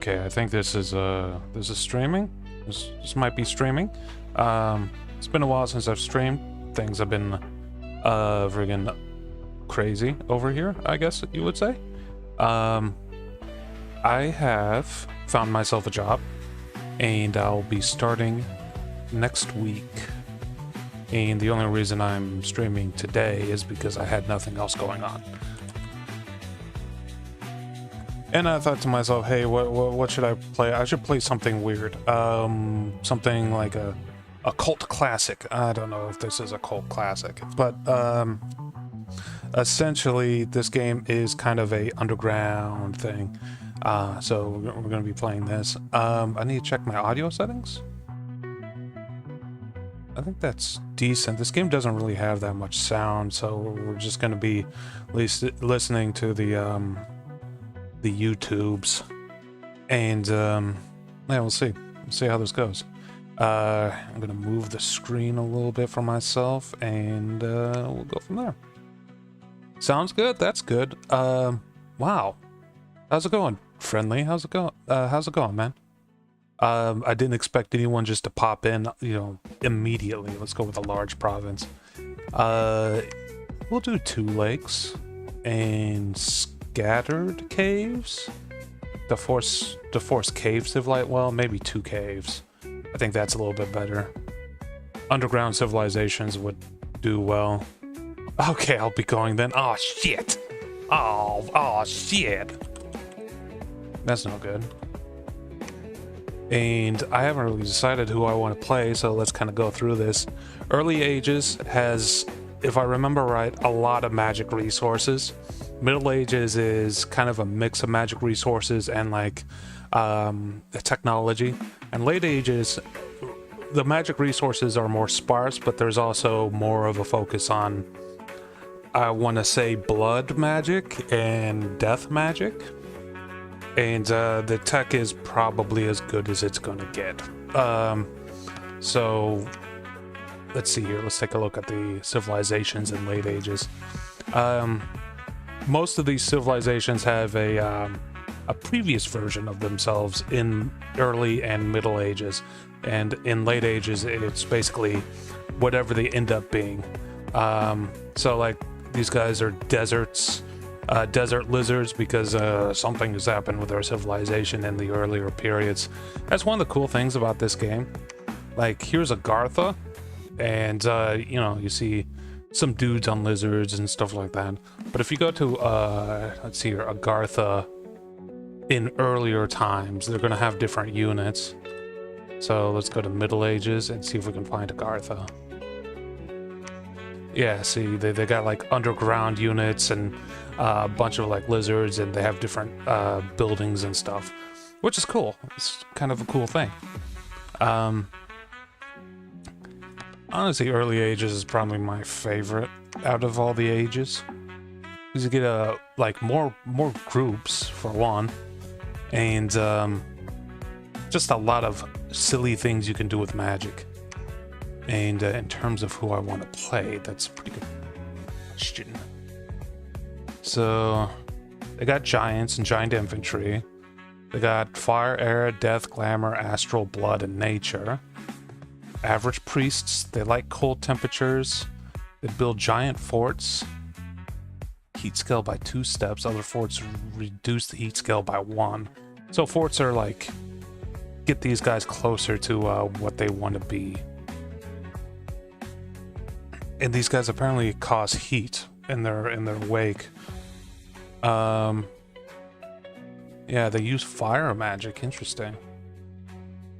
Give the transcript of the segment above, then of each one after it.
Okay, I think this is streaming. This might be streaming. It's been a while since I've streamed. Things have been friggin' crazy over here, I guess you would say. I have found myself a job, and I'll be starting next week. And the only reason I'm streaming today is because I had nothing else going on. And I thought to myself, hey, what should I play? I should play something weird. Something like a cult classic. I don't know if this is a cult classic, but essentially this game is kind of a underground thing. So we're going to be playing this. I need to check my audio settings. I think that's decent. This game doesn't really have that much sound, so we're just going to be at least listening to the YouTubes, and yeah, we'll see how this goes. I'm gonna move the screen a little bit for myself, and we'll go from there. Sounds good. That's good. Wow, how's it going, friendly? How's it going, man? I didn't expect anyone just to pop in, immediately. Let's go with a large province. We'll do 2 lakes and scattered caves. The force cave civilization. Well, maybe 2 caves. I think that's a little bit better. Underground civilizations would do well. Okay, I'll be going then. Oh shit! Oh shit! That's no good. And I haven't really decided who I want to play, so let's kind of go through this. Early Ages has, if I remember right, a lot of magic resources. Middle Ages is kind of a mix of magic resources and like the technology. And Late Ages, the magic resources are more sparse, but there's also more of a focus on, I want to say, blood magic and death magic. And the tech is probably as good as it's going to get. So let's see here. Let's take a look at the civilizations in Late Ages. Most of these civilizations have a previous version of themselves in early and Middle Ages, and in Late Ages it's basically whatever they end up being. So like these guys are desert lizards because something has happened with their civilization in the earlier periods. That's one of the cool things about this game. Like, here's Agartha, and you see some dudes on lizards and stuff like that. But if you go to let's see here, Agartha in earlier times, they're gonna have different units. So let's go to Middle Ages and see if we can find Agartha. Yeah, see, they got like underground units and a bunch of like lizards, and they have different buildings and stuff, which is cool. It's kind of a cool thing. Honestly, Early Ages is probably my favorite out of all the ages. Because you get like more groups for one, and just a lot of silly things you can do with magic. And in terms of who I want to play, that's a pretty good question. So they got giants and giant infantry. They got fire, air, death, glamour, astral, blood, and nature. Average priests, they like cold temperatures. They build giant forts. Heat scale by 2 steps. Other forts reduce the heat scale by 1. So forts are like, get these guys closer to what they want to be. And these guys apparently cause heat in their wake. Yeah, they use fire magic. Interesting.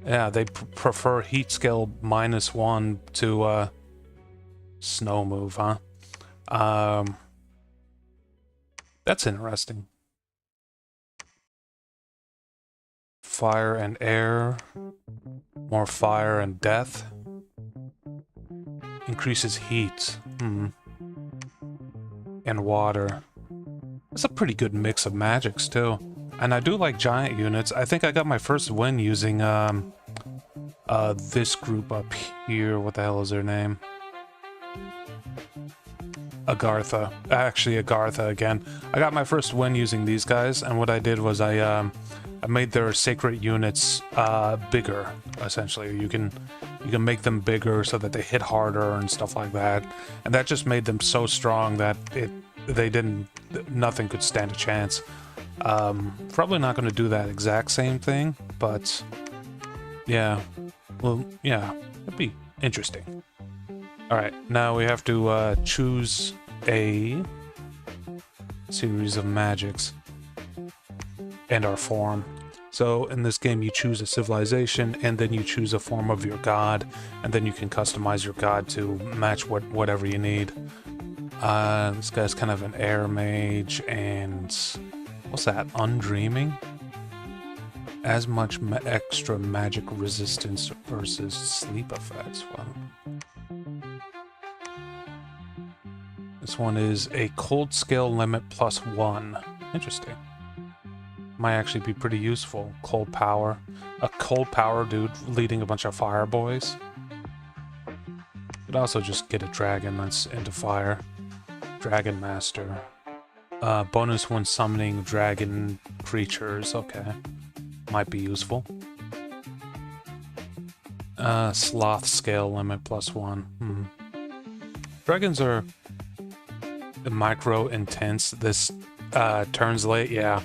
Yeah, they prefer heat scale -1 to snow move, huh? That's interesting. Fire and air. More fire and death. Increases heat. And water. It's a pretty good mix of magics too. And I do like giant units. I think I got my first win using this group up here. What the hell is their name? Agartha. Actually, Agartha again. I got my first win using these guys, and what I did was I I made their sacred units bigger, essentially. You can make them bigger so that they hit harder and stuff like that. And that just made them so strong that nothing could stand a chance. Probably not going to do that exact same thing, but yeah. Well, yeah, it'd be interesting. Alright, now we have to choose a series of magics and our form. So in this game you choose a civilization and then you choose a form of your god, and then you can customize your god to match whatever you need. This guy's kind of an air mage, and what's that? Undreaming? As much extra magic resistance versus sleep effects. Well, this one is a cold scale limit +1. Interesting. Might actually be pretty useful. Cold power. A cold power dude leading a bunch of fire boys. Could also just get a dragon that's into fire. Dragon Master. Bonus when summoning dragon creatures. Okay. Might be useful. Sloth scale limit +1. Dragons are micro intense. This turns late, yeah.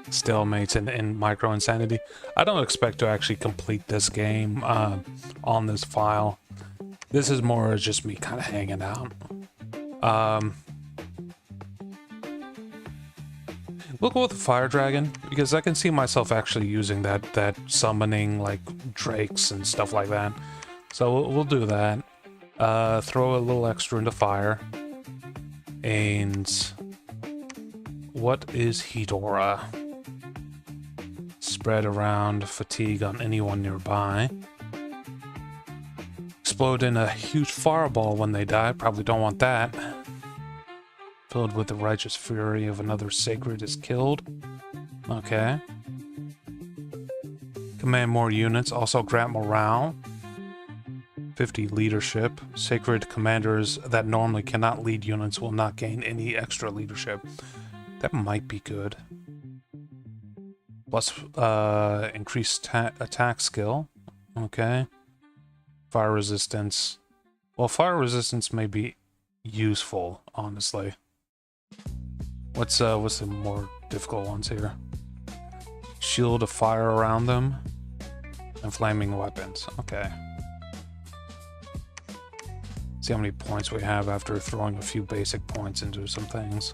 Stalemates and micro insanity. I don't expect to actually complete this game on this file. This is more just me kind of hanging out. We'll go with the fire dragon because I can see myself actually using that summoning like drakes and stuff like that. So we'll do that. Throw a little extra into fire. And what is heat aura? Spread around fatigue on anyone nearby. Explode in a huge fireball when they die. Probably don't want that. Filled with the righteous fury of another sacred is killed. Okay. Command more units. Also grant morale. 50 leadership. Sacred commanders that normally cannot lead units will not gain any extra leadership. That might be good. Plus increased attack skill. Okay. Fire resistance. Well, fire resistance may be useful, honestly. What's the more difficult ones here? Shield of fire around them. And flaming weapons. Okay. See how many points we have after throwing a few basic points into some things.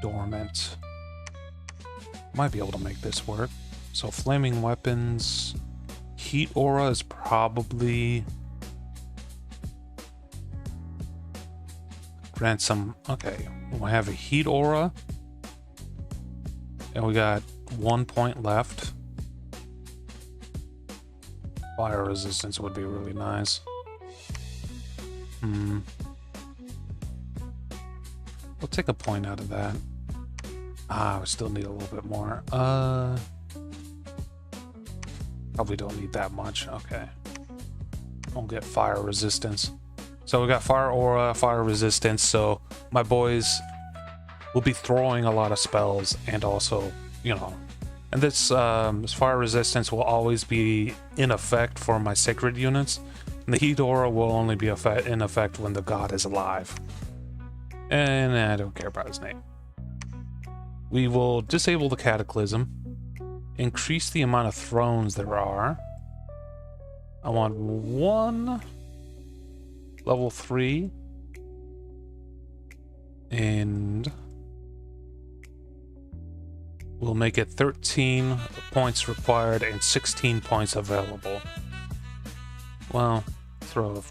Dormant. Might be able to make this work. So flaming weapons. Heat aura is probably... grant some... Okay, we have a heat aura. And we got 1 point left. Fire resistance would be really nice. We'll take a point out of that. We still need a little bit more. Probably don't need that much. Okay. We'll get fire resistance. So we got fire aura, fire resistance, so my boys will be throwing a lot of spells, and also, you know, and this fire resistance will always be in effect for my sacred units, and the heat aura will only be in effect when the god is alive. And I don't care about his name. We will disable the cataclysm, increase the amount of thrones there are. I want 1 level 3 and we'll make it 13 points required and 16 points available. Well, throw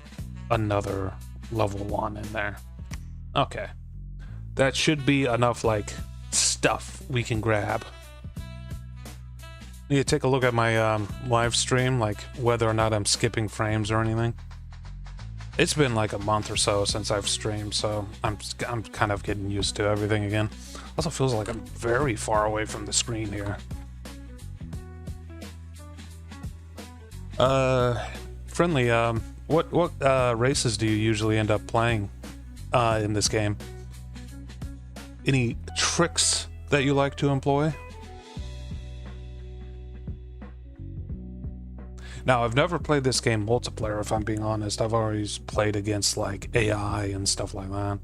another level 1 in there. Okay. That should be enough, like, stuff we can grab. Need to take a look at my live stream, like whether or not I'm skipping frames or anything. It's been like a month or so since I've streamed, so I'm kind of getting used to everything again. Also feels like I'm very far away from the screen here. Friendly, what races do you usually end up playing in this game? any tricks that you like to employ? Now, I've never played this game multiplayer, if I'm being honest. I've always played against, like, AI and stuff like that.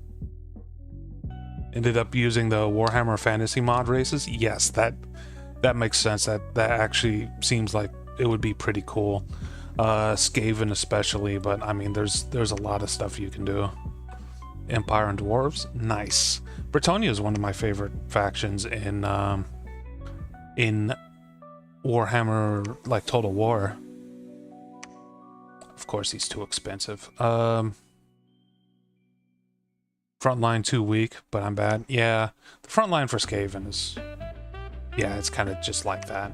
Ended up using the Warhammer Fantasy mod races. Yes, that makes sense. That actually seems like it would be pretty cool. Skaven especially, but I mean, there's a lot of stuff you can do. Empire and Dwarves, nice. Bretonnia is one of my favorite factions in Warhammer, like Total War. Of course, he's too expensive. Frontline too weak, but I'm bad. Yeah, the frontline for Skaven is... yeah, it's kind of just like that.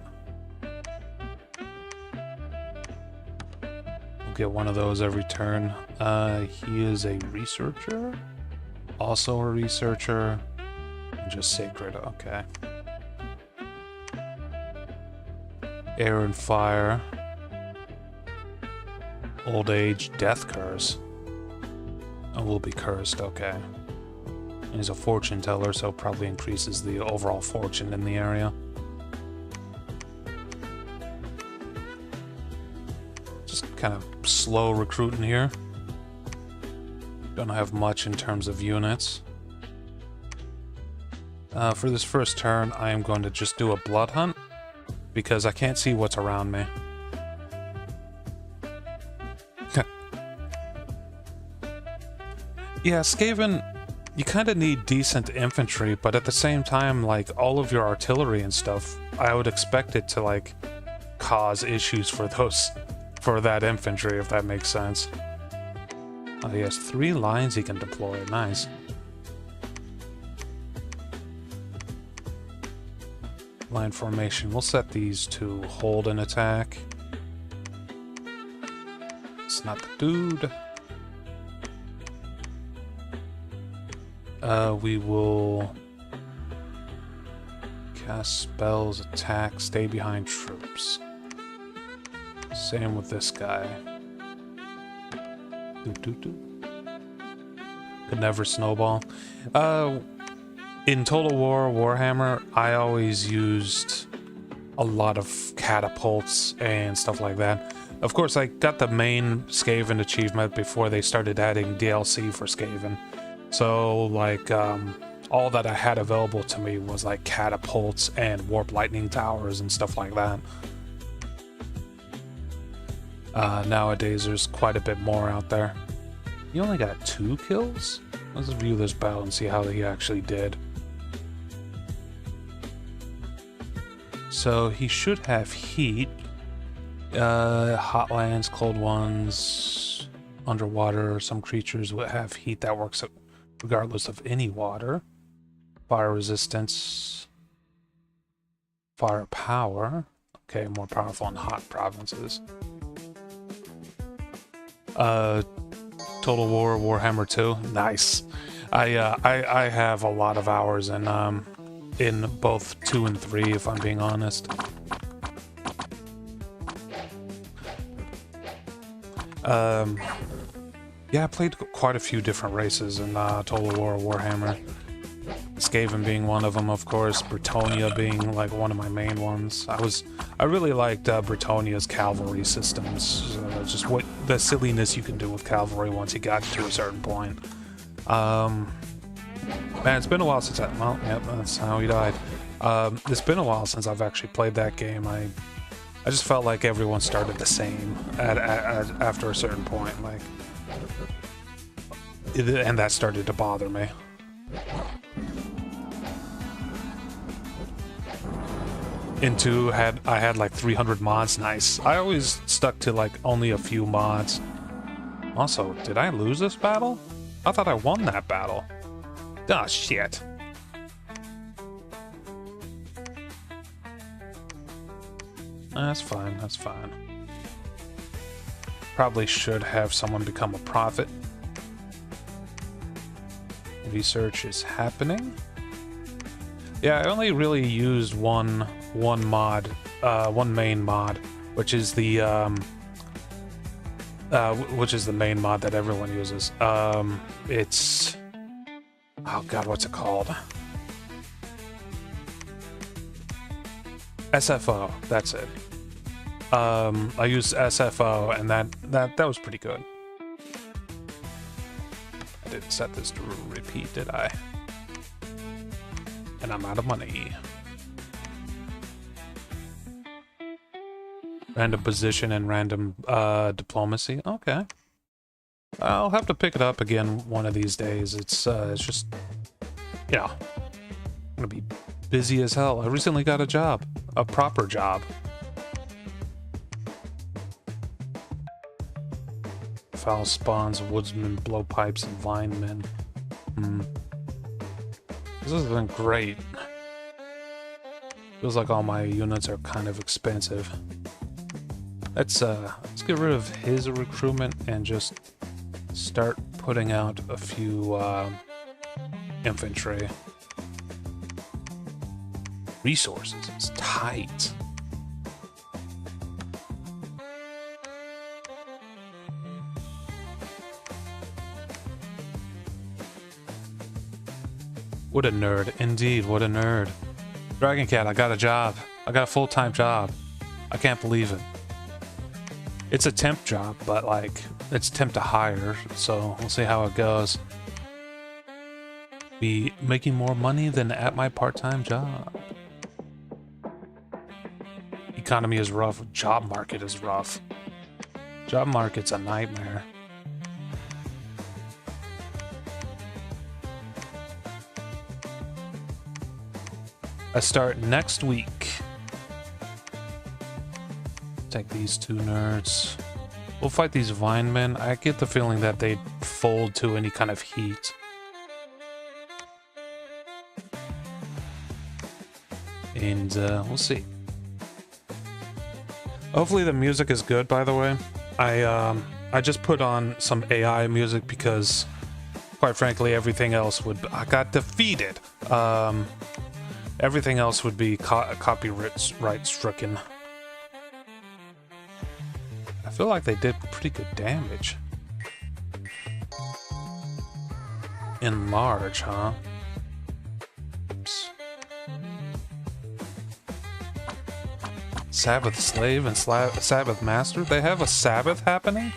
We'll get one of those every turn. He is a researcher. Also a researcher. And just sacred, okay. Air and fire. Old age, death curse. Oh, will be cursed, okay. He's a fortune teller, so probably increases the overall fortune in the area. Just kind of slow recruiting here. Don't have much in terms of units. For this first turn, I am going to just do a blood hunt, because I can't see what's around me. Yeah, Skaven, you kind of need decent infantry, but at the same time, like, all of your artillery and stuff, I would expect it to, like, cause issues for that infantry, if that makes sense. Oh, he has 3 lines he can deploy, nice. Line formation, we'll set these to hold an attack. It's not the dude. We will cast spells, attack, stay behind troops. Same with this guy. Could never snowball. In Total War Warhammer, I always used a lot of catapults and stuff like that. Of course, I got the main Skaven achievement before they started adding DLC for Skaven. So, like, all that I had available to me was, like, catapults and warp lightning towers and stuff like that. Nowadays, there's quite a bit more out there. He only got 2 kills? Let's view this battle and see how he actually did. So, he should have heat. Hot lands, cold ones, underwater. Some creatures will have heat that works regardless of any water. Fire resistance. Fire power. Okay, more powerful in hot provinces. Total War Warhammer 2. Nice. I have a lot of hours in both 2 and 3, if I'm being honest. Yeah, I played quite a few different races in Total War Warhammer. Skaven being one of them, of course. Bretonnia being like one of my main ones. I really liked Bretonnia's cavalry systems. Just what the silliness you can do with cavalry once you got to a certain point. Man, it's been a while since well, yep, that's how he died. It's been a while since I've actually played that game. I just felt like everyone started the same after a certain point, like, and that started to bother me. Into I had like 300 mods. Nice. I always stuck to like only a few mods. Also, did I lose this battle? I thought I won that battle. Ah, shit. That's fine, that's fine. Probably should have someone become a prophet. Research is happening. Yeah, I only really used one mod, one main mod, which is the main mod that everyone uses. It's, oh god, what's it called? SFO, that's it. I used SFO, and that was pretty good. I didn't set this to repeat, did I? And I'm out of money. Random position and random diplomacy. Okay. I'll have to pick it up again one of these days. It's just, you know, I'm gonna be busy as hell. I recently got a job, a proper job. Foul spawns, woodsmen, blowpipes, and vinemen. This has been great. Feels like all my units are kind of expensive. Let's get rid of his recruitment and just start putting out a few infantry. Resources is tight. What a nerd. Indeed, what a nerd. Dragon Cat, I got a job. I got a full-time job. I can't believe it. It's a temp job, but like, it's temp to hire, so we'll see how it goes. Be making more money than at my part-time job. Economy is rough. Job market is rough. Job market's a nightmare. I start next week. Take these two nerds. We'll fight these Vinemen. I get the feeling that they'd fold to any kind of heat. And we'll see. Hopefully the music is good, by the way. I just put on some AI music because, quite frankly, everything else would... I got defeated. Everything else would be copyright stricken. I feel like they did pretty good damage. Enlarge, huh? Oops. Sabbath Slave and Sabbath Master? They have a Sabbath happening?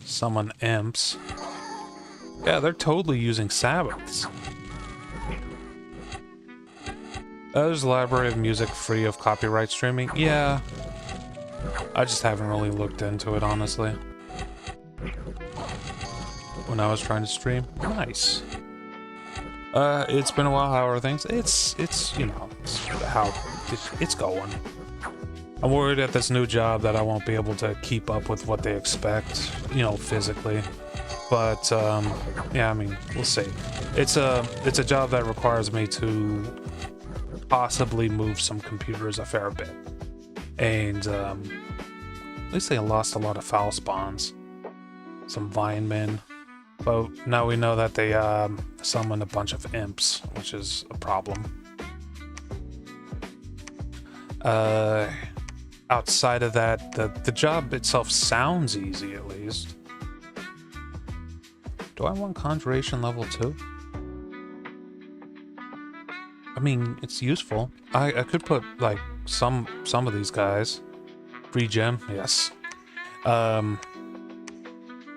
Summon imps. Yeah, they're totally using Sabbaths. There's a library of music free of copyright streaming. Yeah. I just haven't really looked into it, honestly. When I was trying to stream. Nice. It's been a while. How are things? It's you know, it's going. I'm worried at this new job that I won't be able to keep up with what they expect, you know, physically. But yeah, I mean, we'll see. It's a job that requires me to possibly move some computers a fair bit, and at least they lost a lot of foul spawns, some Vinemen. But now we know that they summoned a bunch of imps, which is a problem. Outside of that, the job itself sounds easy, at least. Do I want Conjuration level 2? I mean, it's useful. I could put, like, some of these guys. Free gem, yes.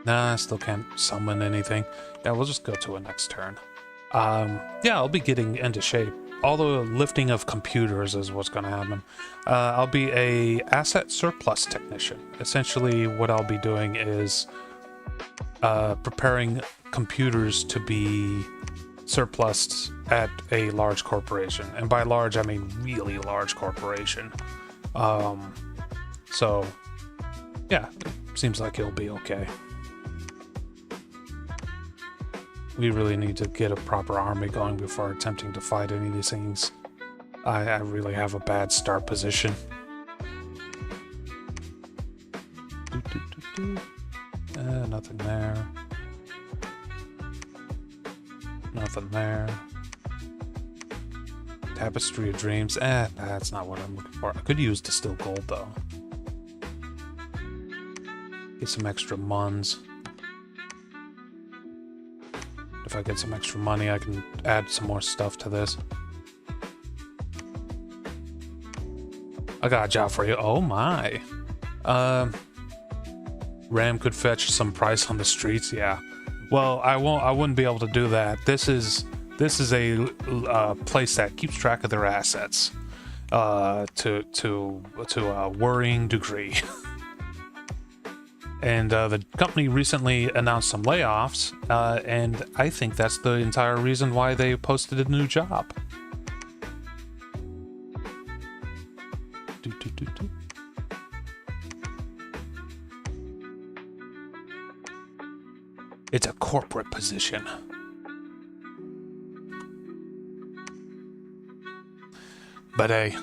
Nah, I still can't summon anything. Yeah, we'll just go to a next turn. Yeah, I'll be getting into shape. All the lifting of computers is what's going to happen. I'll be a asset surplus technician. Essentially, what I'll be doing is preparing computers to be surplused at a large corporation. And by large, I mean really large corporation. So, yeah, it seems like it'll be okay. We really need to get a proper army going before attempting to fight any of these things. I really have a bad start position. Nothing there. Nothing there. Tapestry of Dreams. That's not what I'm looking for. I could use Distilled Gold, though. Get some extra muns. If I get some extra money, I can add some more stuff to this. I got a job for you. Oh my. Ram could fetch some price on the streets. Yeah. Well, I wouldn't be able to do that. This is a place that keeps track of their assets to a worrying degree. And the company recently announced some layoffs, and I think that's the entire reason why they posted a new job. It's a corporate position. But hey,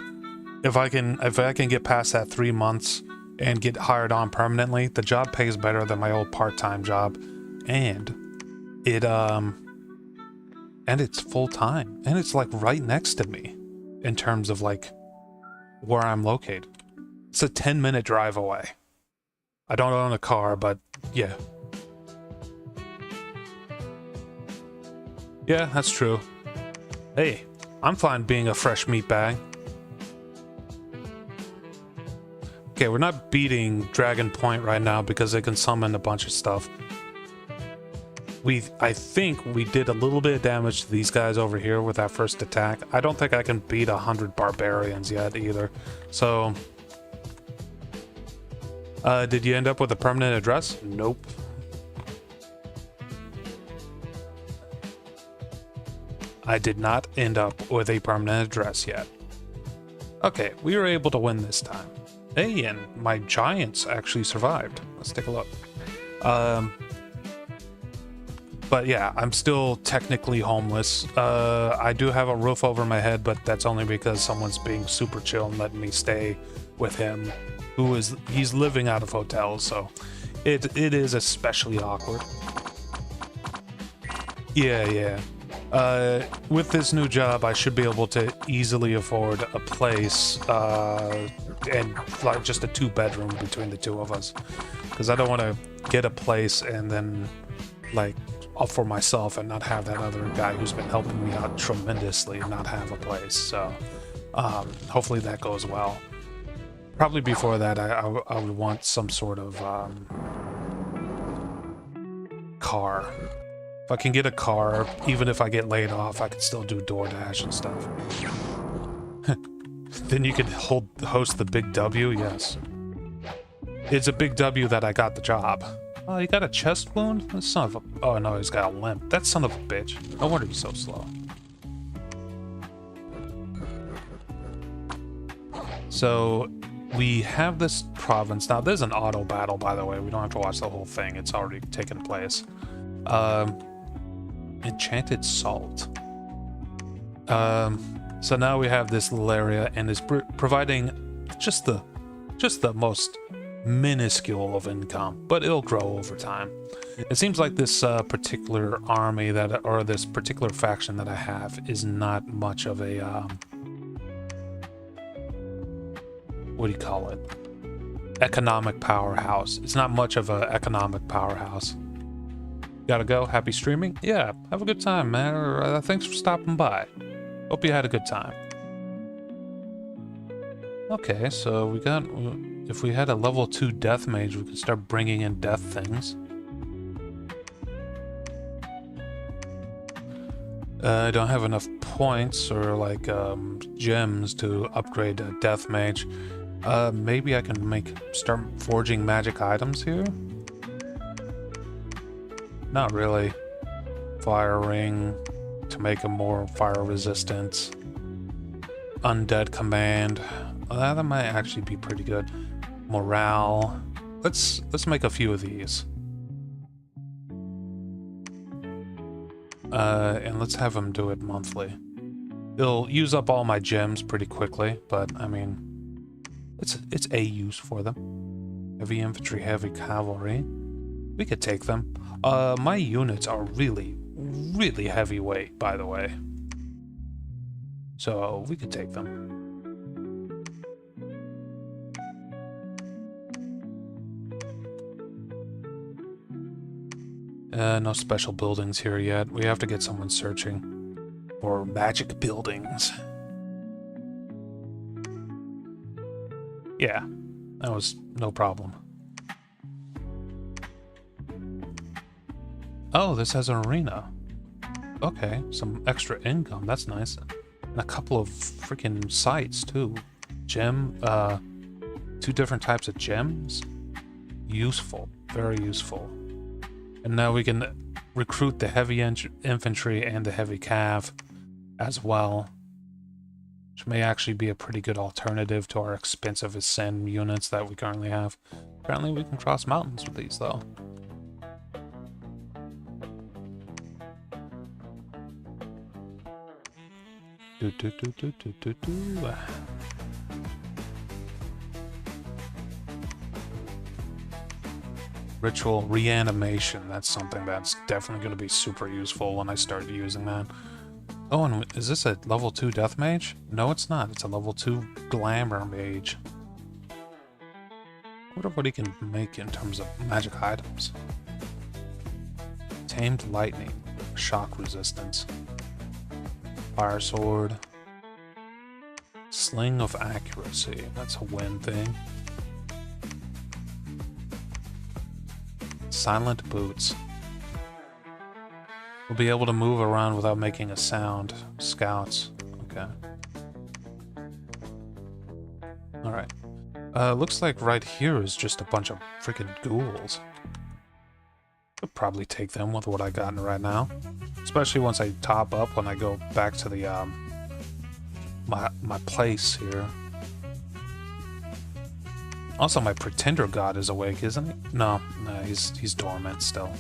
if I can get past that 3 months and get hired on permanently, the job pays better than my old part-time job, and it's full-time, and it's like right next to me in terms of like where I'm located. It's a 10-minute drive away. I don't own a car, but yeah. Yeah, that's true. Hey, I'm fine being a fresh meat bag. Okay, we're not beating Dragon Point right now because they can summon a bunch of stuff. I think we did a little bit of damage to these guys over here with that first attack. I don't think I can beat 100 barbarians yet either. So, did you end up with a permanent address? Nope. I did not end up with a permanent address yet. Okay, we were able to win this time. Hey, and my giants actually survived. Let's take a look. But yeah, I'm still technically homeless. I do have a roof over my head, but that's only because someone's being super chill and letting me stay with him. He's living out of hotels, so it is especially awkward. Yeah. With this new job, I should be able to easily afford a place, and like just a 2-bedroom between the two of us, because I don't want to get a place and then like all for myself and not have that other guy who's been helping me out tremendously and not have a place. So hopefully that goes well. Probably before that, I would want some sort of car. If I can get a car, even if I get laid off, I can still do DoorDash and stuff. Then you could host the Big W, yes. It's a big W that I got the job. Oh, you got a chest wound? That son of a... Oh, no, he's got a limp. That son of a bitch. No wonder he's so slow. So, we have this province. Now, there's an auto battle, by the way. We don't have to watch the whole thing. It's already taken place. Enchanted Salt. So now we have this little area, and it's providing just the most minuscule of income, but it'll grow over time. It seems like this particular army or this particular faction that I have is not much of a what do you call it? Economic powerhouse. It's not much of an economic powerhouse. Gotta go. Happy streaming? Yeah, have a good time, man. Thanks for stopping by. Hope you had a good time. Okay, so we got... If we had a level 2 death mage, we could start bringing in death things. I don't have enough points or like gems to upgrade a death mage. Maybe I can start forging magic items here? Not really. Fire ring to make them more fire resistant. Undead command. That might actually be pretty good. Morale. Let's make a few of these. And let's have them do it monthly. It'll use up all my gems pretty quickly, but I mean, it's a use for them. Heavy infantry, heavy cavalry. We could take them. My units are really, really heavyweight, by the way. So we could take them. No special buildings here yet. We have to get someone searching for magic buildings. Yeah, that was no problem. Oh, this has an arena. Okay, some extra income. That's nice. And a couple of freaking sites, too. Gem, 2 different types of gems. Useful. Very useful. And now we can recruit the heavy infantry and the heavy cav as well. Which may actually be a pretty good alternative to our expensive ascend units that we currently have. Apparently we can cross mountains with these, though. Ritual reanimation. That's something that's definitely going to be super useful when I start using that. Oh, and is this a level 2 death mage? No, it's not. It's a level 2 glamour mage. I wonder what he can make in terms of magic items. Tamed lightning. Shock resistance. Fire sword. Sling of accuracy. That's a win thing. Silent boots. We'll be able to move around without making a sound. Scouts. Okay. Alright. Looks like right here is just a bunch of freaking ghouls. I'll probably take them with what I got right now. Especially once I top up when I go back to the, my place here. Also, my pretender god is awake, isn't he? No, he's dormant still.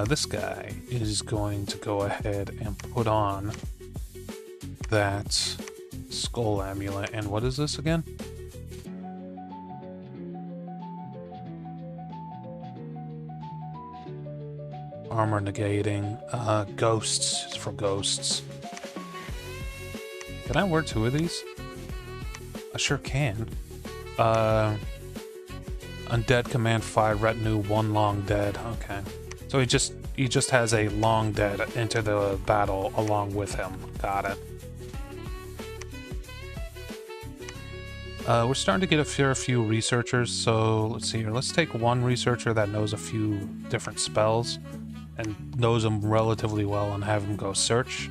This guy is going to go ahead and put on that skull amulet. And what is this again? Armor negating. Ghosts for ghosts. Can I wear 2 of these? I sure can. Undead command 5 retinue 1 long dead. Okay. So he just has a long dead into the battle along with him. Got it. We're starting to get a fair few researchers, so let's see here. Let's take 1 researcher that knows a few different spells and knows them relatively well and have him go search.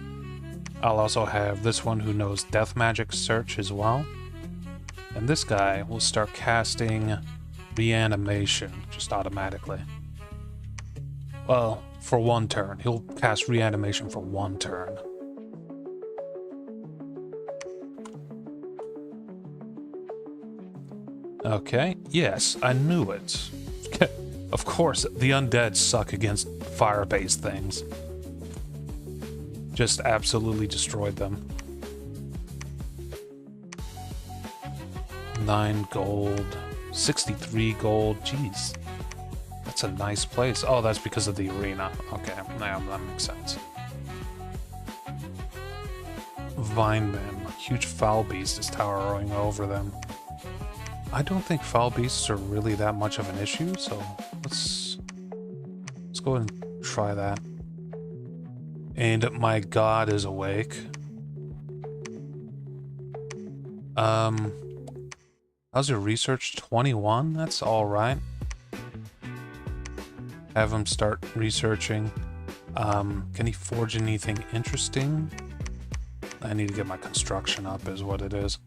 I'll also have this one who knows death magic search as well. And this guy will start casting reanimation just automatically. Well, for 1 turn. He'll cast reanimation for 1 turn. Okay, yes, I knew it. Of course, the undead suck against fire-based things. Just absolutely destroyed them. 9 gold, 63 gold, jeez. That's a nice place. Oh, that's because of the arena. Okay, yeah, that makes sense. Vineman, huge foul beast is towering over them. I don't think foul beasts are really that much of an issue, so let's go ahead and try that. And my god is awake. How's your research? 21? That's alright. Have him start researching. Can he forge anything interesting? I need to get my construction up is what it is.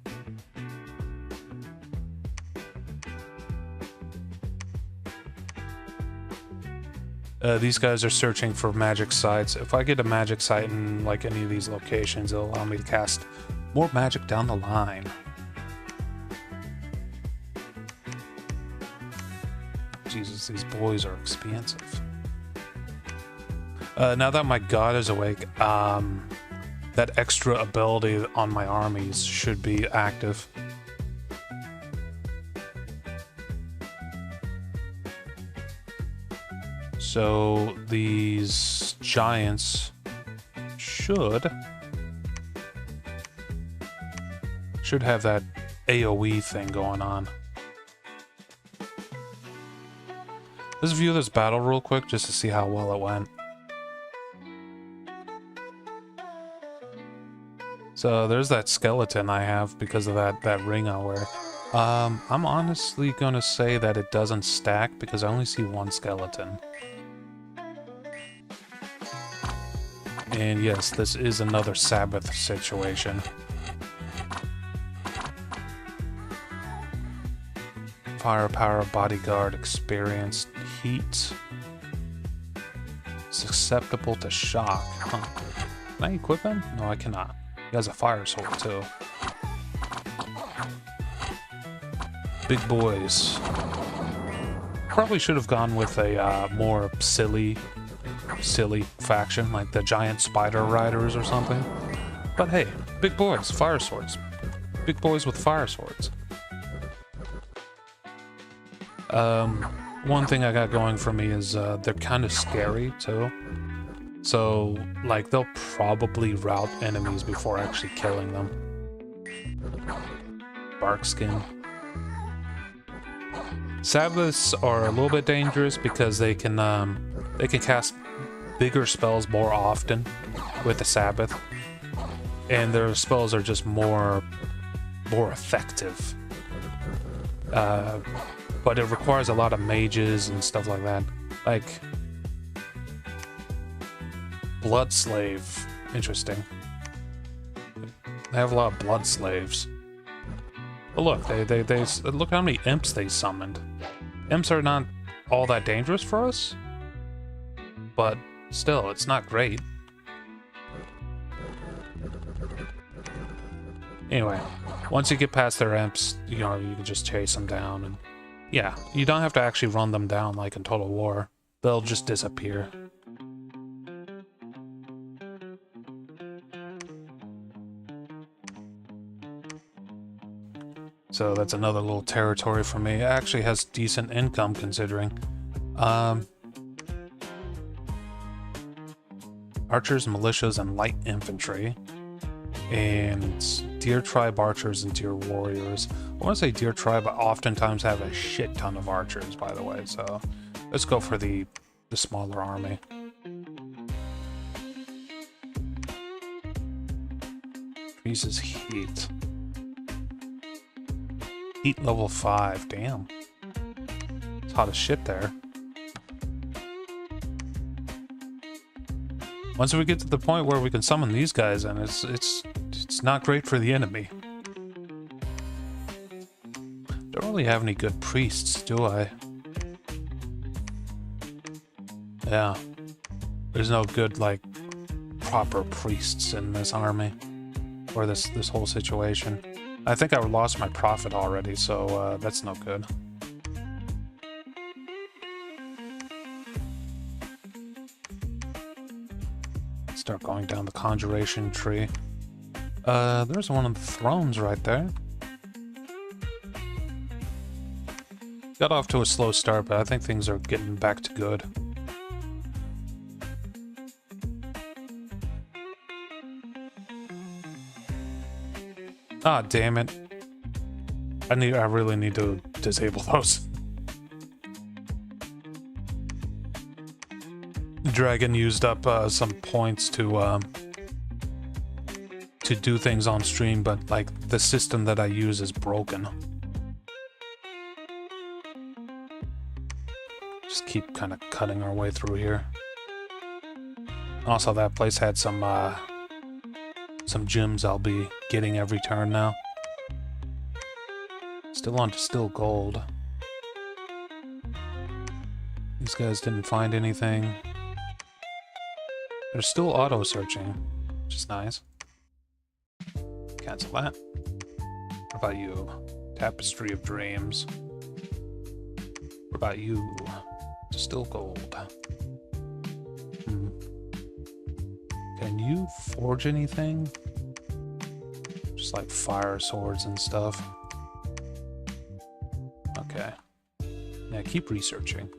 These guys are searching for magic sites. If I get a magic site in like any of these locations, it'll allow me to cast more magic down the line. Jesus, these boys are expansive. Now that my god is awake, that extra ability on my armies should be active. So these giants should Should have that AoE thing going on. Let's view this battle real quick just to see how well it went. So there's that skeleton I have because of that ring I wear. I'm honestly gonna say that it doesn't stack because I only see one skeleton. And yes, this is another Sabbath situation. Firepower, bodyguard, experienced, heat. Susceptible to shock. Huh. Can I equip him? No, I cannot. He has a fire sword too. Big boys. Probably should have gone with a more silly faction, like the giant spider riders or something. But hey, big boys, fire swords. Big boys with fire swords. One thing I got going for me is they're kind of scary too. So, like, they'll probably rout enemies before actually killing them. Bark skin. Sabbaths are a little bit dangerous because they can cast bigger spells more often with the Sabbath, and their spells are just more effective. But it requires a lot of mages and stuff like that. Like Blood Slave, interesting. They have a lot of blood slaves. But look, they look how many imps they summoned. Imps are not all that dangerous for us, but still, it's not great. Anyway, once you get past their imps, you know, you can just chase them down, and yeah, you don't have to actually run them down like in Total War. They'll just disappear. So that's another little territory for me. It actually has decent income considering. Archers, militias, and light infantry. And Deer Tribe archers and Deer warriors. I want to say Deer Tribe oftentimes have a shit ton of archers, by the way. So let's go for the smaller army. Increases heat. Heat level 5, damn. It's hot as shit there. Once we get to the point where we can summon these guys, and it's not great for the enemy. Don't really have any good priests, do I? Yeah. There's no good, like, proper priests in this army. Or this whole situation. I think I lost my prophet already, so that's no good. Start going down the conjuration tree. There's one of the thrones right there. Got off to a slow start, but I think things are getting back to good. Ah, damn it. I really need to disable those. Dragon used up some points to do things on stream, but like the system that I use is broken. Just keep kind of cutting our way through here. Also, that place had some gems I'll be getting every turn now. Still on Distill Gold. These guys didn't find anything. They're still auto-searching, which is nice. Cancel that. What about you? Tapestry of Dreams. What about you? Distill Gold. Can you forge anything? Just like fire swords and stuff. Okay. Yeah, keep researching.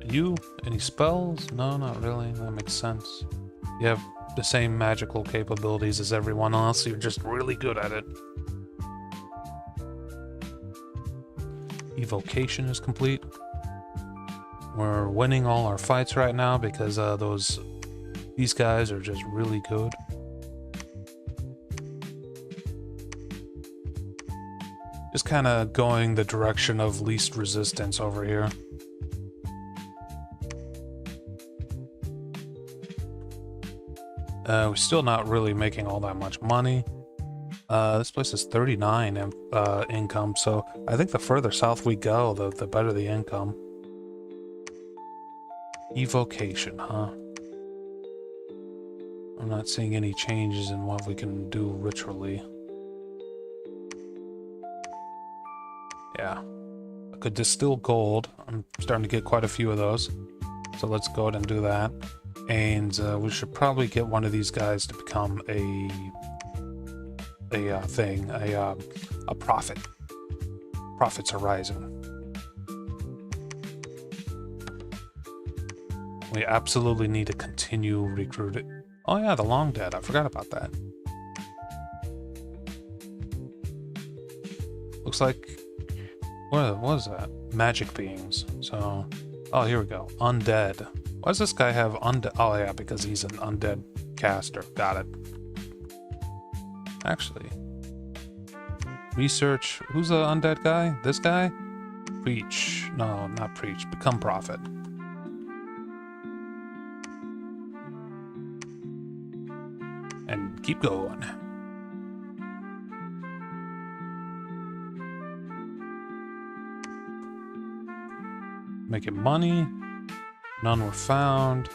You, any spells? No, not really. That makes sense. You have the same magical capabilities as everyone else. You're just really good at it. Evocation is complete. We're winning all our fights right now because these guys are just really good. Just kind of going the direction of least resistance over here. We're still not really making all that much money. This place is 39 income, so I think the further south we go, the better the income. Evocation, huh? I'm not seeing any changes in what we can do ritually. Yeah. I could distill gold. I'm starting to get quite a few of those. So let's go ahead and do that. And we should probably get one of these guys to become a prophet. Prophets are rising. We absolutely need to continue recruiting. Oh yeah, the Long Dead. I forgot about that. Looks like... what was that? Magic beings. So... oh, here we go. Undead. Why does this guy have undead? Oh yeah, because he's an undead caster. Got it. Actually... research. Who's the undead guy? This guy? Preach. No, not preach. Become prophet. And keep going. Making money. None were found.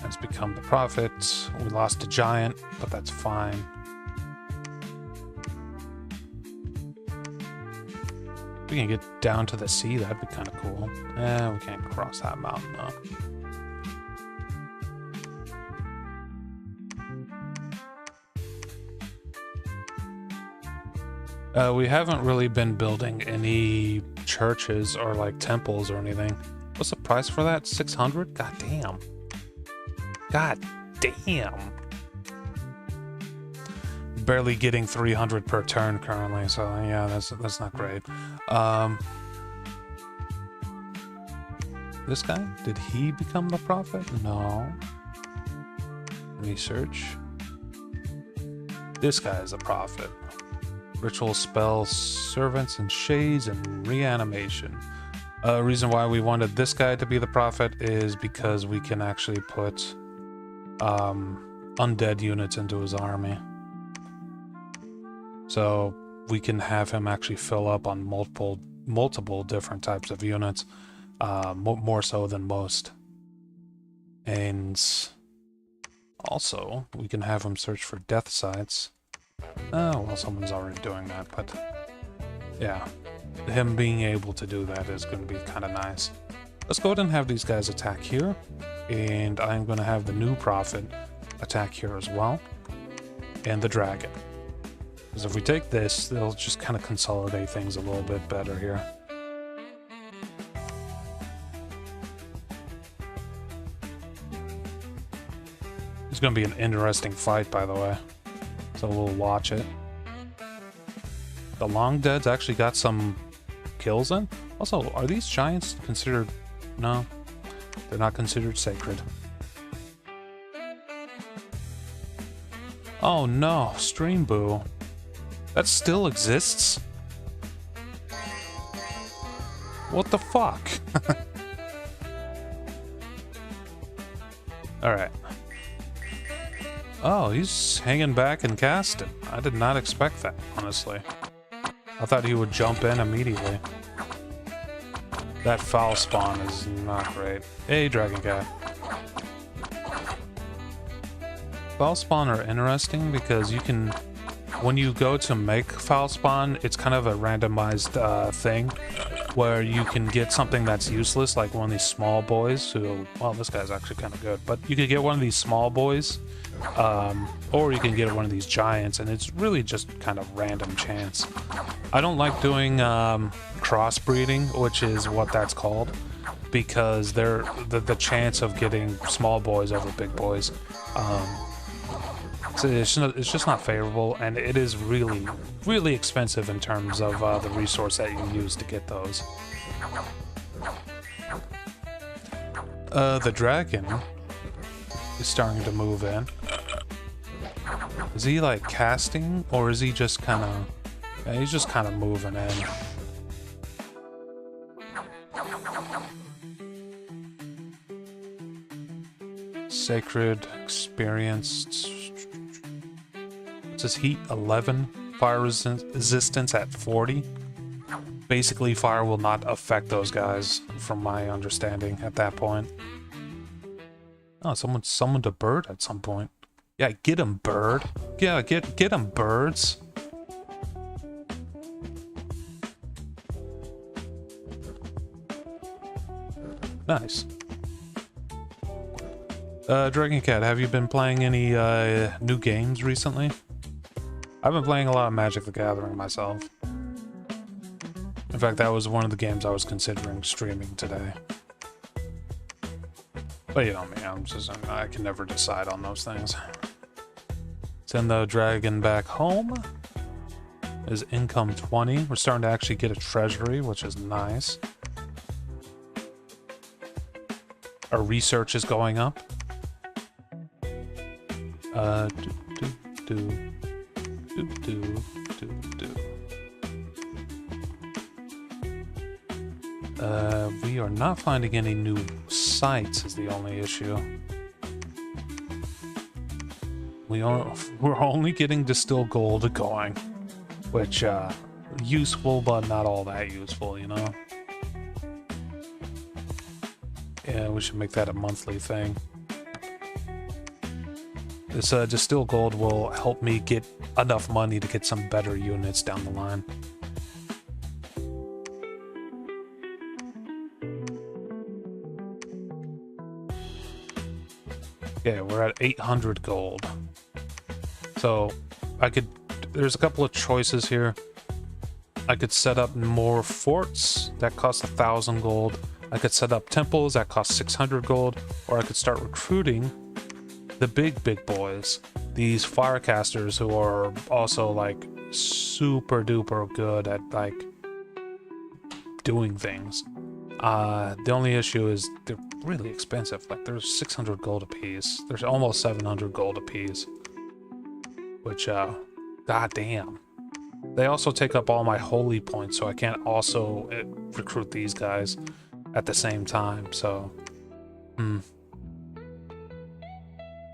Let's become the prophet. We lost a giant, but that's fine. If we can get down to the sea, that'd be kind of cool. We can't cross that mountain though. We haven't really been building any churches or like temples or anything. What's the price for that? 600? God damn. God damn. Barely getting 300 per turn currently, so yeah, that's not great. This guy? Did he become the prophet? No. Research. This guy is a prophet. Ritual spells, servants and shades, and reanimation. Reason why we wanted this guy to be the prophet is because we can actually put undead units into his army. So we can have him actually fill up on multiple different types of units, more so than most. And also, we can have him search for death sites. Oh, well, someone's already doing that, but yeah. Him being able to do that is going to be kind of nice. Let's go ahead and have these guys attack here, and I'm going to have the new prophet attack here as well, and the dragon. Because if we take this, they'll just kind of consolidate things a little bit better here. It's going to be an interesting fight, by the way. So we'll watch it. The Long Dead's actually got some kills in. Also, are these giants considered... no, they're not considered sacred. Oh no, Stream Boo. That still exists? What the fuck? Alright. Oh, he's hanging back and casting. I did not expect that, honestly. I thought he would jump in immediately. That foul spawn is not great. Hey, Dragon Cat. Foul spawn are interesting because you can... when you go to make foul spawn, it's kind of a randomized thing where you can get something that's useless, like one of these small boys who... well, this guy's actually kind of good, but you could get one of these small boys, or you can get one of these giants, and it's really just kind of random chance. I don't like doing crossbreeding, which is what that's called. because the chance of getting small boys over big boys, so it's just not favorable, and it is really, really expensive in terms of the resource that you use to get those. The dragon is starting to move in. Is he like casting, or is he just kind of... Yeah, he's just kind of moving in. Sacred experienced. It says heat 11, fire resistance at 40. Basically, fire will not affect those guys, from my understanding at that point. Oh, someone summoned a bird at some point. Yeah, get him, bird. Yeah, get him, birds. Nice. Dragon Cat, have you been playing any new games recently? I've been playing a lot of Magic the Gathering myself. In fact, that was one of the games I was considering streaming today. But you know me, I can never decide on those things. Send the dragon back home. Is income 20. We're starting to actually get a treasury, which is nice. Our research is going up. We are not finding any new sites is the only issue. We're only getting distilled gold going, which useful but not all that useful, you know. Yeah, we should make that a monthly thing. This distilled gold will help me get enough money to get some better units down the line. Okay, we're at 800 gold. So, there's a couple of choices here. I could set up more forts, that cost 1,000 gold. I could set up temples, that cost 600 gold. Or I could start recruiting the big boys. These firecasters who are also, like, super duper good at, like, doing things. The only issue is they're really expensive. Like, there's 600 gold apiece. There's almost 700 gold apiece. Which, goddamn. They also take up all my holy points, so I can't also recruit these guys at the same time, so...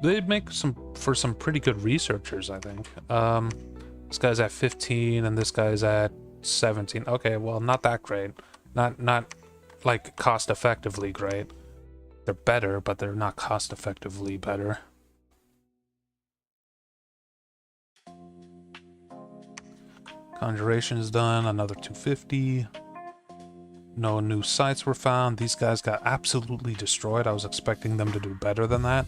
They'd make for some pretty good researchers, I think. This guy's at 15, and this guy's at 17. Okay, well, not that great. Not like, cost-effectively great. They're better, but they're not cost-effectively better. Conjuration is done, another 250. No new sites were found. These guys got absolutely destroyed. I was expecting them to do better than that.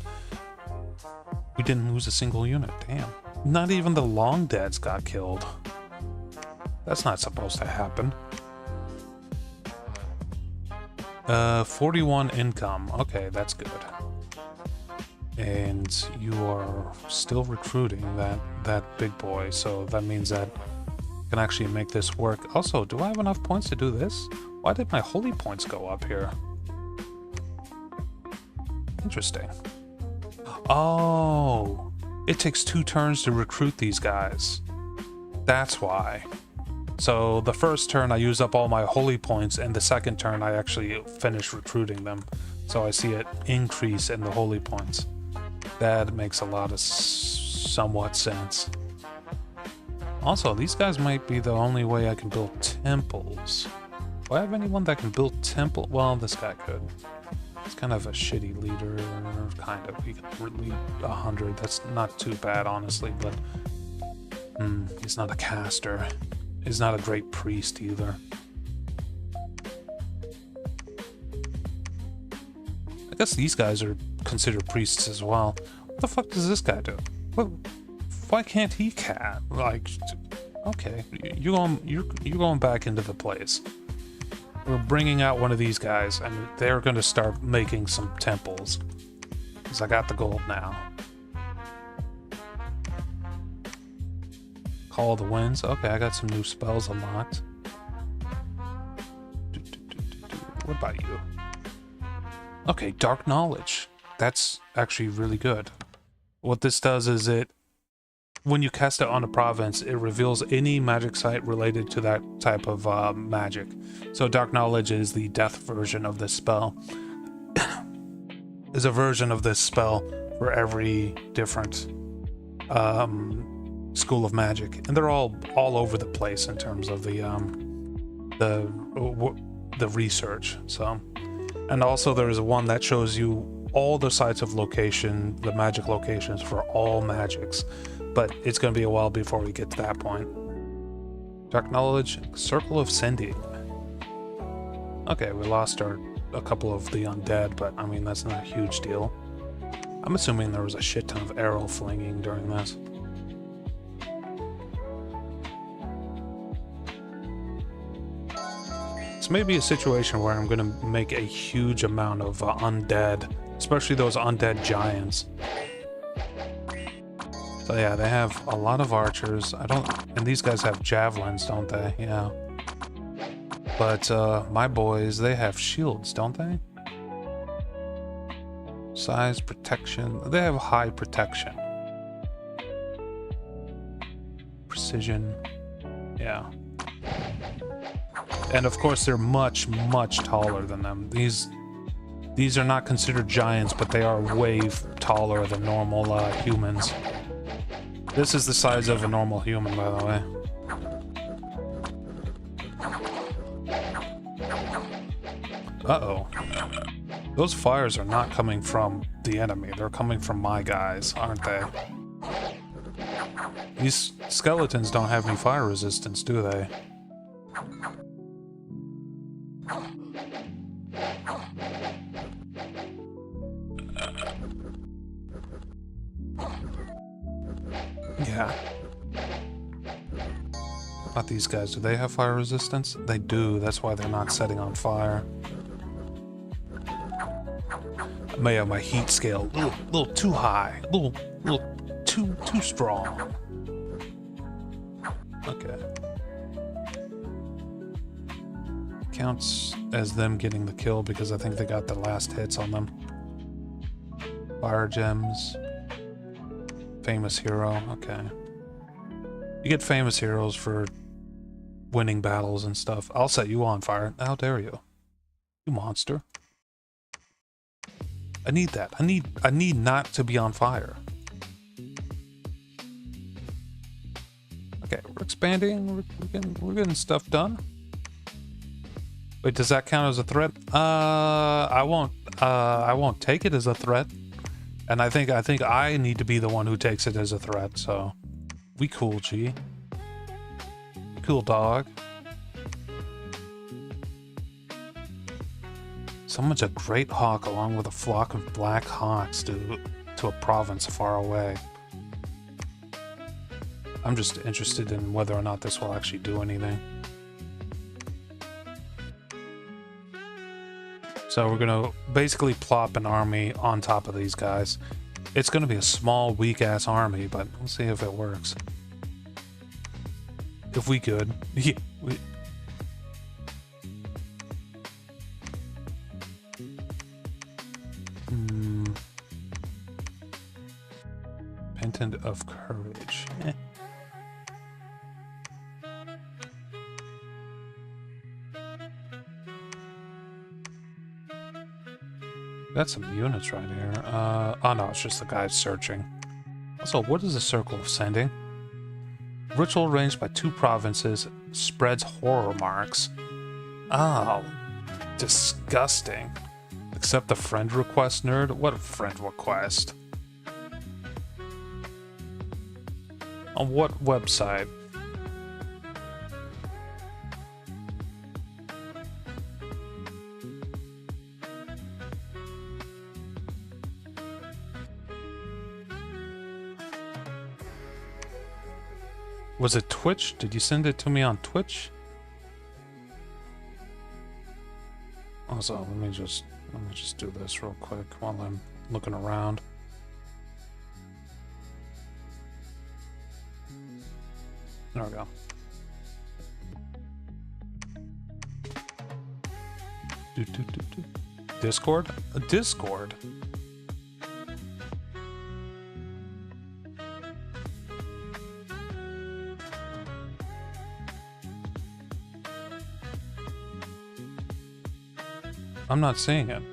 We didn't lose a single unit, damn. Not even the long deads got killed. That's not supposed to happen. 41 income. Okay, that's good. And you are still recruiting that big boy, so that means that I can actually make this work. Also, do I have enough points to do this? Why did my holy points go up here? Interesting. Oh, it takes 2 turns to recruit these guys. That's why. So the first turn I use up all my holy points, and the second turn I actually finish recruiting them. So I see an increase in the holy points. That makes a lot of somewhat sense. Also, these guys might be the only way I can build temples. Do I have anyone that can build temple? Well, this guy could. He's kind of a shitty leader, kind of. He can lead 100. That's not too bad, honestly, but he's not a caster. He's not a great priest either. I guess these guys are considered priests as well. What the fuck does this guy do? Why can't he like? Okay, you're going back into the place. we're bringing out one of these guys, and they're going to start making some temples. Because I got the gold now. Call of the Winds. Okay, I got some new spells unlocked. What about you? Okay, Dark Knowledge. That's actually really good. What this does is when you cast it on a province, it reveals any magic site related to that type of magic. So Dark Knowledge is the death version of this spell. There's a version of this spell for every different school of magic, and they're all over the place in terms of the research. So, and also there's one that shows you all the sites of location, the magic locations for all magics, but it's going to be a while before we get to that point. Dark Knowledge, Circle of Sending. Okay, we lost a couple of the undead, but I mean, that's not a huge deal. I'm assuming there was a shit ton of arrow flinging during this. It's maybe a situation where I'm going to make a huge amount of undead, especially those undead giants. So yeah, they have a lot of archers. And these guys have javelins, don't they? Yeah. But my boys, they have shields, don't they? Size, protection. They have high protection. Precision. Yeah. And of course, they're much, much taller than them. These are not considered giants, but they are way taller than normal humans. This is the size of a normal human, by the way. Uh-oh. Those fires are not coming from the enemy. They're coming from my guys, aren't they? These skeletons don't have any fire resistance, do they? Yeah. What about these guys? Do they have fire resistance? They do. That's why they're not setting on fire. I may have my heat scale a little too high. A little too strong. Okay. Counts as them getting the kill because I think they got the last hits on them. Fire gems. Famous hero. Okay. You get famous heroes for winning battles and stuff. I'll set you on fire. How dare you? You monster. I need that. I need not to be on fire. Okay, we're expanding. We're getting stuff done. Wait, does that count as a threat? I won't take it as a threat. And I think I need to be the one who takes it as a threat, so we cool, G. Cool dog. Summons a great hawk along with a flock of black hawks to a province far away. I'm just interested in whether or not this will actually do anything. So we're gonna basically plop an army on top of these guys. It's gonna be a small, weak-ass army, but we'll see if it works. If we could. Yeah, Pendant of Courage. Eh. Got some units right here. Oh no, it's just the guy searching. Also, what is a Circle of Sending? Ritual arranged by 2 provinces spreads horror marks. Oh, disgusting. Accept the friend request, nerd? What a friend request? On what website? Was it Twitch? Did you send it to me on Twitch? Also, let me just do this real quick while I'm looking around. There we go. Discord? A Discord? I'm not seeing it.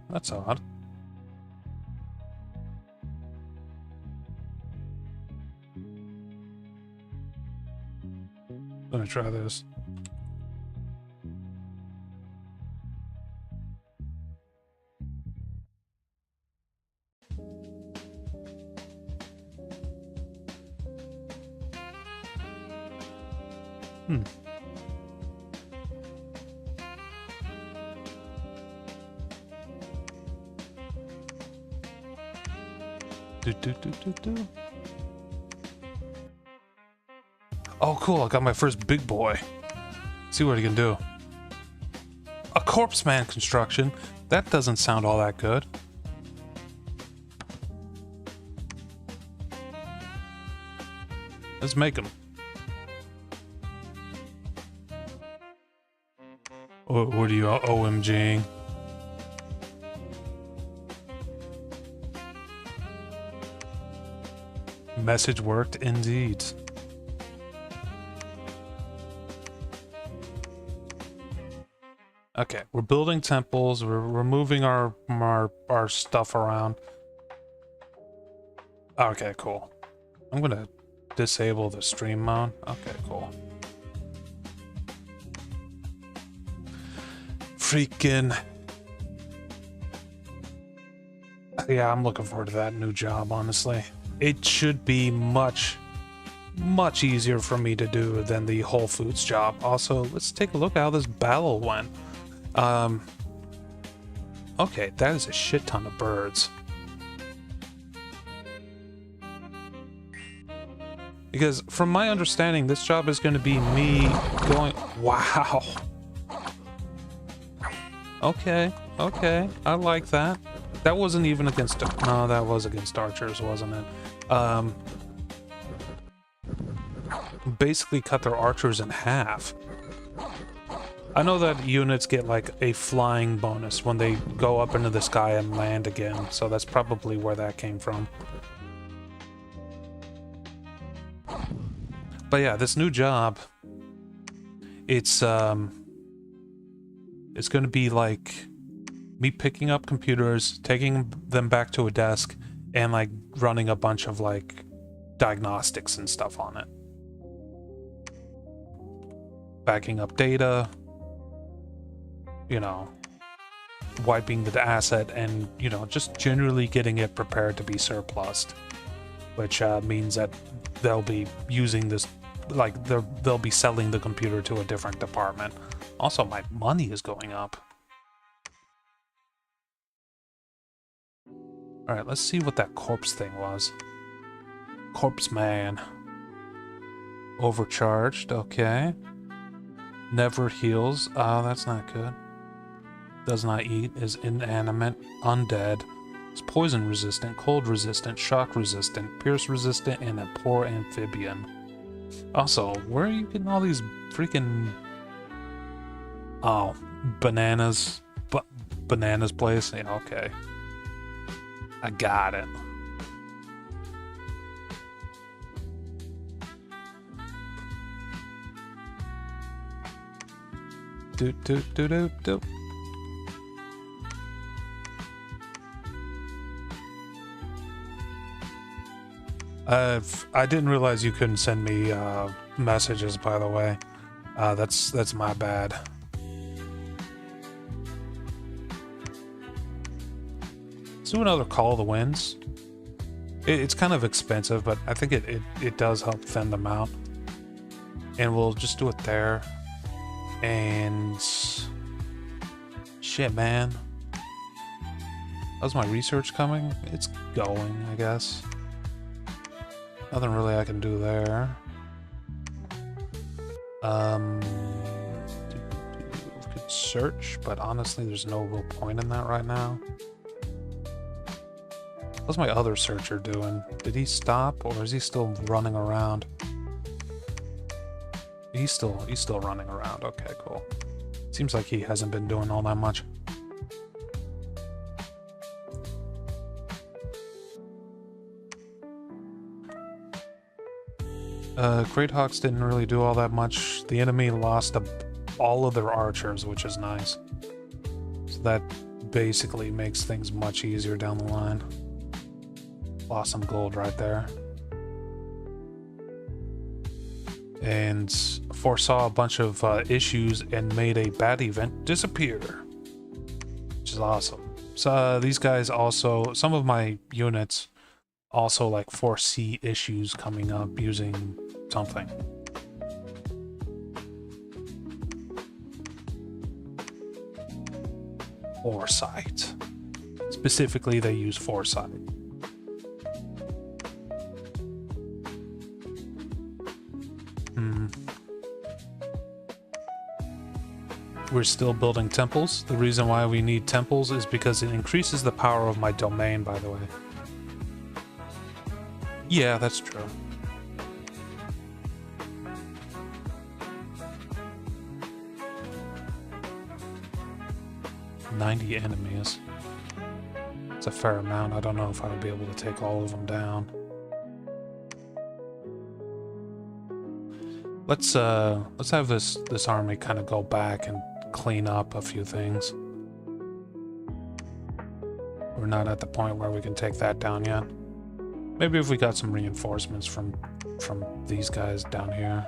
That's odd. Let me try this. Oh, cool. I got my first big boy. Let's see what he can do. A corpse man construction. That doesn't sound all that good. Let's make him. What are you OMGing? Message worked indeed. Okay, we're building temples, we're moving our stuff around. Okay, cool. I'm gonna disable the stream mode. Okay, cool. Freaking... Yeah, I'm looking forward to that new job, honestly. It should be much easier for me to do than the Whole Foods job. Also, let's take a look at how this battle went. Okay, that is a shit ton of birds. Because from my understanding, this job is going to be me going... Wow. Okay, I like that. That wasn't even against... No, that was against archers, wasn't it? Basically cut their archers in half. I know that units get like a flying bonus when they go up into the sky and land again, so that's probably where that came from. But yeah, this new job, it's going to be like me picking up computers, taking them back to a desk, and like running a bunch of like diagnostics and stuff on it. Backing up data, you know, wiping the asset, and, you know, just generally getting it prepared to be surplused, which means that they'll be using this, like, they'll be selling the computer to a different department. Also, my money is going up. Alright, let's see what that corpse thing was. Corpse man. Overcharged, okay. Never heals. Oh, that's not good. Does not eat, is inanimate, undead, is poison resistant, cold resistant, shock resistant, pierce resistant, and a poor amphibian. Also, where are you getting all these freaking... Oh, bananas. Bananas place? Yeah, okay. I got it. Do. I didn't realize you couldn't send me messages, by the way. That's my bad. Let's do another Call of the Winds. It's kind of expensive, but I think it does help thin them out. And we'll just do it there. And... Shit, man. How's my research coming? It's going, I guess. Nothing really I can do there. Could search, but honestly, there's no real point in that right now. What's my other searcher doing? Did he stop, or is he still running around? He's still running around. Okay, cool. Seems like he hasn't been doing all that much. Great Hawks didn't really do all that much. The enemy lost all of their archers, which is nice. So that basically makes things much easier down the line. Lost some gold right there. And foresaw a bunch of issues and made a bad event disappear. Which is awesome. So these guys also, some of my units also like foresee issues coming up using something. Foresight. Specifically, they use foresight. We're still building temples. The reason why we need temples is because it increases the power of my domain, by the way. Yeah, that's true. "90 enemies. It's a fair amount. I don't know if I'd be able to take all of them down. Let's have this army kind of go back and clean up a few things. We're not at the point where we can take that down yet. Maybe if we got some reinforcements from these guys down here.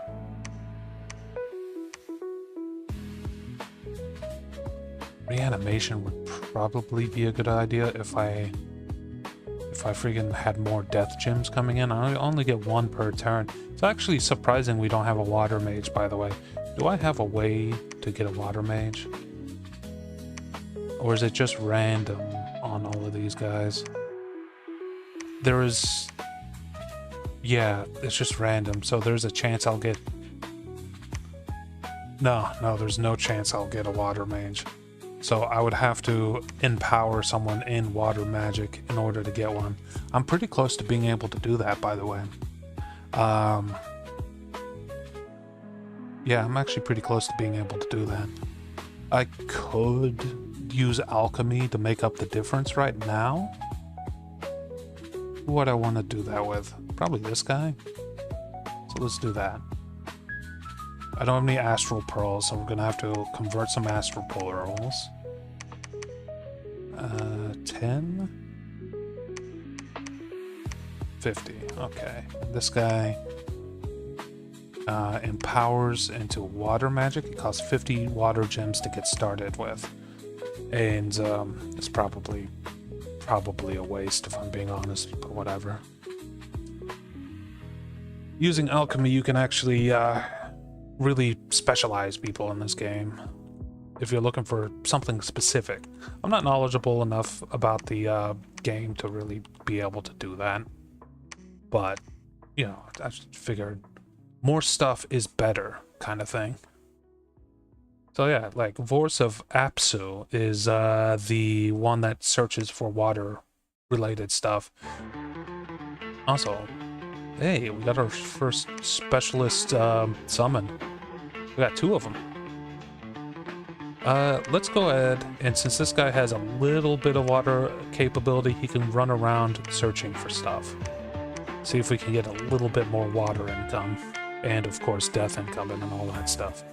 Reanimation would probably be a good idea if I freaking had more death gems coming in. I only get one per turn. It's actually surprising we don't have a water mage, by the way. Do I have a way to get a water mage? Or is it just random on all of these guys? There is... Yeah, it's just random, so there's a chance I'll get... No, there's no chance I'll get a water mage. So I would have to empower someone in water magic in order to get one. I'm pretty close to being able to do that, by the way. Yeah, I'm actually pretty close to being able to do that. I could use alchemy to make up the difference right now. Who would I want to do that with? Probably this guy. So let's do that. I don't have any astral pearls, so we're gonna have to convert some astral pearls. 10? 50. Okay. This guy empowers into water magic. It costs 50 water gems to get started with. And it's probably a waste if I'm being honest, but whatever. Using alchemy, you can actually really specialize people in this game if you're looking for something specific. I'm not knowledgeable enough about the game to really be able to do that, but you know, I just figured more stuff is better kind of thing. So yeah, like Vorse of Apsu is the one that searches for water related stuff. Also, hey, we got our first specialist summon. We got 2 of them. Let's go ahead, and since this guy has a little bit of water capability, he can run around searching for stuff. See if we can get a little bit more water income, and of course death income and all that stuff.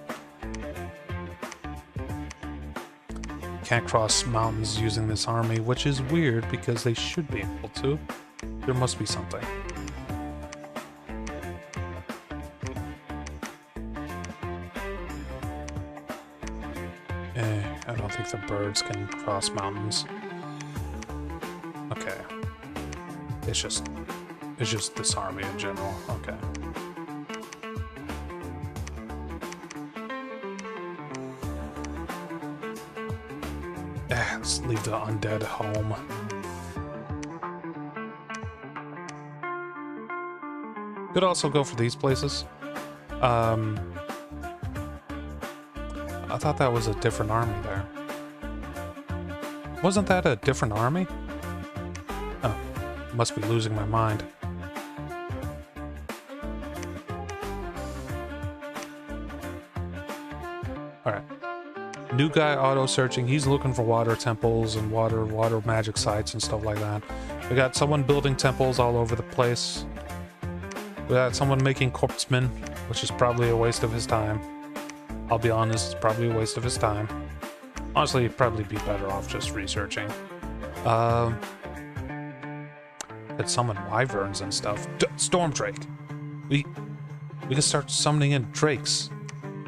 Can't cross mountains using this army, which is weird because they should be able to. There must be something. I don't think the birds can cross mountains. Okay. It's just this army in general. Okay. Let's leave the undead home. Could also go for these places. I thought that was a different army there. Wasn't that a different army? Oh, must be losing my mind. Alright. New guy auto-searching. He's looking for water temples and water magic sites and stuff like that. We got someone building temples all over the place. We got someone making corpsemen, which is probably a waste of his time. I'll be honest, it's probably a waste of his time. Honestly, he'd probably be better off just researching. Could summon wyverns and stuff. Storm Drake! We can start summoning in drakes.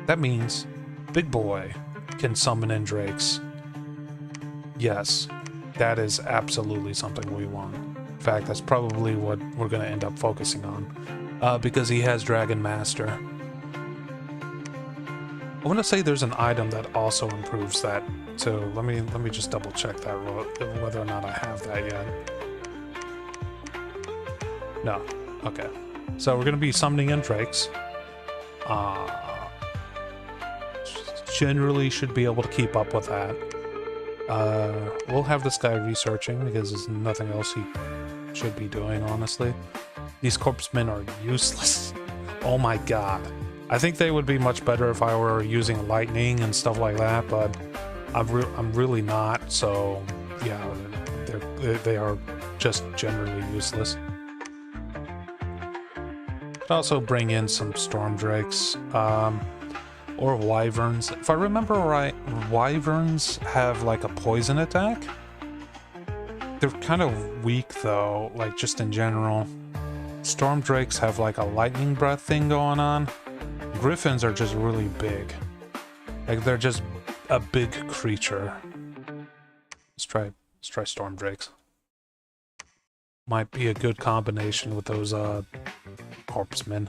That means Big Boy can summon in drakes. Yes, that is absolutely something we want. In fact, that's probably what we're going to end up focusing on. Because he has Dragon Master. I want to say there's an item that also improves that. So let me just double check that whether or not I have that yet. No. Okay. So we're going to be summoning in drakes. Generally should be able to keep up with that. We'll have this guy researching because there's nothing else he should be doing, honestly. These corpsemen are useless. Oh my god. I think they would be much better if I were using lightning and stuff like that, but I'm really not, so yeah, they are just generally useless. Could also bring in some storm drakes, or wyverns. If I remember right, wyverns have like a poison attack. They're kind of weak though, like just in general. Storm drakes have like a lightning breath thing going on. Griffins are just really big. Like they're just a big creature. Let's try storm drakes. Might be a good combination with those corpsemen.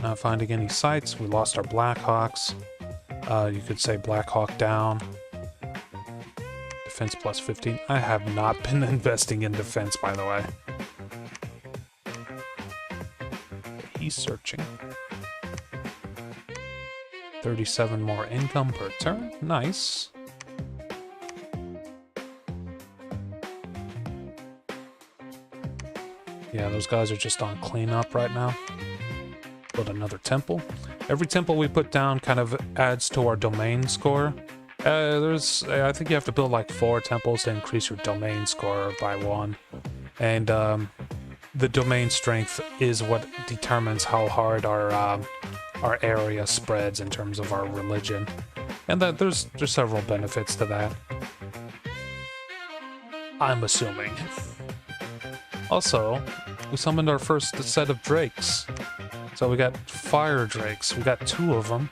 Not finding any sites. We lost our Blackhawks. You could say Blackhawk down. Defense plus 15. I have not been investing in defense, by the way. He's searching. 37 more income per turn. Nice. Yeah, those guys are just on cleanup right now. Build another temple. Every temple we put down kind of adds to our domain score. I think you have to build like 4 temples to increase your domain score by 1. And the domain strength is what determines how hard our area spreads in terms of our religion. And that there's several benefits to that. I'm assuming. Also, we summoned our first set of drakes. So we got fire drakes. We got 2 of them.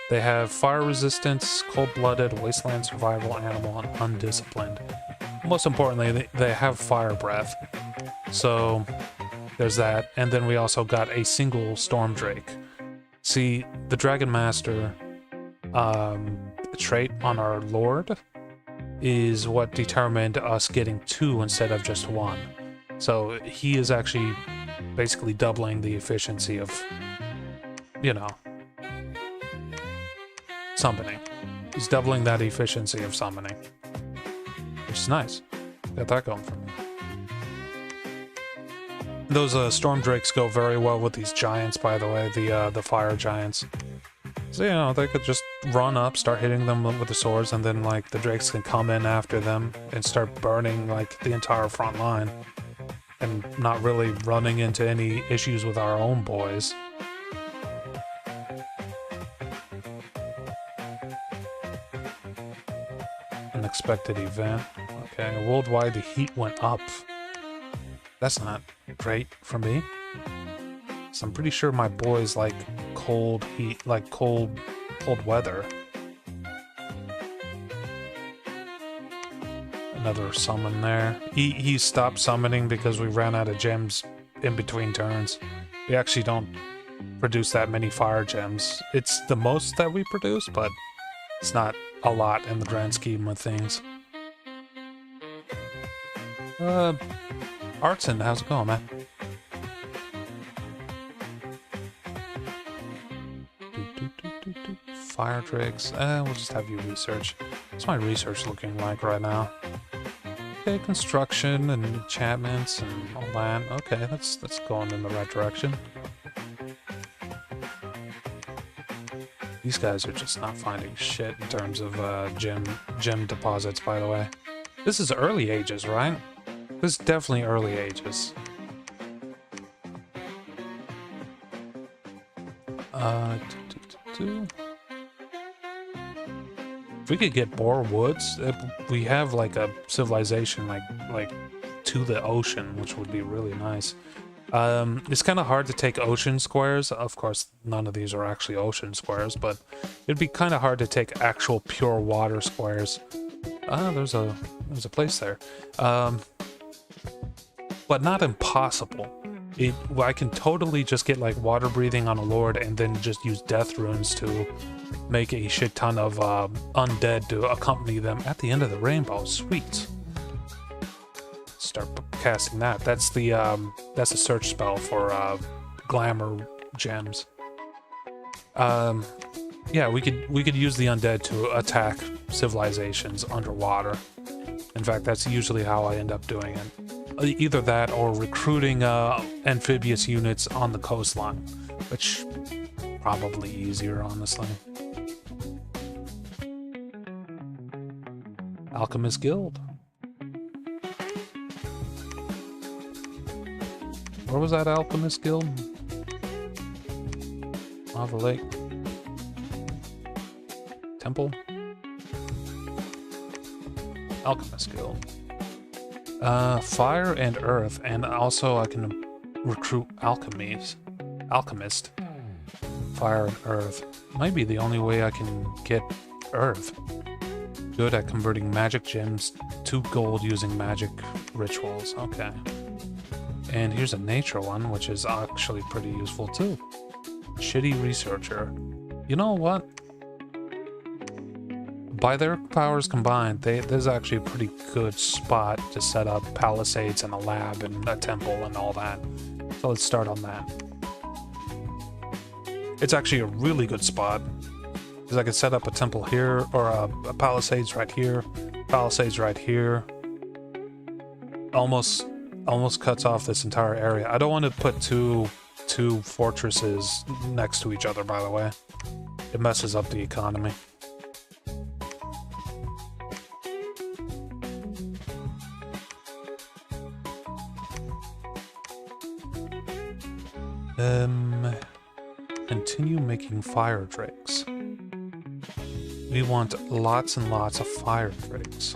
They have fire resistance, cold-blooded, wasteland survival, animal, and undisciplined. Most importantly, they have fire breath. So there's that. And then we also got a single storm drake. See, the Dragon Master trait on our Lord is what determined us getting 2 instead of just 1. So he is actually basically doubling the efficiency of, you know, summoning. He's doubling that efficiency of summoning, which is nice. Got that going for me. Those storm drakes go very well with these giants, by the way, the fire giants. So, you know, they could just run up, start hitting them with the swords, and then, like, the drakes can come in after them and start burning, like, the entire front line. And not really running into any issues with our own boys. Unexpected event. Okay, worldwide the heat went up. That's not great for me. So I'm pretty sure my boys like cold heat, like cold weather. Another summon there. He stopped summoning because we ran out of gems in between turns. We actually don't produce that many fire gems. It's the most that we produce, but It's not a lot in the grand scheme of things. Artson, how's it going, man? Fire drakes. We'll just have you research. What's my research looking like right now? Okay, construction and enchantments and all that. Okay, that's going in the right direction. These guys are just not finding shit in terms of gem deposits, by the way. This is early ages, right? This is definitely early ages. If we could get more woods, we have like a civilization like to the ocean, which would be really nice. It's kind of hard to take ocean squares. Of course, none of these are actually ocean squares, but it'd be kind of hard to take actual pure water squares. There's a place there, but not impossible. I can totally just get like water breathing on a lord and then just use death runes to make a shit ton of undead to accompany them at the end of the rainbow. Sweet. Start casting that. That's the search spell for glamour gems. Yeah, we could use the undead to attack civilizations underwater. In fact, that's usually how I end up doing it. Either that or recruiting amphibious units on the coastline, which probably easier, honestly. Alchemist Guild. Where was that Alchemist Guild? Lava Lake. Temple. Alchemist Guild. Fire and earth, and also I can recruit alchemist. Fire and earth. Might be the only way I can get earth. Good at converting magic gems to gold using magic rituals. Okay. And here's a nature one, which is actually pretty useful too. Shitty researcher. You know what? By their powers combined, there's actually a pretty good spot to set up palisades and a lab and a temple and all that. So let's start on that. It's actually a really good spot, because I could set up a temple here, or a palisades right here, palisades right here. Almost cuts off this entire area. I don't want to put two fortresses next to each other, by the way. It messes up the economy. Continue making fire drakes. We want lots and lots of fire drakes.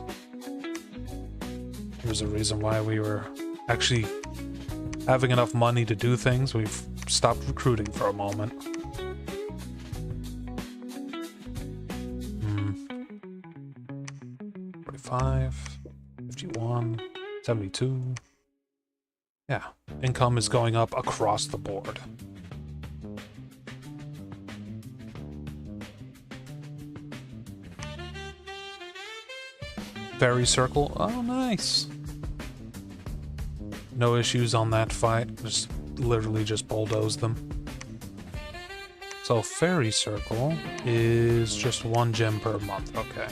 Here's a reason why we were actually having enough money to do things. We've stopped recruiting for a moment. 45, 51, 72. Yeah, income is going up across the board. Fairy circle. Oh, nice. No issues on that fight. Just literally just bulldoze them. So fairy circle is just 1 gem per month. Okay.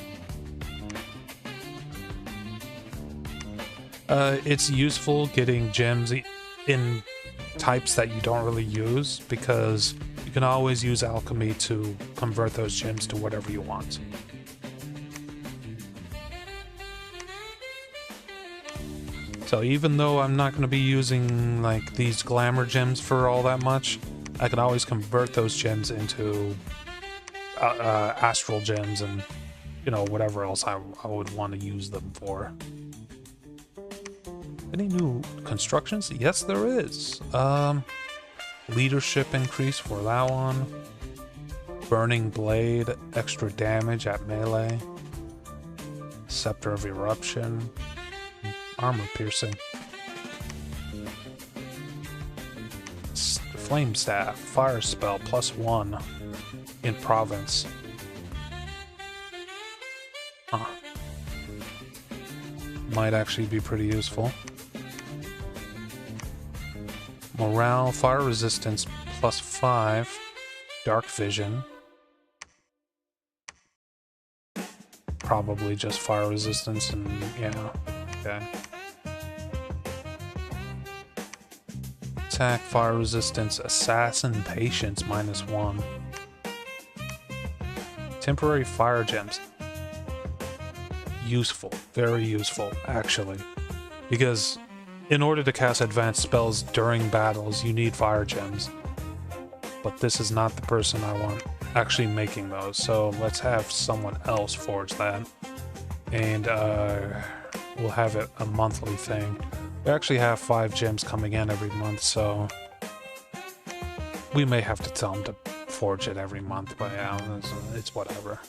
It's useful getting gems in types that you don't really use, because you can always use alchemy to convert those gems to whatever you want. So even though I'm not going to be using like these glamour gems for all that much, I can always convert those gems into astral gems and, you know, whatever else I would want to use them for. Any new constructions? Yes, there is. Leadership increase for that one. Burning blade, extra damage at melee. Scepter of eruption. Armor piercing. Flame staff, fire spell +1 in province. Huh. Might actually be pretty useful. Morale, fire resistance +5, dark vision. Probably just fire resistance and yeah, okay. Attack, fire resistance, assassin patience -1. Temporary fire gems. Useful, very useful, actually. Because in order to cast advanced spells during battles, you need fire gems. But this is not the person I want actually making those, so let's have someone else forge that. And we'll have it a monthly thing. We actually have 5 gems coming in every month, so we may have to tell them to forge it every month, but yeah, it's whatever.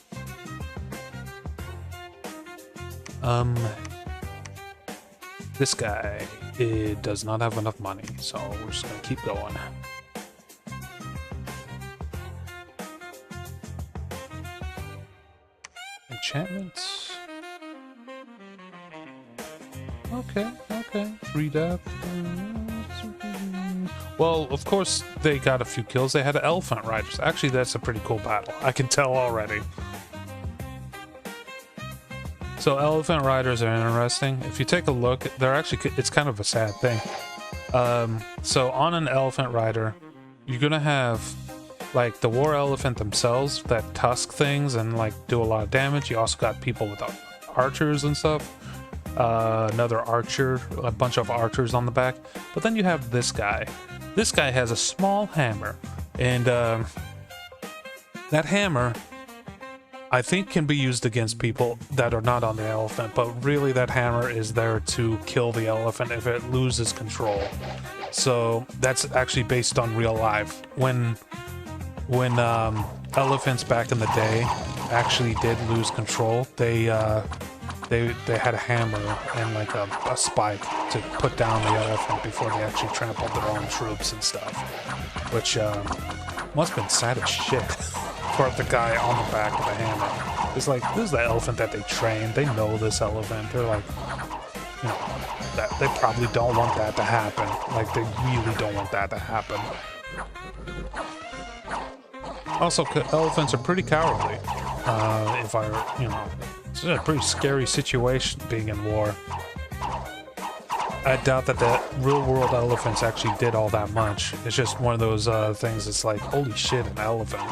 This guy, it does not have enough money, so we're just gonna keep going. Enchantments. Okay, 3 death. Well, of course, they got a few kills. They had elephant riders. Actually, that's a pretty cool battle. I can tell already. So elephant riders are interesting. If you take a look, they're actually, it's kind of a sad thing. So on an elephant rider, you're gonna have like the war elephant themselves that tusk things and like do a lot of damage. You also got people with archers and stuff. Another archer, a bunch of archers on the back. But then you have this guy. This guy has a small hammer, and that hammer, I think, can be used against people that are not on the elephant, but really that hammer is there to kill the elephant if it loses control. So that's actually based on real life. When elephants back in the day actually did lose control, they had a hammer and like a spike to put down the elephant before they actually trampled their own troops and stuff, which must have been sad as shit for the guy on the back of the hammer. It's like, this is the elephant that they trained. They know this elephant. They're like, you know, that they probably don't want that to happen. Like, they really don't want that to happen. Also, elephants are pretty cowardly. It's a pretty scary situation being in war. I doubt that the real-world elephants actually did all that much. It's just one of those things that's like, holy shit, an elephant.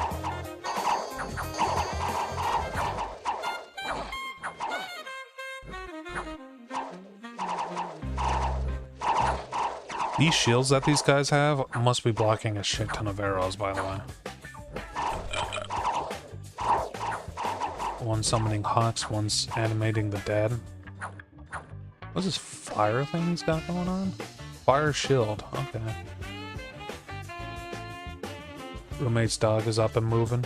These shields that these guys have must be blocking a shit ton of arrows, by the way. One's summoning Hawks, one's animating the dead. What's this fire thing he's got going on? Fire shield, okay. Roommate's dog is up and moving.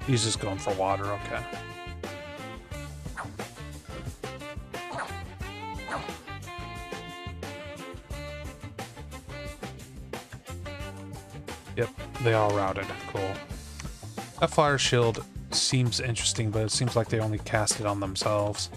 He's just going for water, okay. Yep, they all routed, cool. That fire shield seems interesting, but it seems like they only cast it on themselves.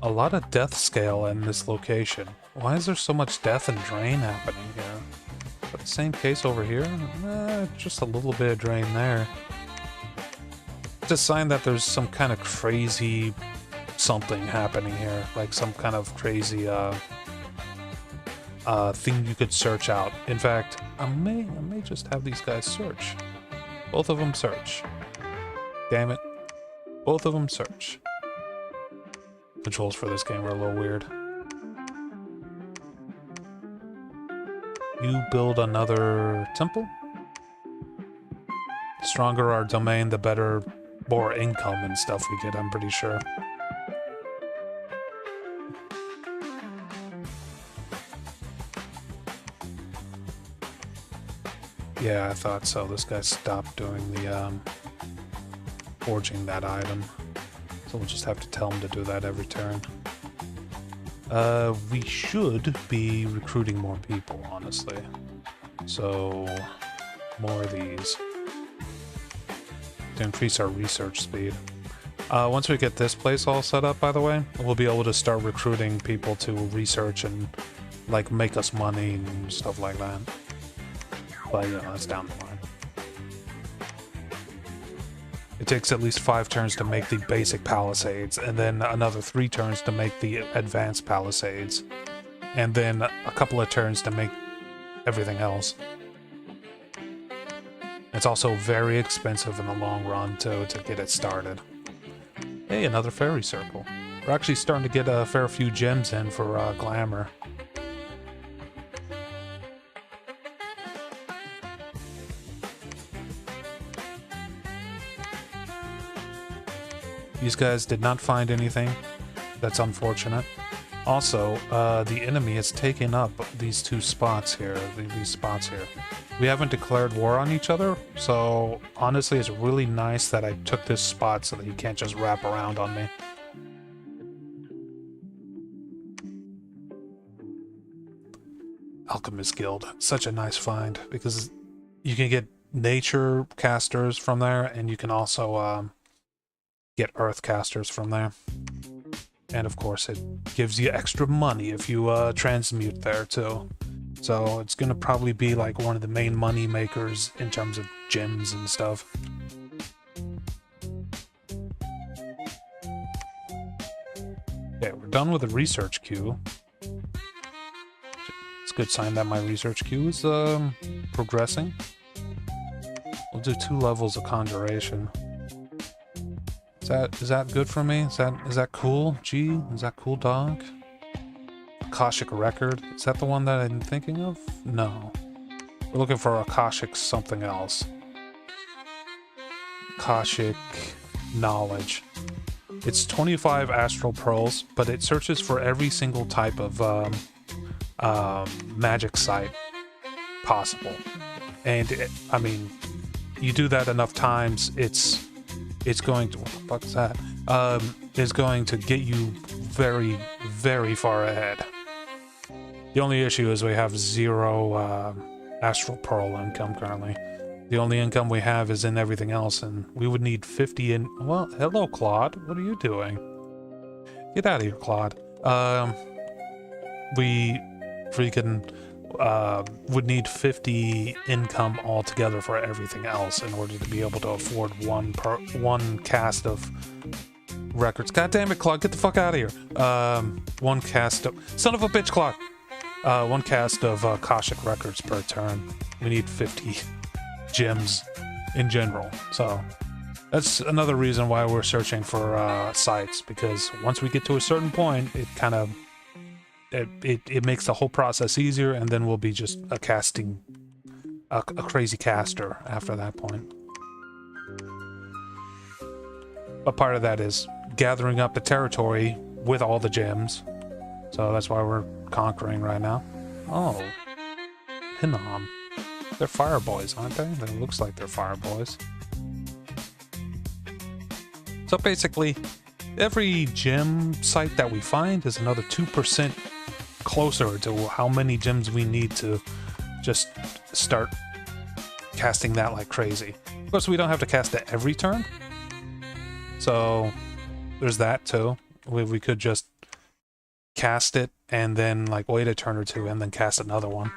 A lot of death scale in this location. Why is there so much death and drain happening here? But the same case over here? Just a little bit of drain there. It's a sign that there's some kind of crazy something happening here, like some kind of crazy thing you could search out. In fact, I may just have these guys search. Both of them search. Damn it. Both of them search. Controls for this game are a little weird. You build another temple? The stronger our domain, the better, more income and stuff we get, I'm pretty sure. Yeah, I thought so. This guy stopped doing the, forging that item. So we'll just have to tell him to do that every turn. We should be recruiting more people, honestly. So, more of these. To increase our research speed. Once we get this place all set up, by the way, we'll be able to start recruiting people to research and, like, make us money and stuff like that. But, you know, that's down the line. It takes at least 5 turns to make the basic palisades, and then another 3 turns to make the advanced palisades, and then a couple of turns to make everything else. It's also very expensive in the long run to get it started. Hey, another fairy circle. We're actually starting to get a fair few gems in for glamour. These guys did not find anything. That's unfortunate. Also, the enemy has taken up these 2 spots here, these spots here. We haven't declared war on each other, so honestly it's really nice that I took this spot so that he can't just wrap around on me. Alchemist Guild, such a nice find, because you can get nature casters from there, and you can also get earth casters from there. And of course it gives you extra money if you transmute there too. So it's gonna probably be like one of the main money makers in terms of gems and stuff. Okay, we're done with the research queue. It's a good sign that my research queue is progressing. We'll do 2 levels of conjuration. Is that good for me? Is that cool? Gee, is that cool, dog? Akashic Record. Is that the one that I'm thinking of? No. We're looking for Akashic something else. Akashic Knowledge. It's 25 astral pearls, but it searches for every single type of magic site possible. And I mean, you do that enough times, it's going to, what the fuck is that? Is going to get you very, very far ahead. The only issue is we have 0 astral pearl income currently. The only income we have is in everything else, and we would need 50 in. Well, hello, Claude. What are you doing? Get out of here, Claude. We freaking would need 50 income altogether for everything else in order to be able to afford one cast of records. God damn it, Claude, get the fuck out of here. One cast of... Son of a bitch, Claude! One cast of Akashic records per turn. We need 50 gems in general. So that's another reason why we're searching for sites, because once we get to a certain point, it kind of... It makes the whole process easier, and then we'll be just a crazy caster after that point. But part of that is gathering up the territory with all the gems. So that's why we're conquering right now. Oh. Hinnom. They're fire boys, aren't they? It looks like they're fire boys. So basically, every gem site that we find is another 2% closer to how many gems we need to just start casting that like crazy. Of course, we don't have to cast it every turn. So there's that too. We could just cast it and then like wait a turn or 2 and then cast another one.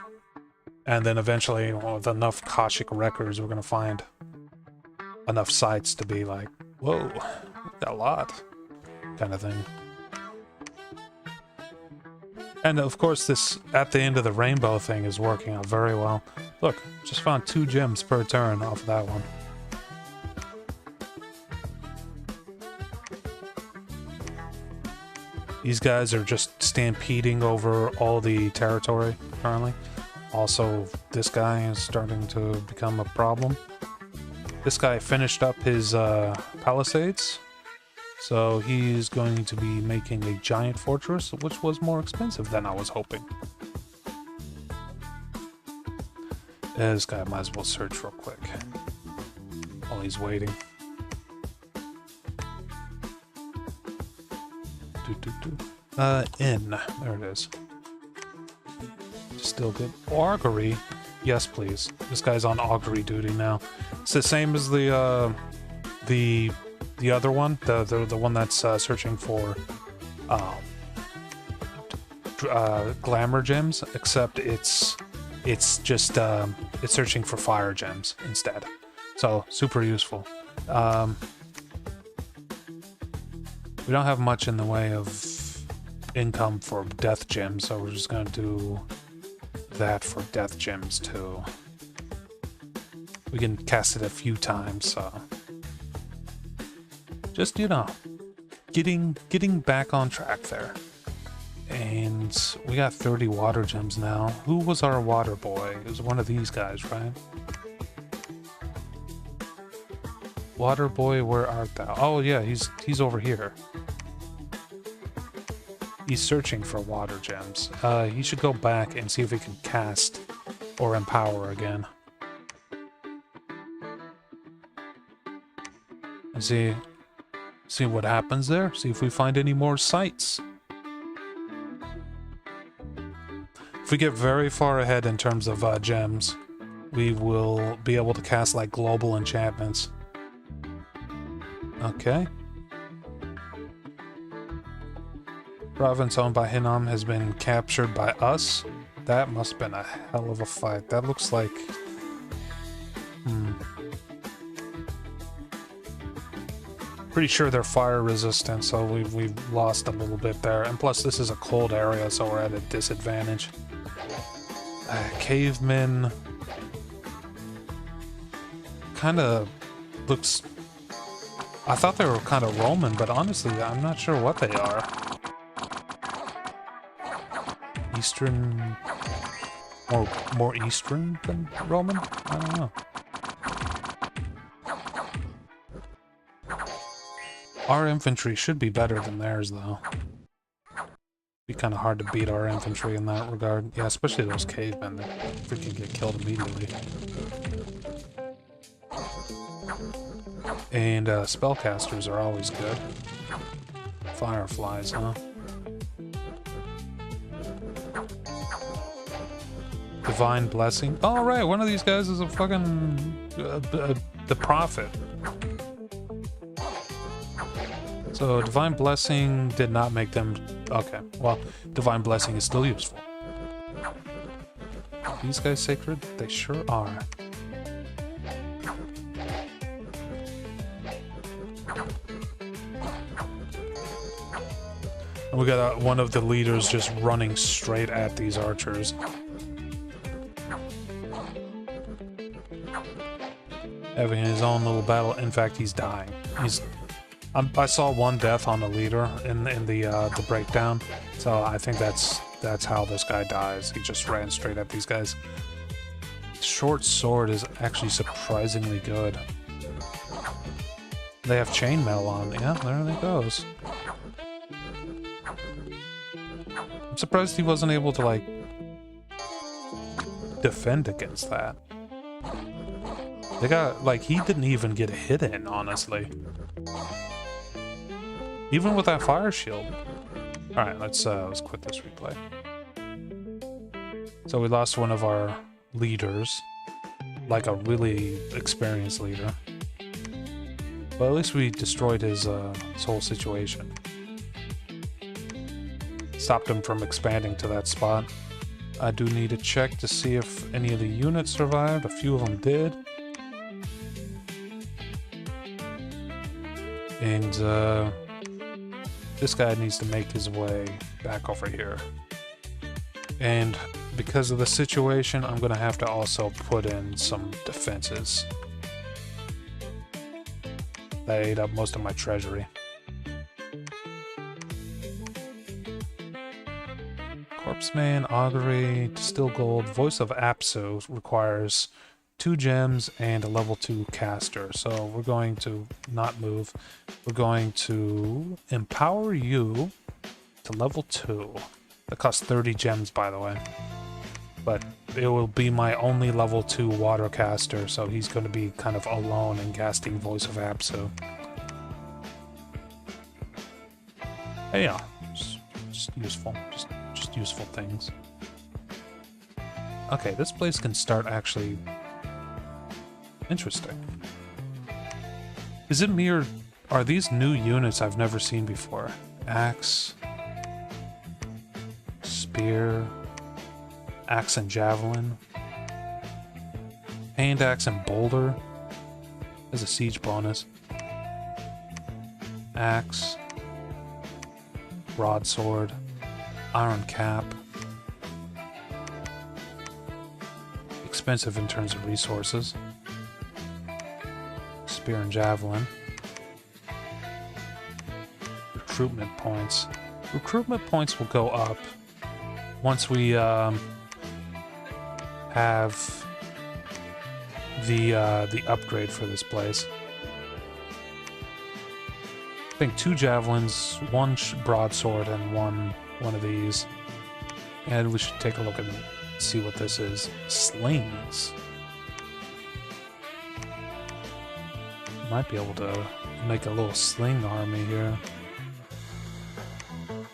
And then eventually, with enough Akashic records, we're gonna find enough sites to be like, whoa, got a lot, kind of thing. And of course, this at the end of the rainbow thing is working out very well. Look, just found 2 gems per turn off of that one. These guys are just stampeding over all the territory currently. Also, this guy is starting to become a problem. This guy finished up his palisades, so he's going to be making a giant fortress, which was more expensive than I was hoping. This guy might as well search real quick while he's waiting. In. There it is. Still good. Augury? Yes, please. This guy's on augury duty now. It's the same as the other one, the one that's searching for glamour gems, except it's just it's searching for fire gems instead. So super useful. We don't have much in the way of income for death gems, so we're just gonna do that for death gems too. We can cast it a few times, so just, you know, getting back on track there. And we got 30 water gems now. Who was our water boy? It was one of these guys, right? Water boy, where art thou? Oh yeah, he's over here. He's searching for water gems. He should go back and see if he can cast or empower again. And see what happens there. See if we find any more sites. If we get very far ahead in terms of gems, we will be able to cast like global enchantments. Okay. Province owned by Hinnom has been captured by us. That must have been a hell of a fight. That looks like... Pretty sure they're fire resistant, so we've lost a little bit there. And plus, this is a cold area, so we're at a disadvantage. Cavemen... kind of looks... I thought they were kind of Roman, but honestly, I'm not sure what they are. Eastern... more Eastern than Roman? I don't know. Our infantry should be better than theirs, though. Be kind of hard to beat our infantry in that regard. Yeah, especially those cavemen that freaking get killed immediately. And spellcasters are always good. Fireflies, huh? Divine Blessing. Oh, right, one of these guys is a fucking... the Prophet. So, Divine Blessing did not make them... Okay, well, Divine Blessing is still useful. Are these guys sacred? They sure are. And we got one of the leaders just running straight at these archers. Having his own little battle. In fact, he's dying. I saw one death on the leader in the breakdown, so I think that's how this guy dies. He just ran straight at these guys. Short sword is actually surprisingly good. They have chainmail on. Yeah, there it goes. I'm surprised he wasn't able to, like, defend against that. They got, like, he didn't even get a hit in, honestly. Even with that fire shield. Alright, let's quit this replay. So we lost one of our leaders. Like a really experienced leader. But at least we destroyed his whole situation. Stopped him from expanding to that spot. I do need to check to see if any of the units survived. A few of them did. And this guy needs to make his way back over here. And because of the situation, I'm gonna have to also put in some defenses. That ate up most of my treasury. Corpseman, Augury, Distill Gold, Voice of Apsu requires 2 gems and a level 2 caster. So we're going to not move. We're going to empower you to level 2. That costs 30 gems, by the way. But it will be my only level 2 water caster, so he's going to be kind of alone in casting Voice of Apsu. Hey, yeah. just useful. Just useful things. Okay, this place can start actually... Interesting. Is it me or are these new units I've never seen before? Axe... Spear... Axe and Javelin... Hand Axe and Boulder... There's a siege bonus. Axe... Broadsword... Iron Cap... Expensive in terms of resources. Spear and Javelin. Recruitment points. Recruitment points will go up once we have the upgrade for this place. I think 2 javelins, 1 broadsword, and one of these. And we should take a look and see what this is. Slings. Might be able to make a little sling army here.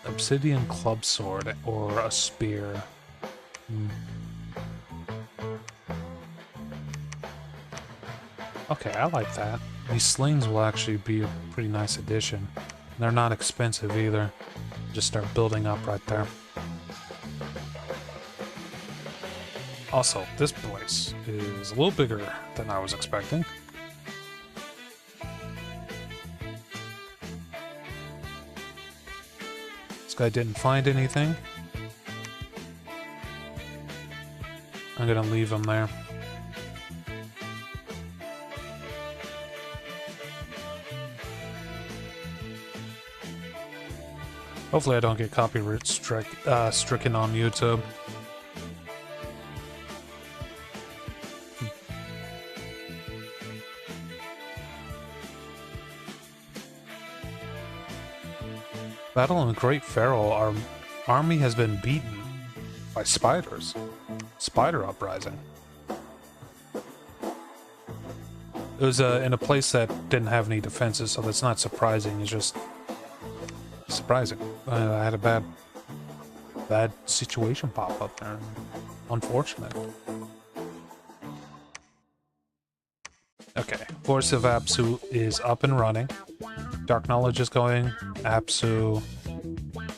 Obsidian club sword or a spear. Okay, I like that. These slings will actually be a pretty nice addition. They're not expensive either. Just start building up right there. Also, this place is a little bigger than I was expecting. This guy didn't find anything. I'm gonna leave him there. Hopefully I don't get copyright stricken on YouTube. Battle in the Great Feral, our army has been beaten by spiders. Spider uprising. It was in a place that didn't have any defenses, so that's not surprising. It's just surprising. I had a bad situation pop up there. Unfortunate. Okay, Force of Apsu is up and running. Dark Knowledge is going. Apsu.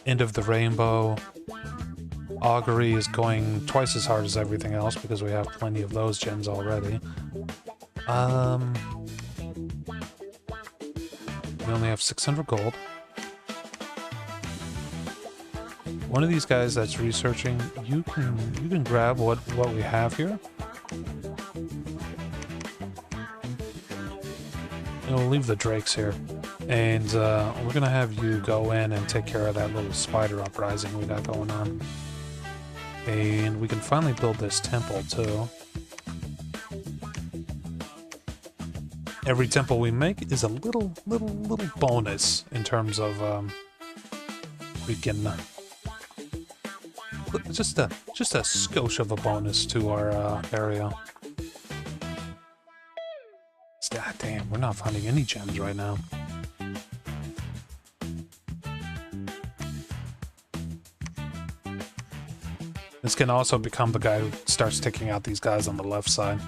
End of the Rainbow. Augury is going twice as hard as everything else because we have plenty of those gems already. We only have 600 gold. One of these guys that's researching, you can grab what we have here. And we'll leave the drakes here. And we're gonna have you go in and take care of that little spider uprising we got going on. And we can finally build this temple too. Every temple we make is a little bonus in terms of we can just a skosh of a bonus to our area. God damn, we're not finding any gems right now. This can also become the guy who starts taking out these guys on the left side.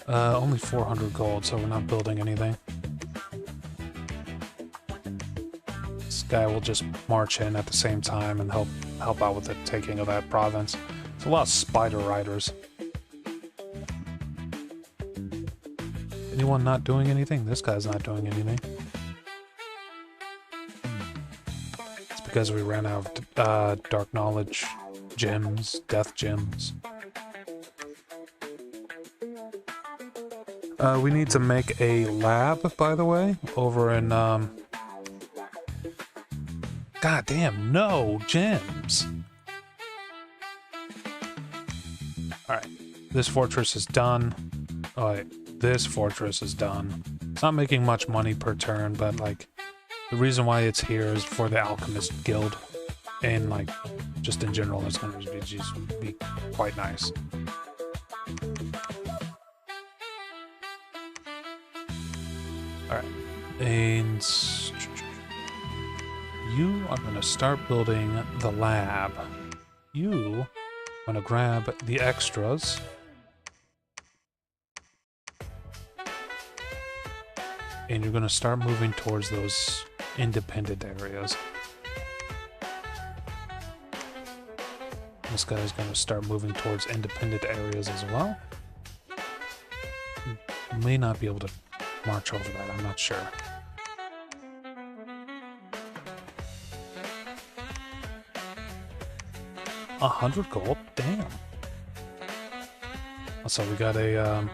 Only 400 gold, so we're not building anything. This guy will just march in at the same time and help out with the taking of that province. It's a lot of spider riders. Anyone not doing anything? This guy's not doing anything. It's because we ran out of Dark Knowledge gems, death gems. We need to make a lab, by the way, over in, God damn, no gems! Alright, this fortress is done. Alright, this fortress is done. It's not making much money per turn, but, like, The reason why it's here is for the Alchemist Guild, and like just in general, it's going to just be quite nice. All right, and you are going to start building the lab. You are going to grab the extras. And you're going to start moving towards those independent areas. This guy's going to start moving towards independent areas as well. May not be able to march over that, I'm not sure. $100 gold? Damn. Also, we got a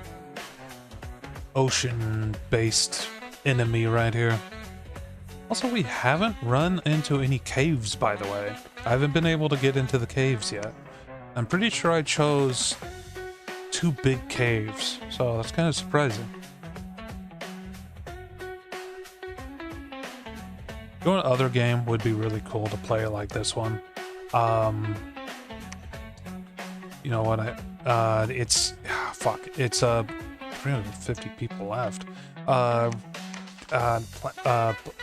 ocean-based enemy right here. Also, we haven't run into any caves, by the way. I haven't been able to get into the caves yet. I'm pretty sure I chose 2 big caves, so that's kind of surprising. You know, other game would be really cool to play like this one. You know what? It's 350 people left.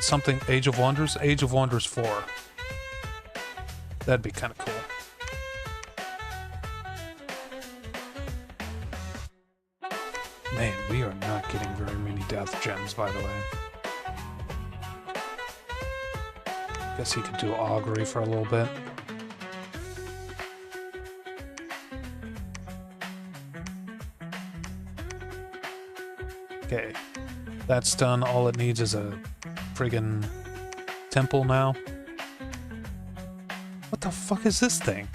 Something Age of Wonders? Age of Wonders 4. That'd be kind of cool. Man, we are not getting very many death gems, by the way. Guess he could do augury for a little bit. Okay, that's done. All it needs is a friggin' temple now. What the fuck is this thing?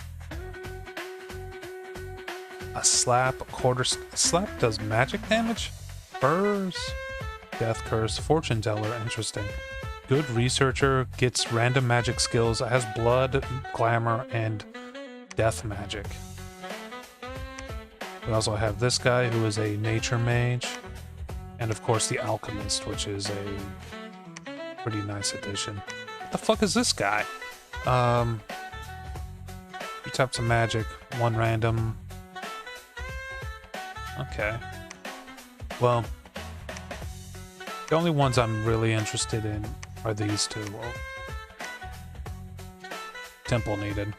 A slap, a quarter... Slap does magic damage? Spurs? Death curse, fortune teller, interesting. Good researcher, gets random magic skills, has blood, glamour, and death magic. We also have this guy who is a nature mage. And of course the alchemist, which is a pretty nice addition. What the fuck is this guy? 3 types of magic, 1 random. Okay. Well, the only ones I'm really interested in are these 2. Well, temple needed.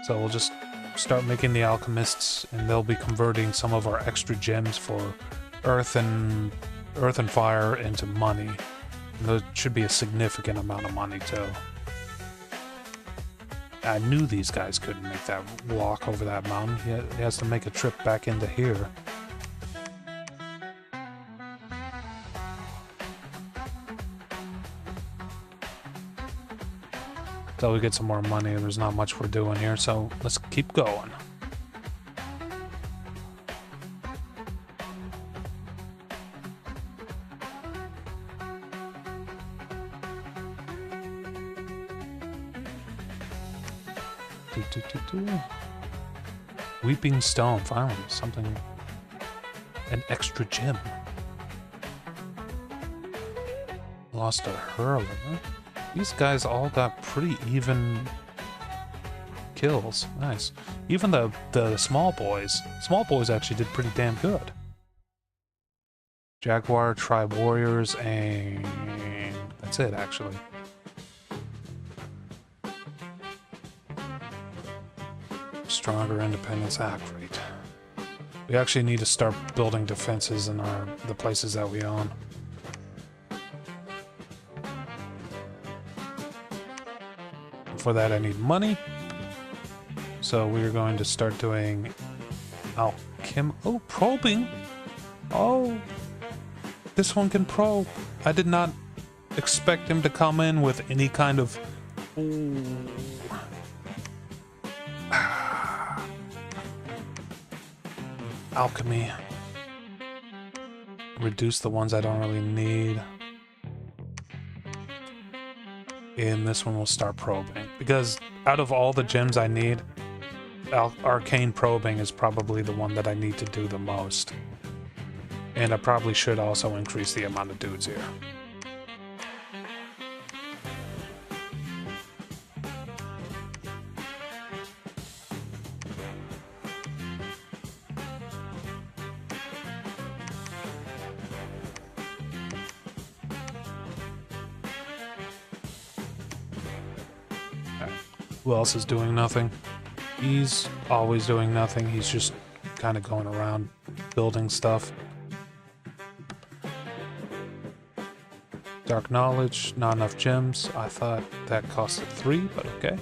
So we'll just start making the alchemists, and they'll be converting some of our extra gems for earth and fire into money. And there should be a significant amount of money too. I knew these guys couldn't make that walk over that mountain. He has to make a trip back into here. So we get some more money, and there's not much we're doing here, so let's keep going. Weeping Stone, finally, something, an extra gem. Lost a hurler. These guys all got pretty even kills. Nice. Even the small boys actually did pretty damn good. Jaguar, Tribe Warriors, and that's it actually. Stronger independence. Ah, great. We actually need to start building defenses in the places that we own. For that I need money. So we're going to start doing probing. Oh, this one can probe. I did not expect him to come in with any kind of alchemy. Reduce the ones I don't really need. And this one will start probing. Because out of all the gems I need, arcane probing is probably the one that I need to do the most. And I probably should also increase the amount of dudes here. Who else is doing nothing? He's always doing nothing. He's just kind of going around building stuff. Dark Knowledge, not enough gems. I thought that costed 3, but okay.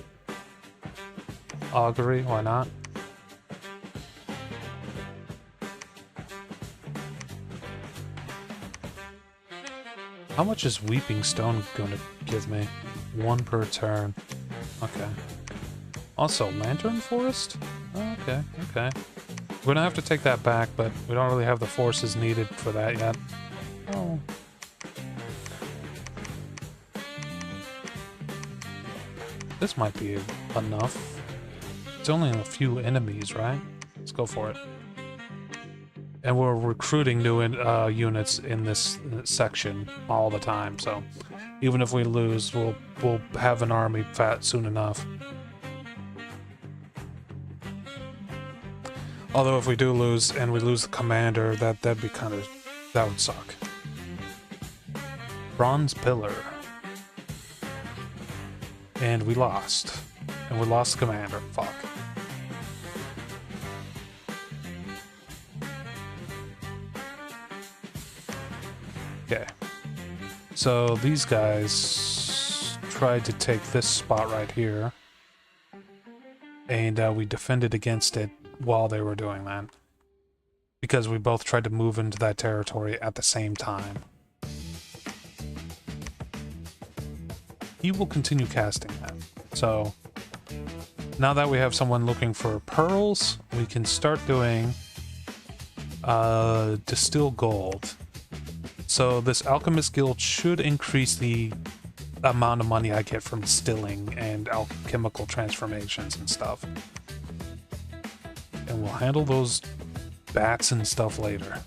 Augury, why not? How much is Weeping Stone going to give me? 1 per turn. Okay. Also, Lantern Forest? Oh, okay, okay. We're gonna have to take that back, but we don't really have the forces needed for that yet. Oh. This might be enough. It's only a few enemies, right? Let's go for it. And we're recruiting new units in this section all the time, so even if we lose, we'll have an army fat soon enough. Although if we do lose and we lose the commander, that'd be kind of, that would suck. Bronze Pillar. And we lost. And we lost the commander. Fuck. Okay. So these guys tried to take this spot right here. And we defended against it while they were doing that. Because we both tried to move into that territory at the same time. He will continue casting that. So, now that we have someone looking for pearls, we can start doing distill gold. So this Alchemist Guild should increase the amount of money I get from distilling and alchemical transformations and stuff. And we'll handle those bats and stuff later.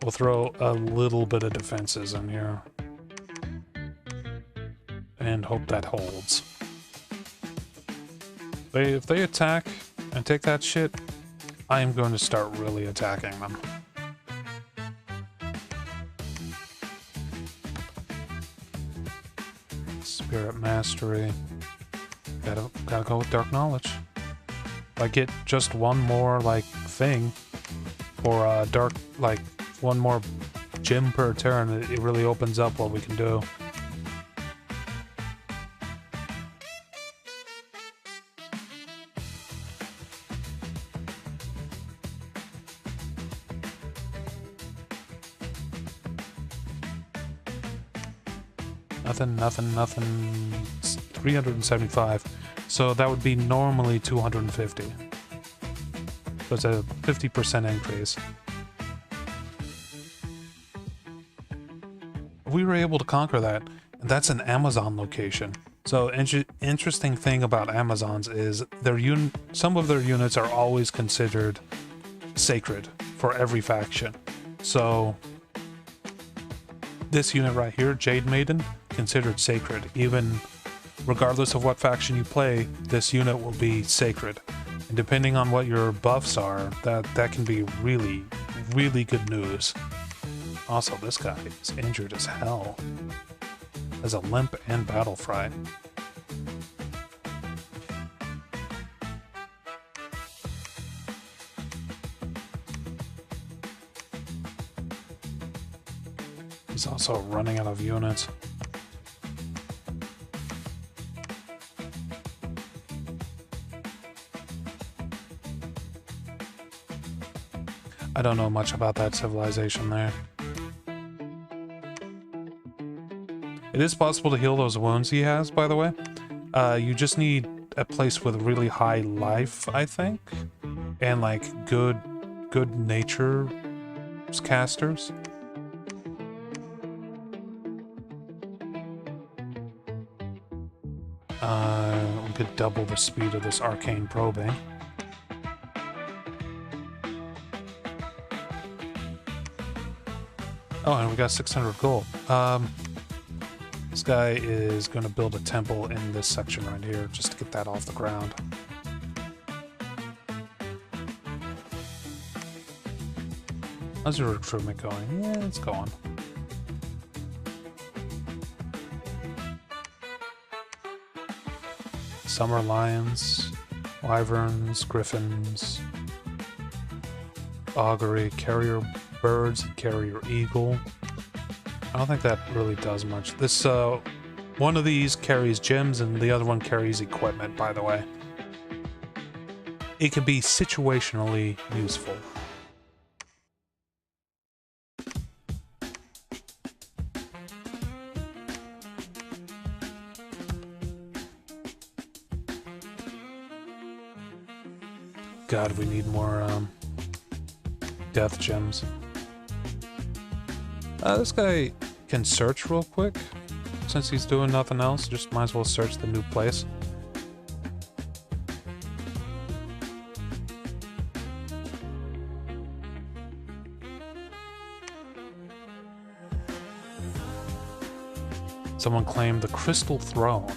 We'll throw a little bit of defenses in here. And hope that holds. If they attack and take that shit, I am going to start really attacking them. Spirit Mastery. Gotta go with Dark Knowledge. If I get just one more, like, thing, or dark, like, one more gem per turn, it really opens up what we can do. Nothing. It's 375. So that would be normally 250. So it's a 50% increase. We were able to conquer that, and that's an Amazon location. So interesting thing about Amazons is some of their units are always considered sacred for every faction. So this unit right here, Jade Maiden, considered sacred. Even regardless of what faction you play, this unit will be sacred. And depending on what your buffs are, that can be really, really good news. Also, this guy is injured as hell. Has a limp and battle fright. He's also running out of units. I don't know much about that civilization there. It is possible to heal those wounds he has, by the way. You just need a place with really high life, I think. And like good nature casters. We could double the speed of this arcane probing. Oh, and we got 600 gold. This guy is going to build a temple in this section right here, just to get that off the ground. How's your recruitment going? Yeah, it's going. Summer lions, wyverns, griffins, augury, carrier birds, carrier eagle. I don't think that really does much. This, one of these carries gems and the other one carries equipment, by the way. It can be situationally useful. God, we need more, death gems. This guy can search real quick. Since he's doing nothing else, just might as well search the new place. Someone claimed the Crystal Throne.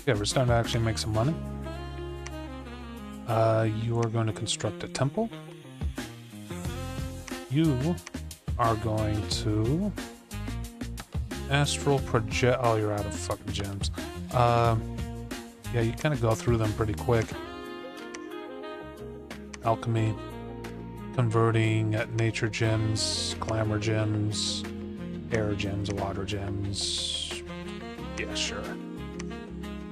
Yeah, we're starting to actually make some money. You are going to construct a temple. You are going to astral project. Oh, you're out of fucking gems. Yeah, you kind of go through them pretty quick. Alchemy, converting nature gems, glamour gems, air gems, water gems. Yeah, sure.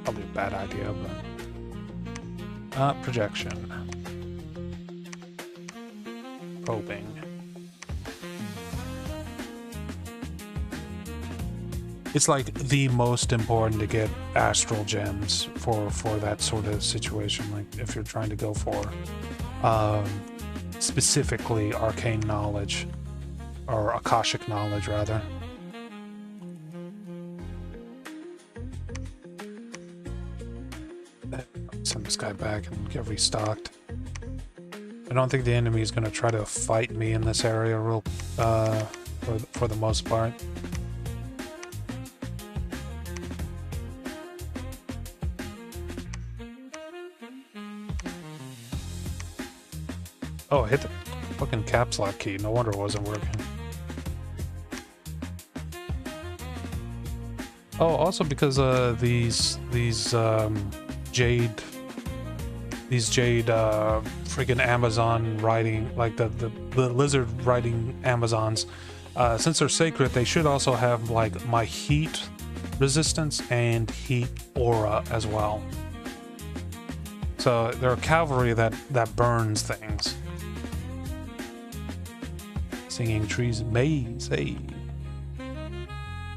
Probably a bad idea, but projection, probing. It's like the most important to get astral gems for that sort of situation. Like if you're trying to go for specifically arcane knowledge or akashic knowledge, rather. Send this guy back and get restocked. I don't think the enemy is going to try to fight me in this area real for the most part. Oh, I hit the fucking caps lock key. No wonder it wasn't working. Oh, also because these jade friggin' Amazon riding, like the lizard riding Amazons, since they're sacred, they should also have like my heat resistance and heat aura as well. So they're a cavalry that burns things. Singing trees maze, hey.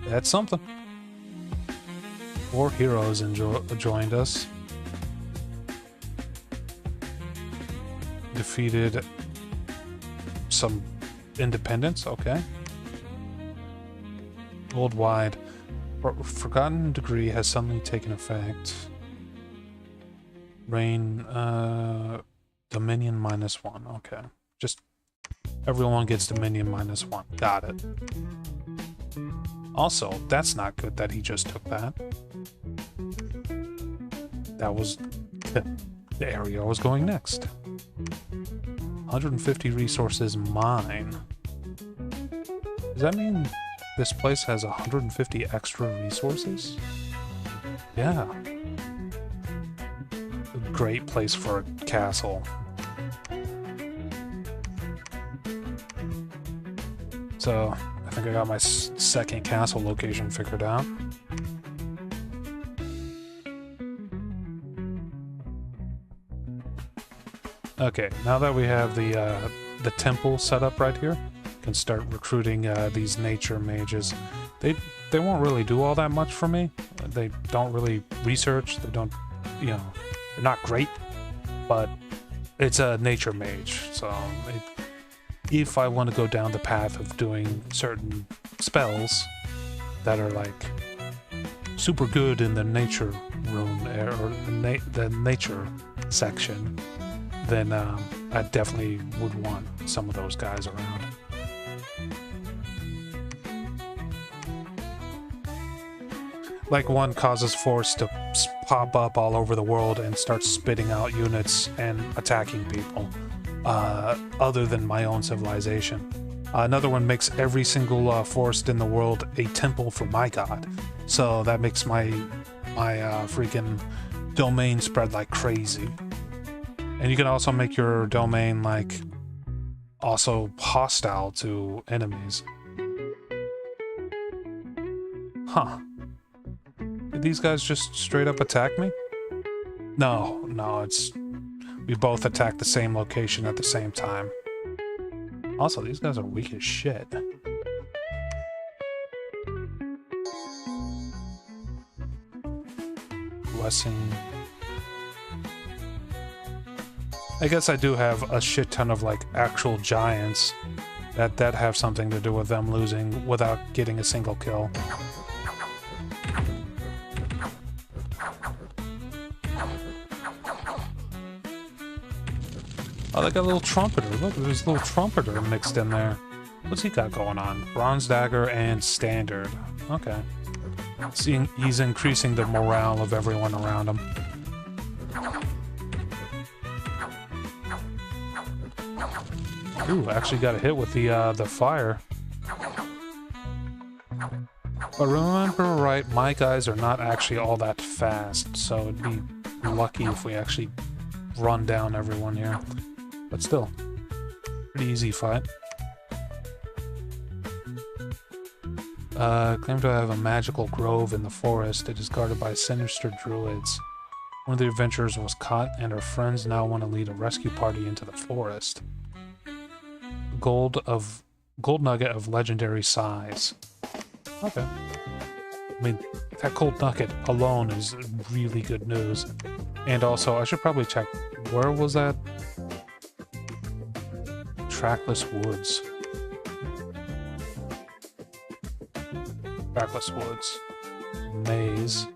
That's something. 4 heroes joined us. Defeated some independents, okay. Worldwide. Forgotten Degree has suddenly taken effect. Reign, Dominion -1, okay. Just everyone gets Dominion -1. Got it. Also, that's not good that he just took that. That was the area I was going next. 150 resources mine. Does that mean this place has 150 extra resources? Yeah. A great place for a castle. So, I think I got my second castle location figured out. Okay, now that we have the temple set up right here, can start recruiting these nature mages. They won't really do all that much for me. They don't really research. They don't, you know, they're not great, but it's a nature mage, so if I want to go down the path of doing certain spells that are like super good in the nature room or the nature section, then I definitely would want some of those guys around. Like one causes force to pop up all over the world and start spitting out units and attacking people, other than my own civilization. Another one makes every single forest in the world a temple for my god. So that makes my freaking domain spread like crazy. And you can also make your domain like also hostile to enemies. Huh. Did these guys just straight up attack me? No, it's... We both attacked the same location at the same time. Also, these guys are weak as shit. Blessing. I guess I do have a shit ton of, like, actual giants that have something to do with them losing without getting a single kill. Oh, they got a little trumpeter. Look, there's a little trumpeter mixed in there. What's he got going on? Bronze dagger and standard. Okay. See, he's increasing the morale of everyone around him. Ooh, actually got a hit with the fire. But remember, right, my guys are not actually all that fast, so it'd be lucky if we actually run down everyone here. But still, pretty easy fight. Claim to have a magical grove in the forest. It is guarded by sinister druids. One of the adventurers was caught, and her friends now want to lead a rescue party into the forest. Gold nugget of legendary size. Okay. I mean, that gold nugget alone is really good news. And also, I should probably check, where was that? Trackless Woods. Trackless Woods. Maze.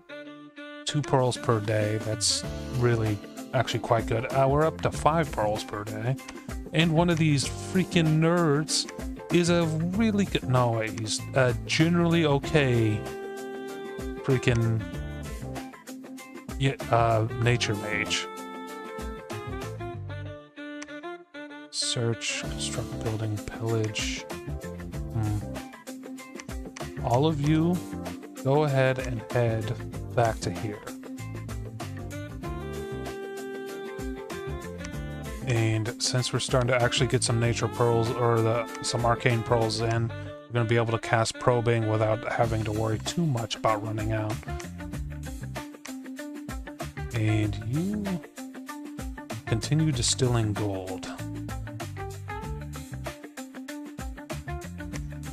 2 pearls per day. That's really actually quite good. We're up to 5 pearls per day. And one of these freaking nerds is a really good... No, wait, he's a generally okay freaking nature mage. Search, construct building, pillage. All of you, go ahead and head back to here. And since we're starting to actually get some nature pearls, or some arcane pearls in, we're going to be able to cast probing without having to worry too much about running out. And you continue distilling gold.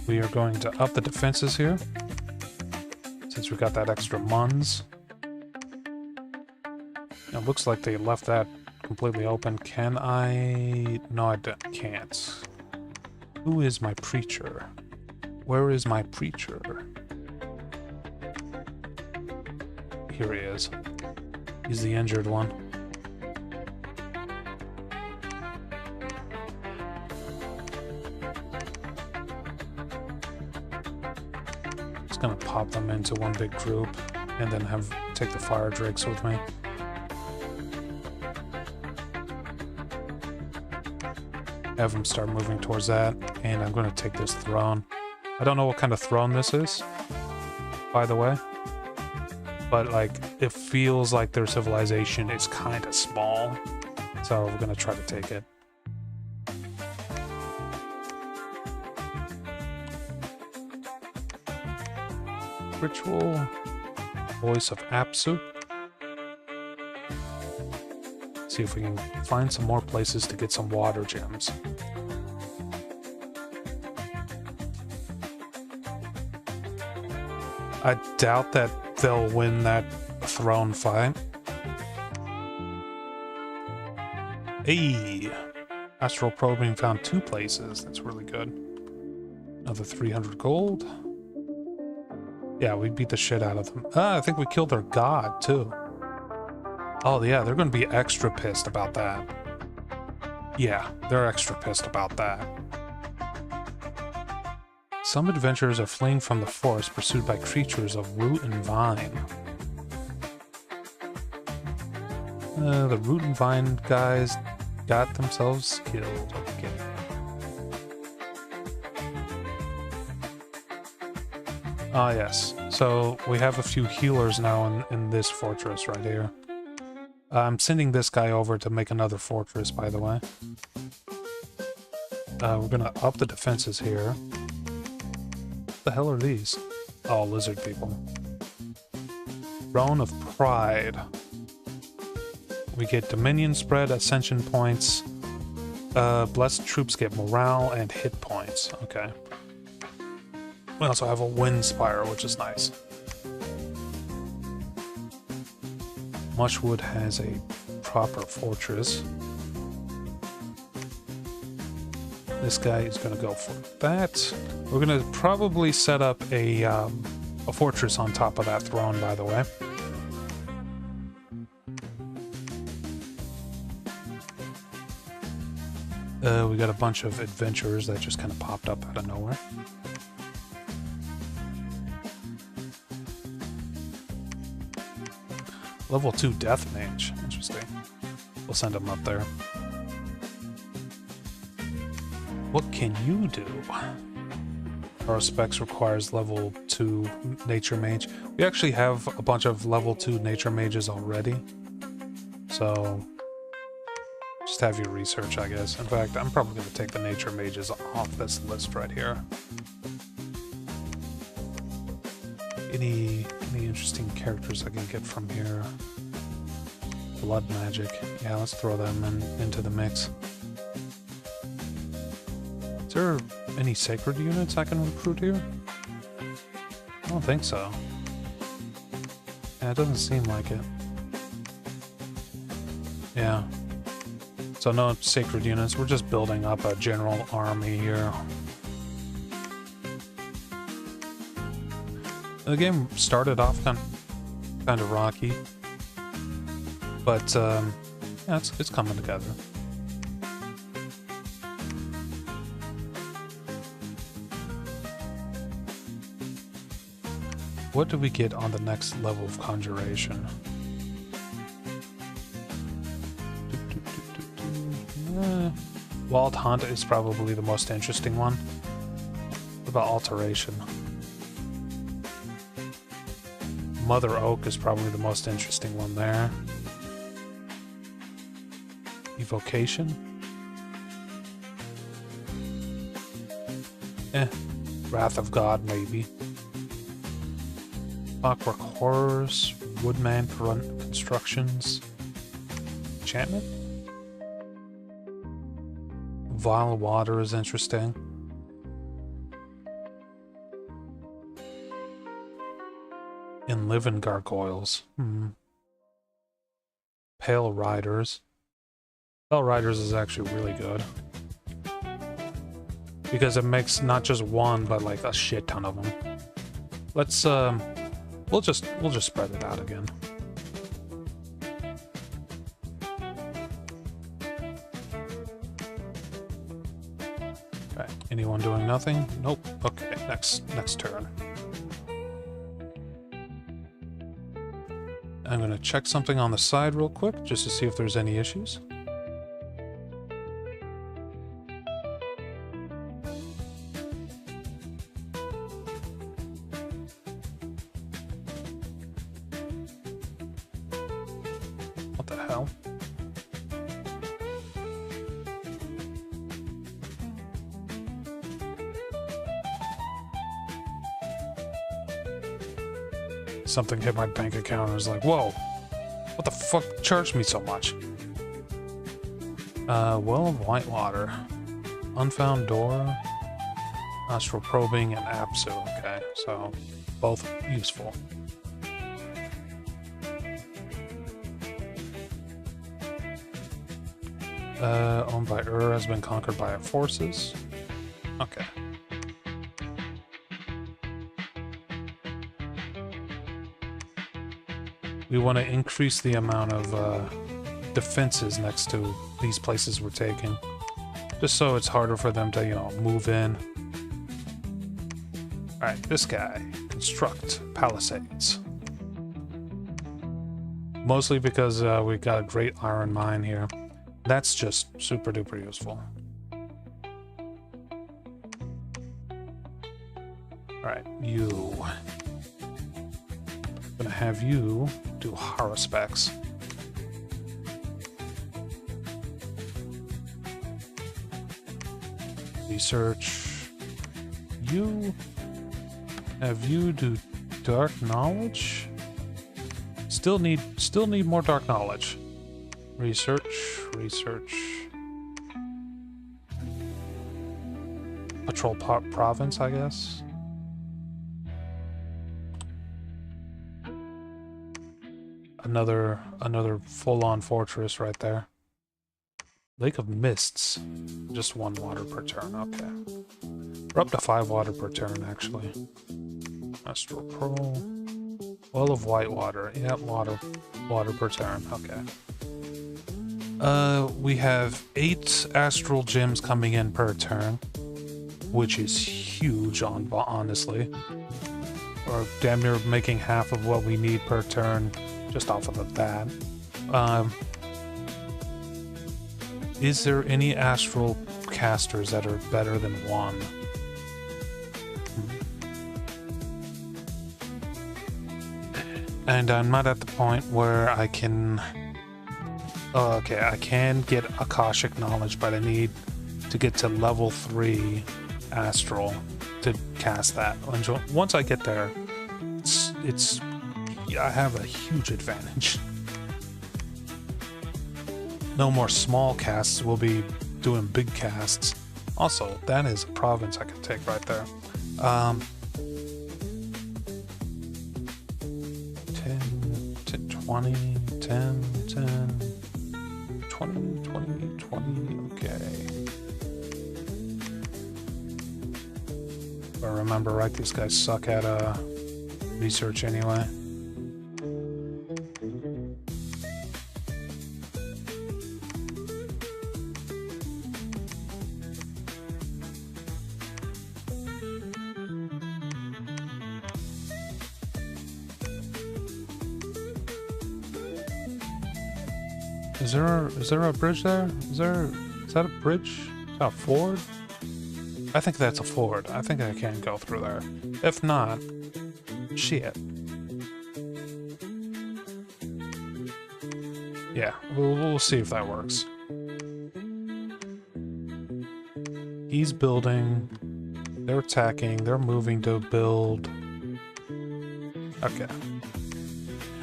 We are going to up the defenses here, since we got that extra Muns. It looks like they left that completely open. Can I... No, I can't. Who is my preacher? Where is my preacher? Here he is. He's the injured one. Just gonna pop them into one big group and then take the fire drakes with me. Have them start moving towards that, and I'm going to take this throne. I don't know what kind of throne this is, by the way, but like it feels like their civilization is kind of small, so we're going to try to take it. Ritual Voice of Apsu. See if we can find some more places to get some water gems. I doubt that they'll win that throne fight. Hey! Astral probing found 2 places. That's really good. Another 300 gold. Yeah, we beat the shit out of them. I think we killed their god, too. Oh, yeah, they're going to be extra pissed about that. Yeah, they're extra pissed about that. Some adventurers are fleeing from the forest, pursued by creatures of root and vine. The root and vine guys got themselves killed. Okay. Ah, yes. So we have a few healers now in this fortress right here. I'm sending this guy over to make another fortress, by the way. We're gonna up the defenses here. What the hell are these? Oh, lizard people. Throne of Pride. We get Dominion spread, Ascension points. Blessed troops get morale and hit points. Okay. We also have a Wind Spire, which is nice. Mushwood has a proper fortress. This guy is going to go for that. We're going to probably set up a fortress on top of that throne, by the way. We got a bunch of adventurers that just kind of popped up out of nowhere. Level 2 Death Mage. Interesting. We'll send him up there. What can you do? Our specs requires level 2 Nature Mage. We actually have a bunch of level 2 Nature Mages already. So, just have your research, I guess. In fact, I'm probably going to take the Nature Mages off this list right here. Any interesting characters I can get from here? Blood magic. Yeah, let's throw them into the mix. Is there any sacred units I can recruit here? I don't think so. Yeah, it doesn't seem like it. Yeah. So no sacred units. We're just building up a general army here. The game started off kind of rocky, but yeah, it's coming together. What do we get on the next level of conjuration? Wild Hunt is probably the most interesting one. What about Alteration? Mother Oak is probably the most interesting one there. Evocation? Wrath of God, maybe. Clockwork Horrors, Woodman Constructions, Enchantment? Vile Water is interesting. Enliven Gargoyles. Pale Riders. Pale Riders is actually really good. Because it makes not just one, but like a shit ton of them. Let's we'll just spread it out again. Okay, anyone doing nothing? Nope. Okay, next turn. I'm gonna check something on the side real quick, just to see if there's any issues. What the hell? Something hit my bank account and I was like, whoa, what the fuck charged me so much? Well of Whitewater. Unfound Door, Astral Probing, and Apsu. Okay, so both useful. Owned by has been conquered by our forces. Okay. We want to increase the amount of defenses next to these places we're taking. Just so it's harder for them to, you know, move in. Alright, this guy. Construct palisades. Mostly because we got a great iron mine here. That's just super duper useful. Alright, you. I'm gonna have you do haruspecs. Research. You. Have you do dark knowledge? Still need more dark knowledge. Research. Patrol province, I guess. Another full-on fortress right there. Lake of Mists. Just 1 water per turn, okay. We're up to 5 water per turn, actually. Astral Pearl. Well of Whitewater. Yep, water per turn, okay. We have 8 astral gems coming in per turn, which is huge, honestly. Or damn near making half of what we need per turn just off of that. Is there any astral casters that are better than 1? And I'm not at the point where I can... Oh, okay, I can get Akashic Knowledge, but I need to get to level 3 Astral to cast that. And once I get there, I have a huge advantage. No more small casts, we'll be doing big casts. Also, that is a province I can take right there. 20, 10, 20, okay. If I remember right, these guys suck at research anyway. Is there a bridge there? Is that a bridge? Is that a ford? I think that's a ford. I think I can go through there. If not, shit. Yeah, we'll see if that works. He's building. They're attacking. They're moving to build. Okay.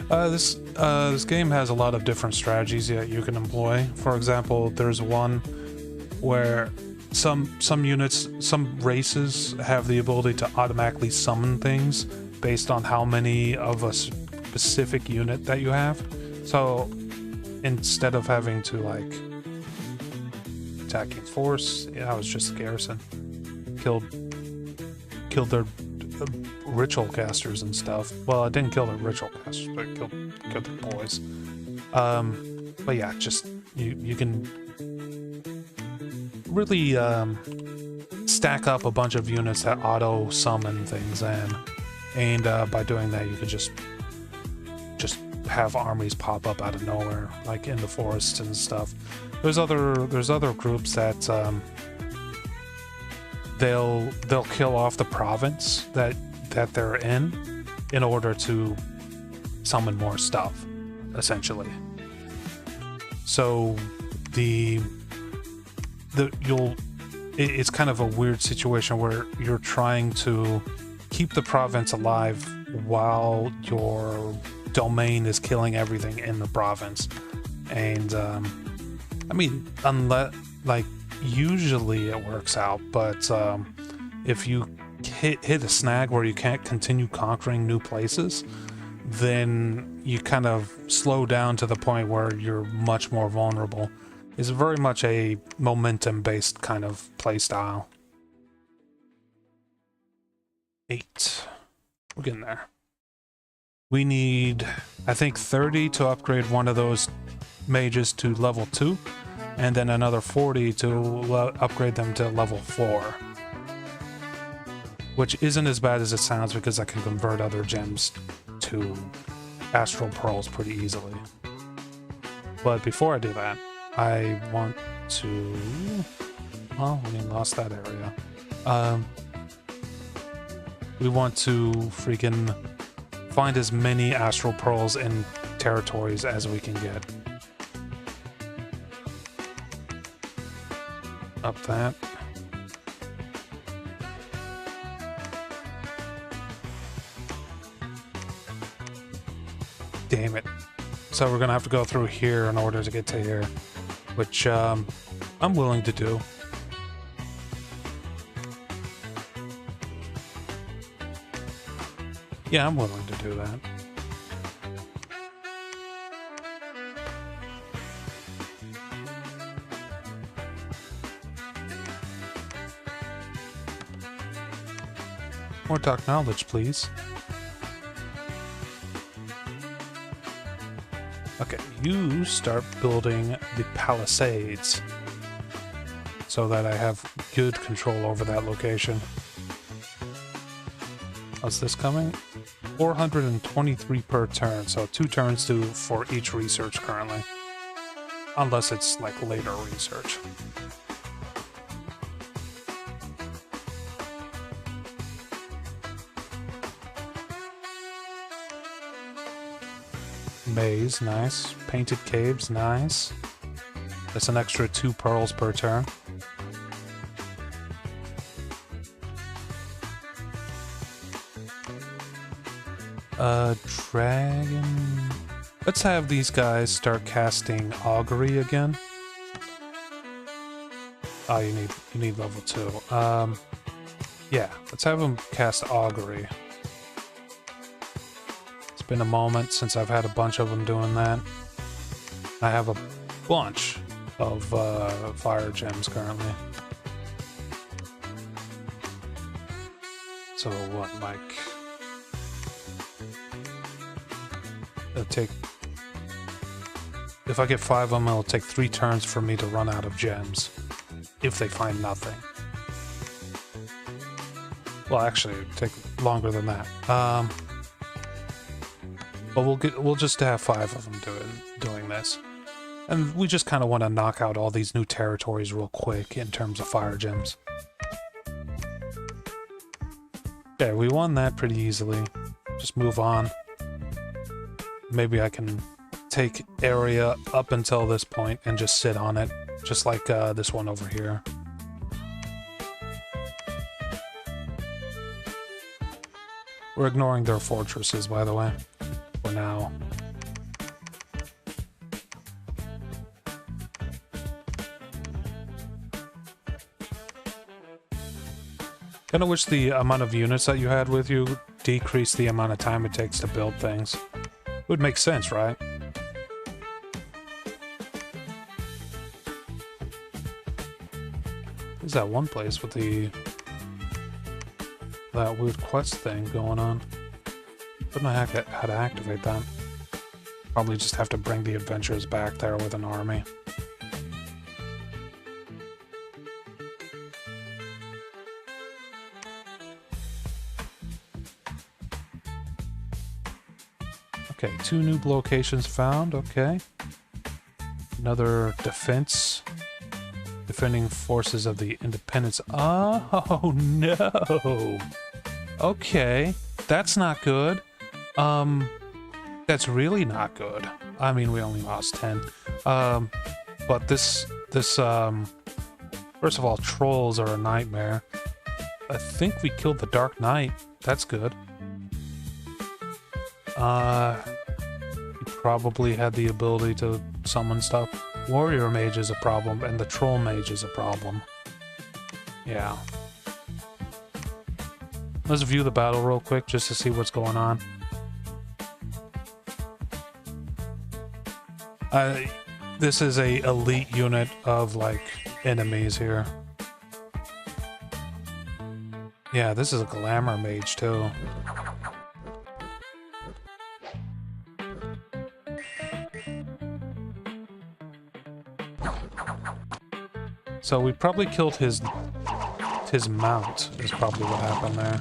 This game has a lot of different strategies that you can employ. For example, there's one where some units, some races have the ability to automatically summon things based on how many of a specific unit that you have. So instead of having to like attacking force, yeah, I was just garrison. Killed their ritual casters and stuff. Well, I didn't kill the ritual casters, but I killed the boys. But yeah, just you can really stack up a bunch of units that auto summon things in, and by doing that, you could just have armies pop up out of nowhere, like in the forests and stuff. There's other groups that they'll kill off the province that they're in order to summon more stuff, essentially. So it's kind of a weird situation where you're trying to keep the province alive while your domain is killing everything in the province. And I mean, unless like usually it works out, but if you hit a snag where you can't continue conquering new places, then you kind of slow down to the point where you're much more vulnerable. It's very much a momentum-based kind of playstyle. 8. We're getting there. We need, I think, 30 to upgrade one of those mages to level 2, and then another 40 to upgrade them to level 4. which isn't as bad as it sounds because I can convert other gems to astral pearls pretty easily. But before I do that, I want to... Well, we lost that area. We want to freaking find as many astral pearls in territories as we can get. Up that. Damn it. So we're gonna have to go through here in order to get to here, which I'm willing to do. Yeah, I'm willing to do that. More dark knowledge, please. Okay, you start building the palisades so that I have good control over that location. How's this coming? 423 per turn, so 2 turns for each research currently. Unless it's like later research. Maze, nice. Painted caves, nice. That's an extra 2 pearls per turn. Dragon... Let's have these guys start casting augury again. Oh, you need level 2. Yeah, let's have them cast augury. It's been a moment since I've had a bunch of them doing that. I have a bunch of fire gems currently. So what, like... It'll take... If I get 5 of them, it'll take 3 turns for me to run out of gems. If they find nothing. Well, actually, it'll take longer than that. But we'll just have 5 of them doing this. And we just kind of want to knock out all these new territories real quick in terms of fire gems. Yeah, we won that pretty easily. Just move on. Maybe I can take area up until this point and just sit on it, just like this one over here. We're ignoring their fortresses, by the way, for now. Kinda wish the amount of units that you had with you decreased the amount of time it takes to build things. It would make sense, right? There's that one place with that weird quest thing going on. Don't know how to activate that. Probably just have to bring the adventurers back there with an army. Okay, 2 new locations found, okay. Another defense. Defending forces of the independence. Oh, no! Okay, that's not good. That's really not good. I mean, we only lost 10. But this, first of all, trolls are a nightmare. I think we killed the Dark Knight. That's good. He probably had the ability to summon stuff. Warrior Mage is a problem, and the Troll Mage is a problem. Yeah. Let's view the battle real quick, just to see what's going on. This is a elite unit of, like, enemies here. Yeah, this is a Glamour Mage, too. So we probably killed his his mount is probably what happened there.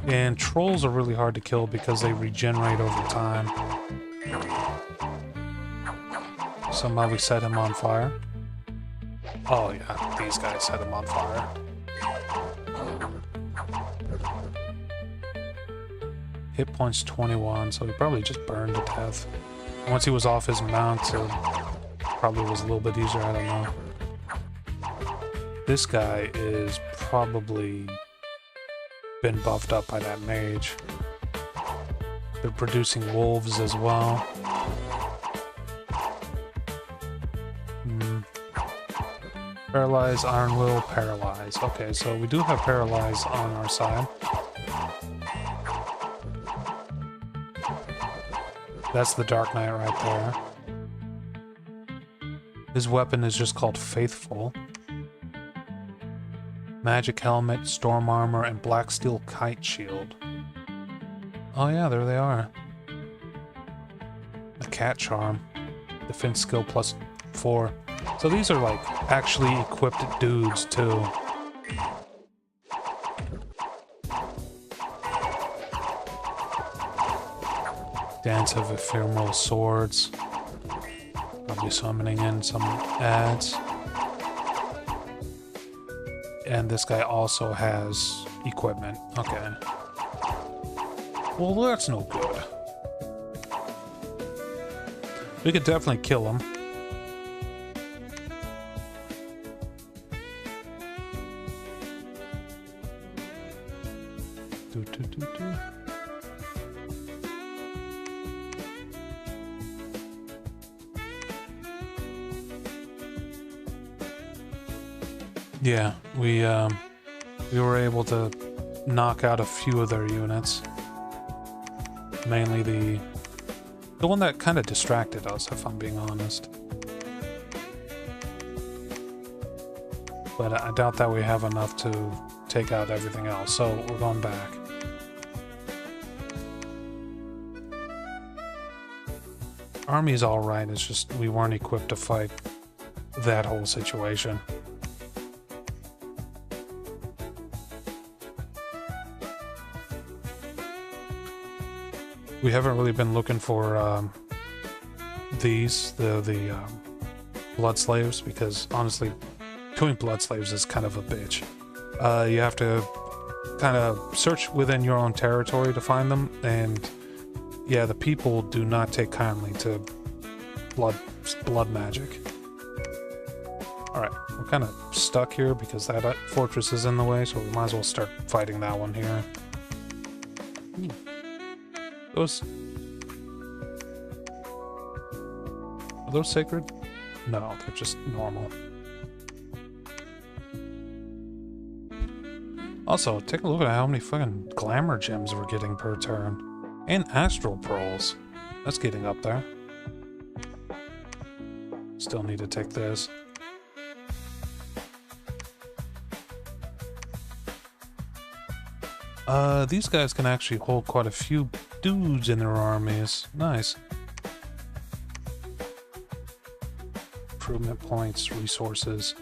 And trolls are really hard to kill because they regenerate over time. Somehow we set him on fire. Oh yeah, these guys set him on fire. Hit points 21, so he probably just burned to death. Once he was off his mount, it probably was a little bit easier, I don't know. This guy is probably been buffed up by that mage. They're producing wolves as well. Paralyze, Iron Will, Paralyze. Okay, so we do have Paralyze on our side. That's the Dark Knight right there. His weapon is just called Faithful. Magic Helmet, Storm Armor, and Black Steel Kite Shield. Oh yeah, there they are. A Cat Charm. Defense skill plus 4. So these are like actually equipped dudes too. Dance of Ephemeral Swords. Probably summoning in some ads. And this guy also has equipment. Okay. Well, that's no good. We could definitely kill him. Yeah, we were able to knock out a few of their units. Mainly the one that kind of distracted us, if I'm being honest. But I doubt that we have enough to take out everything else, so we're going back. Army's alright, it's just we weren't equipped to fight that whole situation. We haven't really been looking for the blood slaves, because honestly, doing blood slaves is kind of a bitch. You have to kind of search within your own territory to find them, and yeah, the people do not take kindly to blood magic. Alright, we're kind of stuck here because that fortress is in the way, so we might as well start fighting that one here. Are those sacred? No, they're just normal. Also, take a look at how many fucking glamour gems we're getting per turn. And astral pearls. That's getting up there. Still need to take this. These guys can actually hold quite a few dudes in their armies. Nice. Improvement points, resources.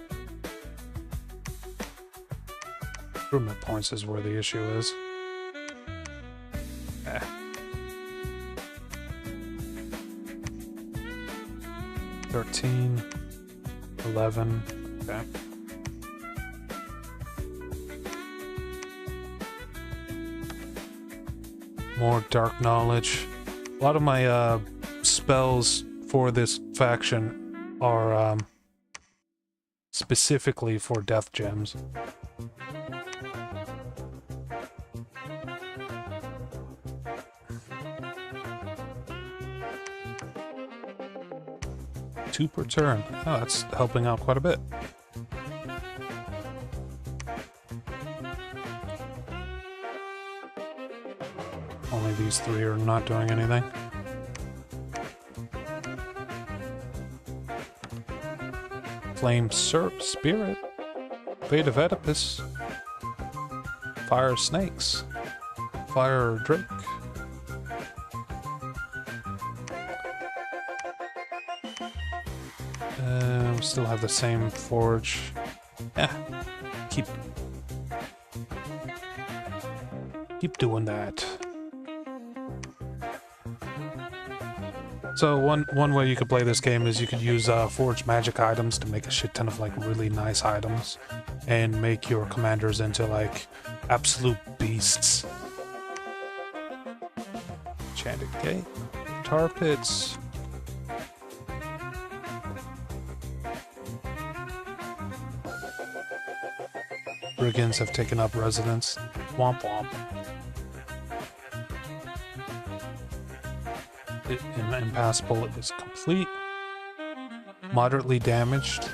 Improvement points is where the issue is. 13, 11, okay. More dark knowledge. A lot of my spells for this faction are specifically for death gems. Two per turn. Oh, that's helping out quite a bit. Only these three are not doing anything. Flame Spirit. Fate of Oedipus. Fire Snakes. Fire Drake. We still have the same forge. Yeah. Keep doing that. So one way you could play this game is you could use forged magic items to make a shit ton of like really nice items and make your commanders into like absolute beasts. Enchanted Gate, tar pits. Brigands have taken up residence. Womp womp. Impassable is complete. Moderately damaged.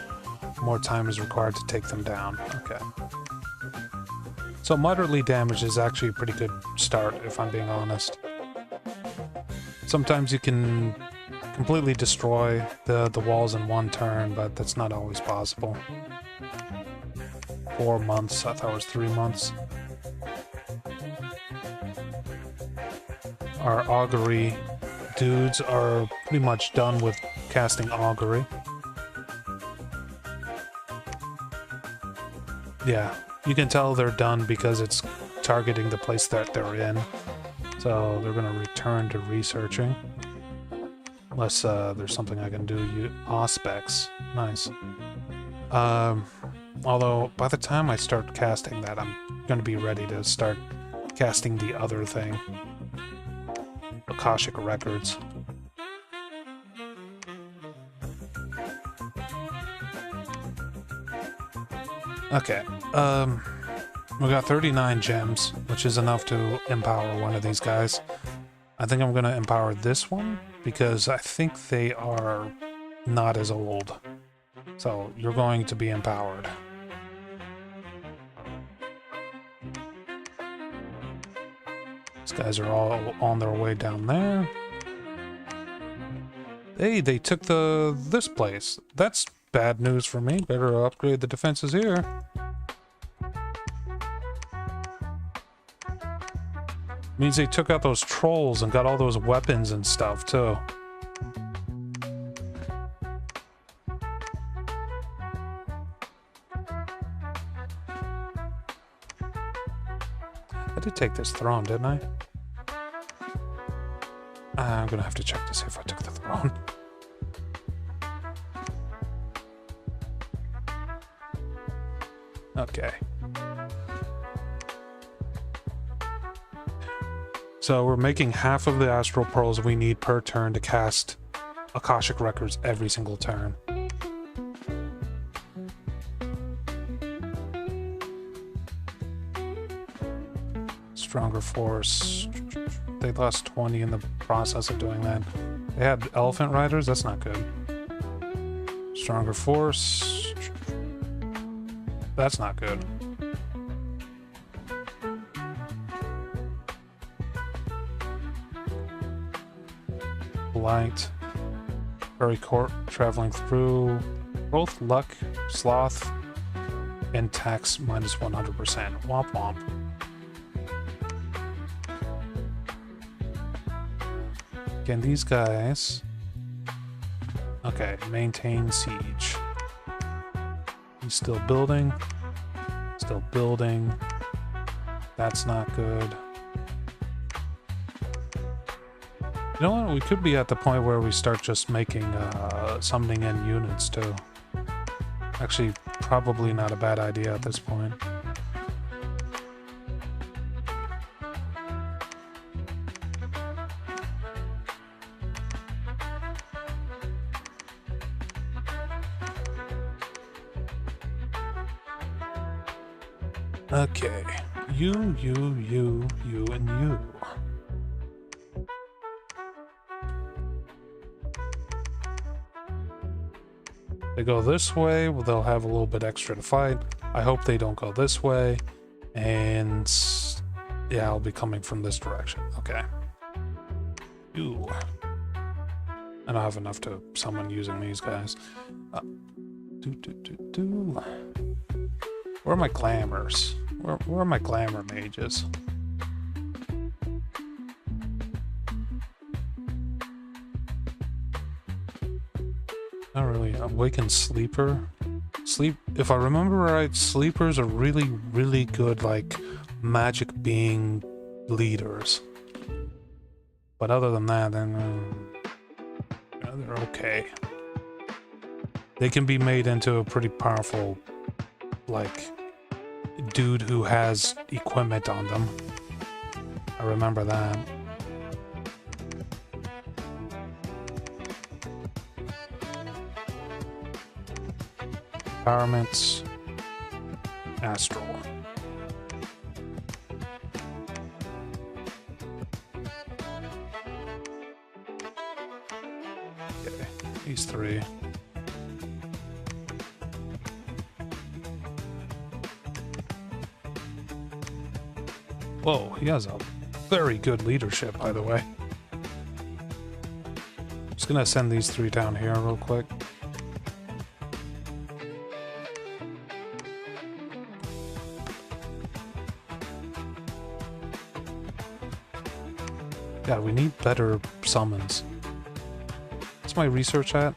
More time is required to take them down. Okay. So moderately damaged is actually a pretty good start, if I'm being honest. Sometimes you can completely destroy the walls in one turn, but that's not always possible. 4 months. I thought it was 3 months. Our augury dudes are pretty much done with casting augury. Yeah, you can tell they're done because it's targeting the place that they're in. So they're going to return to researching. Unless there's something I can do. Auspex. Nice. Although, by the time I start casting that, I'm going to be ready to start casting the other thing. Akashic Records. Okay, we got 39 gems, which is enough to empower one of these guys. I think I'm gonna empower this one, because I think they are not as old. So, you're going to be empowered. These guys are all on their way down there. Hey, they took this place. That's bad news for me. Better upgrade the defenses here. Means they took out those trolls and got all those weapons and stuff, too. I did take this throne, didn't I? I'm gonna have to check to see if I took the throne. Okay. So we're making half of the astral pearls we need per turn to cast Akashic Records every single turn. Stronger force. They lost 20 in the process of doing that. They had elephant riders? That's not good. Stronger force. That's not good. Light. Fairy court traveling through. Both luck, sloth, and tax minus 100%. Womp womp. Again, these guys. Okay, maintain siege. He's still building. Still building. That's not good. You know what? We could be at the point where we start just making summoning in units too. Actually, probably not a bad idea at this point. Okay, you, and you. They go this way, well, they'll have a little bit extra to fight. I hope they don't go this way. And yeah, I'll be coming from this direction. Okay. You. I don't have enough to summon using these guys. Where are my glamours? Where are my glamour mages? Not really. Awakened Sleeper. If I remember right, sleepers are really, really good, like, magic being leaders. But other than that, then yeah, they're okay. They can be made into a pretty powerful, like, dude who has equipment on them. I remember that. Empowerments. Astral. Okay, these three. Whoa, he has a very good leadership, by the way. Just gonna send these three down here real quick. Yeah, we need better summons. What's my research at?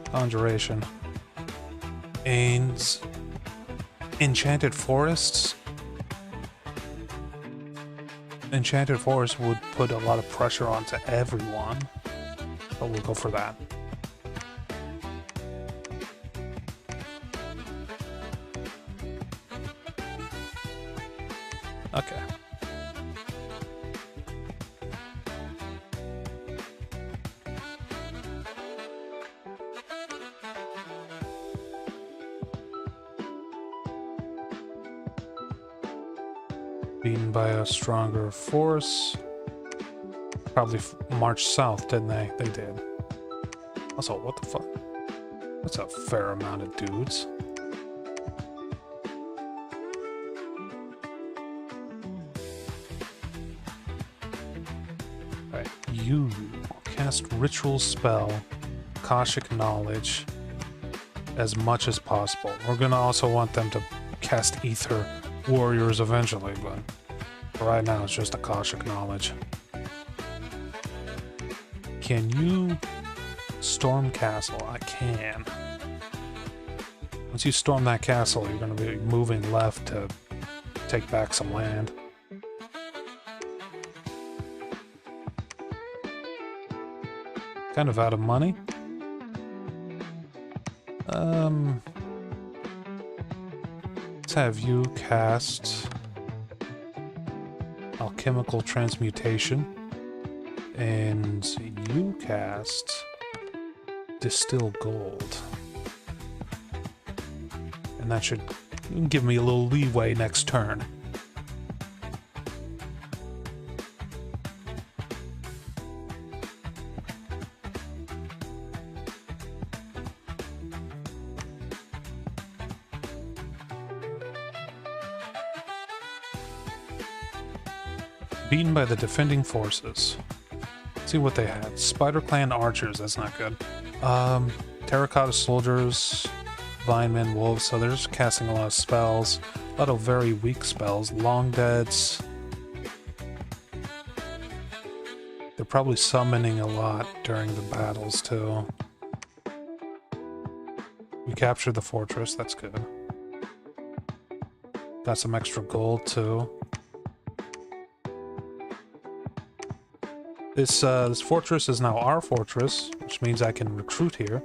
Conjuration. And Enchanted Forests? Enchanted Forest would put a lot of pressure onto everyone, but we'll go for that. Okay. Beaten by a stronger force. Probably marched south, didn't they? They did. Also, what the fuck? That's a fair amount of dudes. Alright, you cast ritual spell, Akashic Knowledge, as much as possible. We're gonna also want them to cast Ether Warriors eventually, but for right now it's just Akashic Knowledge. Can you storm castle? I can. Once you storm that castle, you're going to be moving left to take back some land. Kind of out of money. Let's have you cast Alchemical Transmutation, and you cast Distill Gold. And that should give me a little leeway next turn. Beaten by the defending forces. Let's see what they had. Spider Clan archers, that's not good. Terracotta soldiers, Vinemen, wolves, so they're just casting a lot of spells. A lot of very weak spells. Long Deads. They're probably summoning a lot during the battles too. We captured the fortress, that's good. Got some extra gold too. This fortress is now our fortress, which means I can recruit here.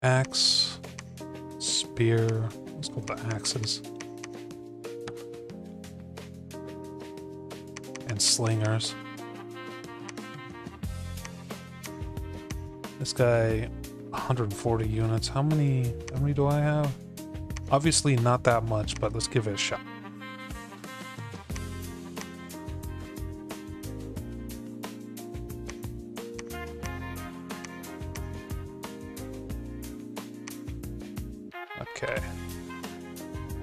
Axe, spear, let's go with the axes. And slingers. This guy, 140 units. How many do I have? Obviously not that much, but let's give it a shot. Okay.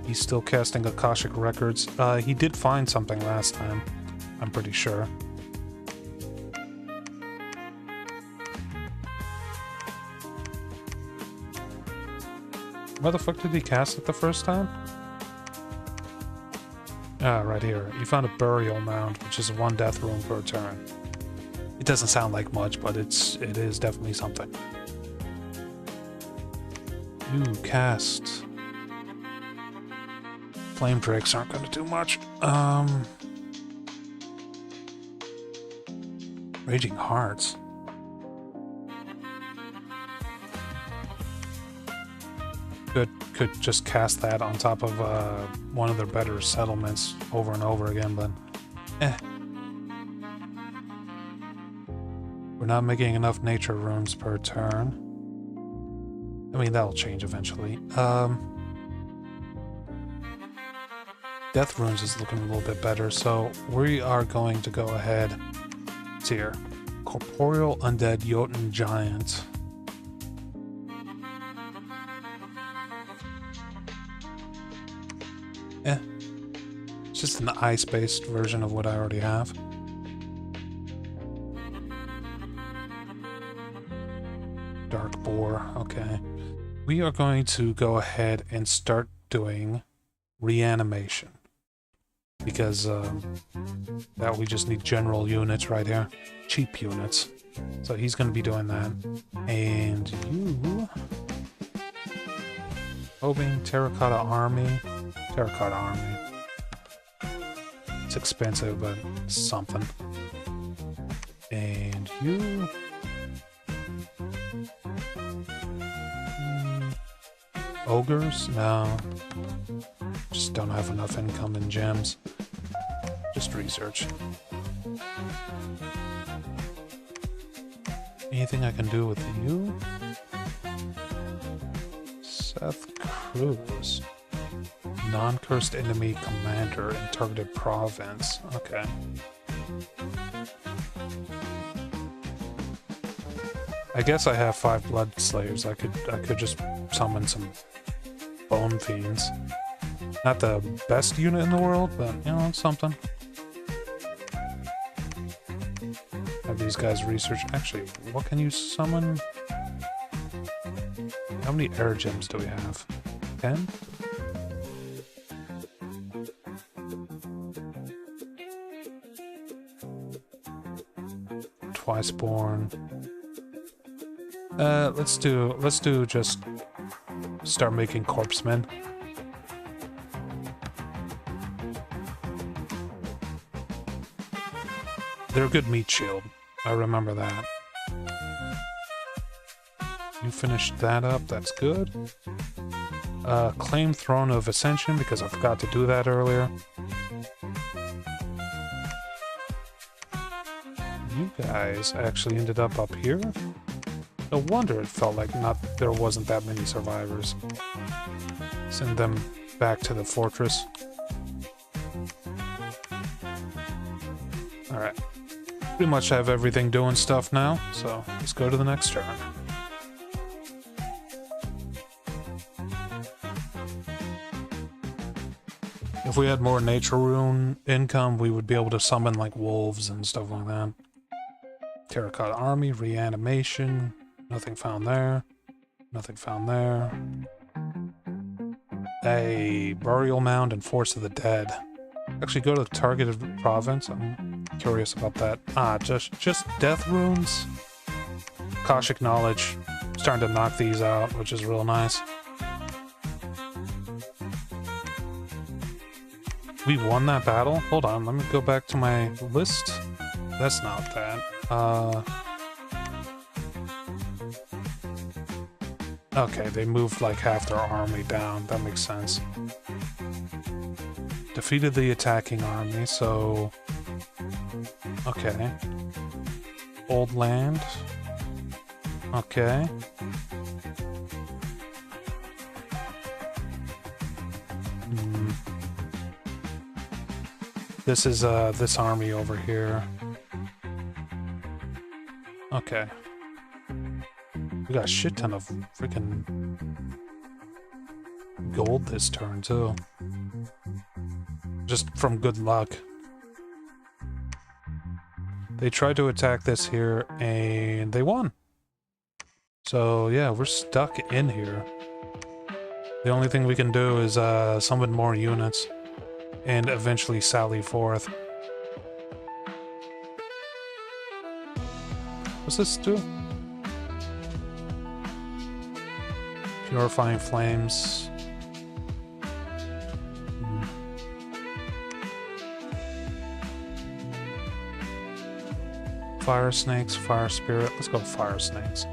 He's still casting Akashic Records. He did find something last time, I'm pretty sure. Where the fuck did he cast it the first time? Ah, right here. You found a burial mound, which is 1 death rune per turn. doesn't sound like much, but it is definitely something. You cast. Flame drakes aren't going to do much. Raging Hearts. Could just cast that on top of one of their better settlements over and over again, but We're not making enough nature runes per turn. I mean, that'll change eventually. Death runes is looking a little bit better, so we are going to go ahead. It's here. Corporeal Undead Jotun Giant. It's just an ice-based version of what I already have. Dark Boar, okay. We are going to go ahead and start doing reanimation. Because that we just need general units right here. Cheap units. So he's going to be doing that. And you... Hoping Terracotta Army. Terracotta Army. It's expensive, but something. And you... Ogres? No. Just don't have enough income in gems. Just research. Anything I can do with you? Seth Cruz. Non-cursed enemy commander in targeted province. Okay. I guess I have 5 blood slayers. I could just summon some bone fiends. Not the best unit in the world, but you know, it's something. Have these guys research. Actually, what can you summon? How many air gems do we have? 10? Twiceborn. Let's do just start making corpsemen. They're a good meat shield. I remember that. You finished that up, that's good. Claim Throne of Ascension, because I forgot to do that earlier. You guys actually ended up here? No wonder it felt like there wasn't that many survivors. Send them back to the fortress. Alright. Pretty much have everything doing stuff now, so let's go to the next turn. If we had more nature rune income, we would be able to summon like wolves and stuff like that. Terracotta Army, reanimation. Nothing found there. Nothing found there. A burial mound and Force of the Dead. Actually, go to the targeted province. I'm curious about that. Ah, just death runes. Akashic knowledge. Starting to knock these out, which is real nice. We won that battle? Hold on, let me go back to my list. That's not that. Okay, they moved like half their army down. That makes sense. Defeated the attacking army, so... Okay. Old land. Okay. This is, this army over here. Okay. We got a shit ton of freaking gold this turn, too. Just from good luck. They tried to attack this here, and they won. So, yeah, we're stuck in here. The only thing we can do is summon more units, and eventually sally forth. What's this do? Purifying flames. Fire snakes, fire spirit. Let's go fire snakes.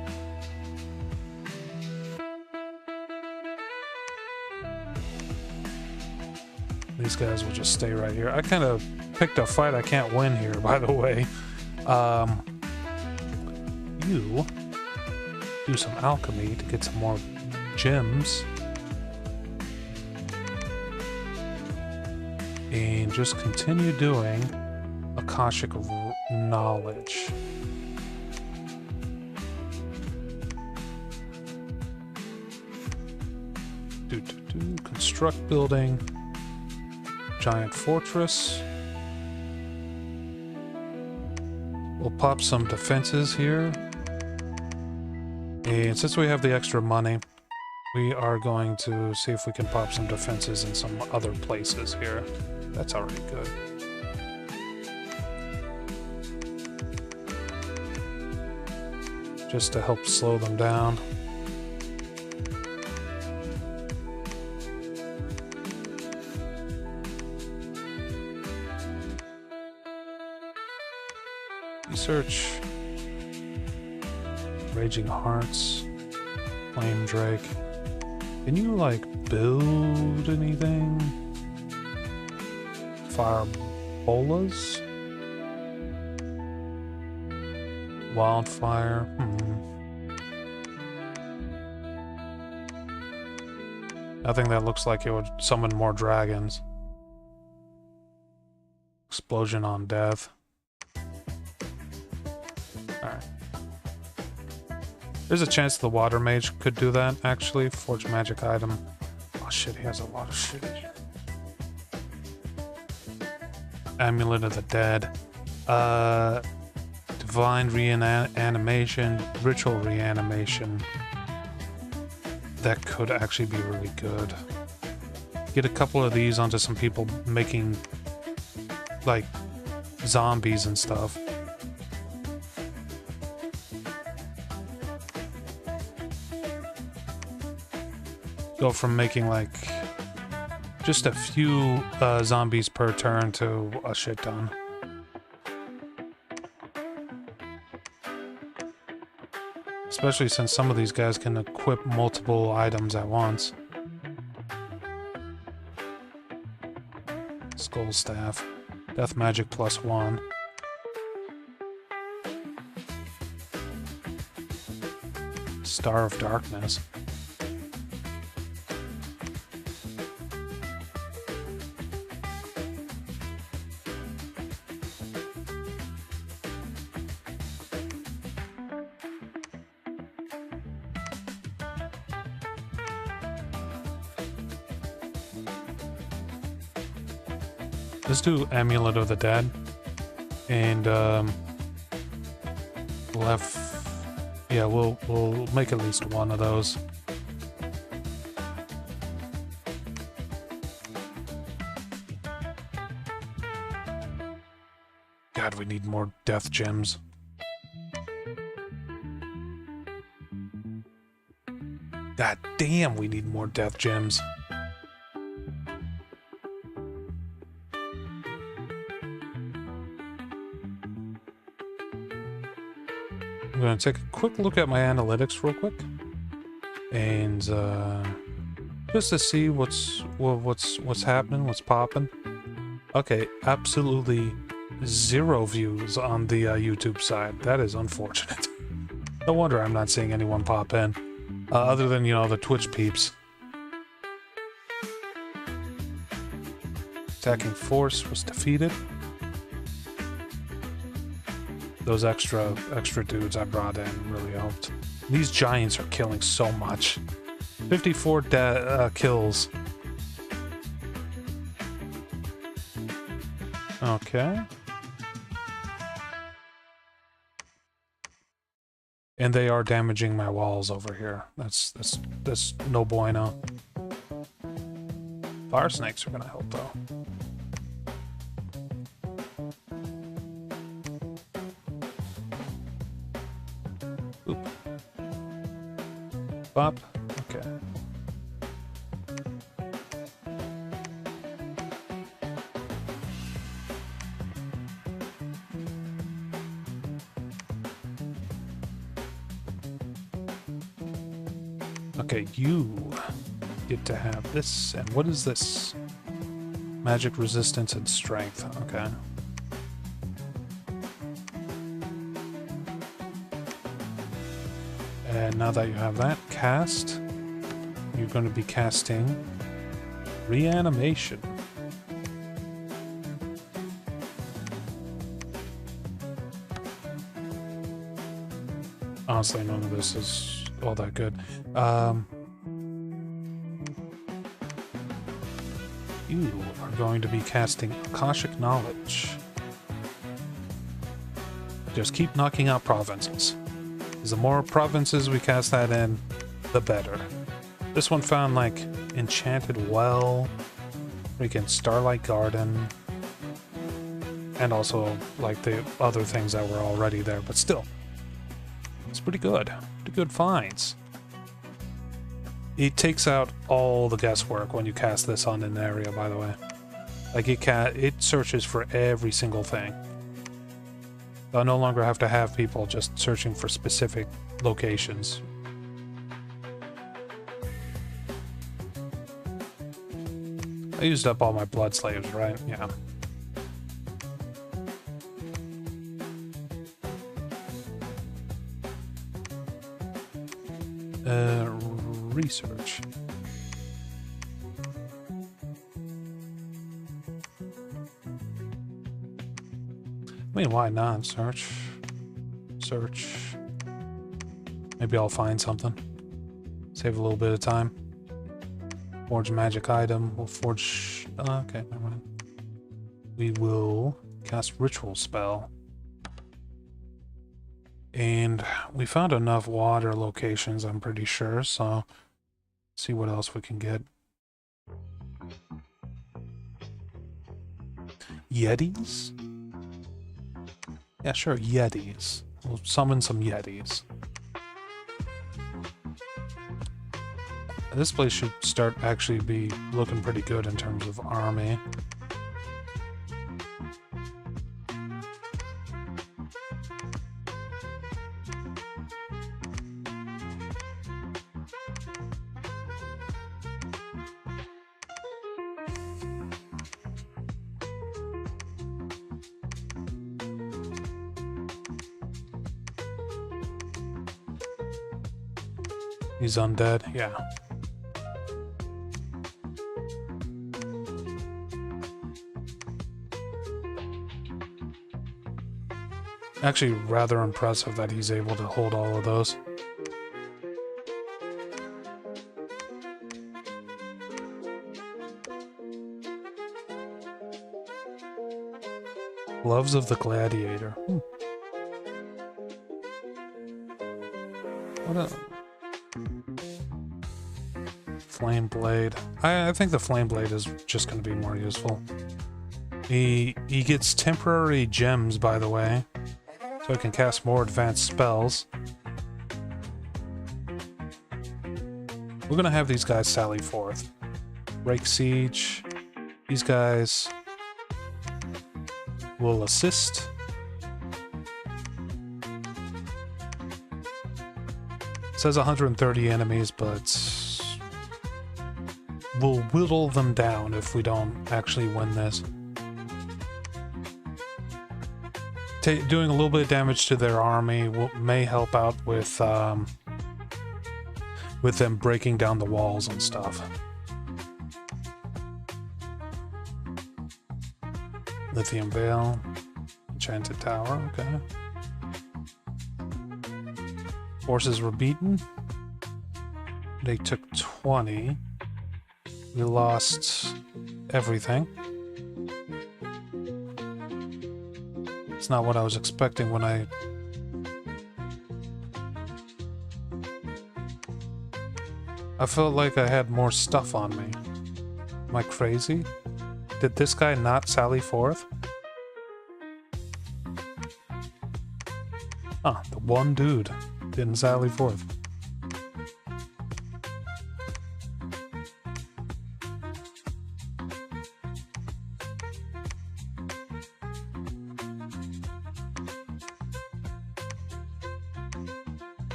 These guys will just stay right here. I kind of picked a fight I can't win here, by the way. You do some alchemy to get some more gems. And just continue doing Akashic knowledge. Construct building. Giant fortress. We'll pop some defenses here. And since we have the extra money, we are going to see if we can pop some defenses in some other places here. That's already good. Just to help slow them down. Research. Raging Hearts. Flame Drake. Can you, like, build anything? Fire bolas? Wildfire. Nothing that looks like it would summon more dragons. Explosion on death. Alright. There's a chance the water mage could do that, actually. Forge magic item. Oh shit, he has a lot of shit here. Amulet of the Dead. Divine reanimation, ritual reanimation. That could actually be really good. Get a couple of these onto some people making, like, zombies and stuff. Go from making, like, just a few zombies per turn to a shit ton. Especially since some of these guys can equip multiple items at once. Skull Staff. Death Magic +1. Star of Darkness. Let's do Amulet of the Dead, and we'll have, yeah, we'll make at least one of those. God, we need more death gems. God damn, we need more death gems. I'm going to take a quick look at my analytics real quick, and just to see what's happening, what's popping. Okay, absolutely 0 views on the YouTube side. That is unfortunate. No wonder I'm not seeing anyone pop in, other than, you know, the Twitch peeps. Attacking force was defeated. Those extra dudes I brought in really helped. These giants are killing so much. 54 kills. Okay. And they are damaging my walls over here. That's no bueno. Fire snakes are gonna help though. Bop. Okay. Okay, you get to have this. And what is this? Magic resistance and strength. Okay. And now that you have that cast, you're going to be casting reanimation. Honestly, none of this is all that good. You are going to be casting Akashic Knowledge. Just keep knocking out provinces. Because the more provinces we cast that in, the better. This one found, like, Enchanted Well, freaking Starlight Garden, and also, like, the other things that were already there, but still. It's pretty good. Pretty good finds. It takes out all the guesswork when you cast this on an area, by the way. Like, it searches for every single thing. I no longer have to have people just searching for specific locations. I used up all my blood slaves, right? Yeah. Research. I mean, why not? Search. Search. Maybe I'll find something. Save a little bit of time. Forge a magic item. We'll forge... okay, never mind. We will cast ritual spell. And we found enough water locations, I'm pretty sure, so... see what else we can get. Yetis? Yeah, sure, Yetis. We'll summon some Yetis. This place should start actually be looking pretty good in terms of army. He's undead, yeah. Actually, rather impressive that he's able to hold all of those. Gloves of the Gladiator. What a... Flame Blade. I think the Flame Blade is just going to be more useful. He gets temporary gems, by the way, so he can cast more advanced spells. We're going to have these guys sally forth. Rake Siege. These guys will assist. It says 130 enemies, but we'll whittle them down if we don't actually win this. Doing a little bit of damage to their army may help out with them breaking down the walls and stuff. Lithium Veil, Enchanted Tower, okay. Forces were beaten. They took 20. We lost everything. It's not what I was expecting when I felt like I had more stuff on me. Am I crazy? Did this guy not sally forth? Ah, the one dude didn't sally forth.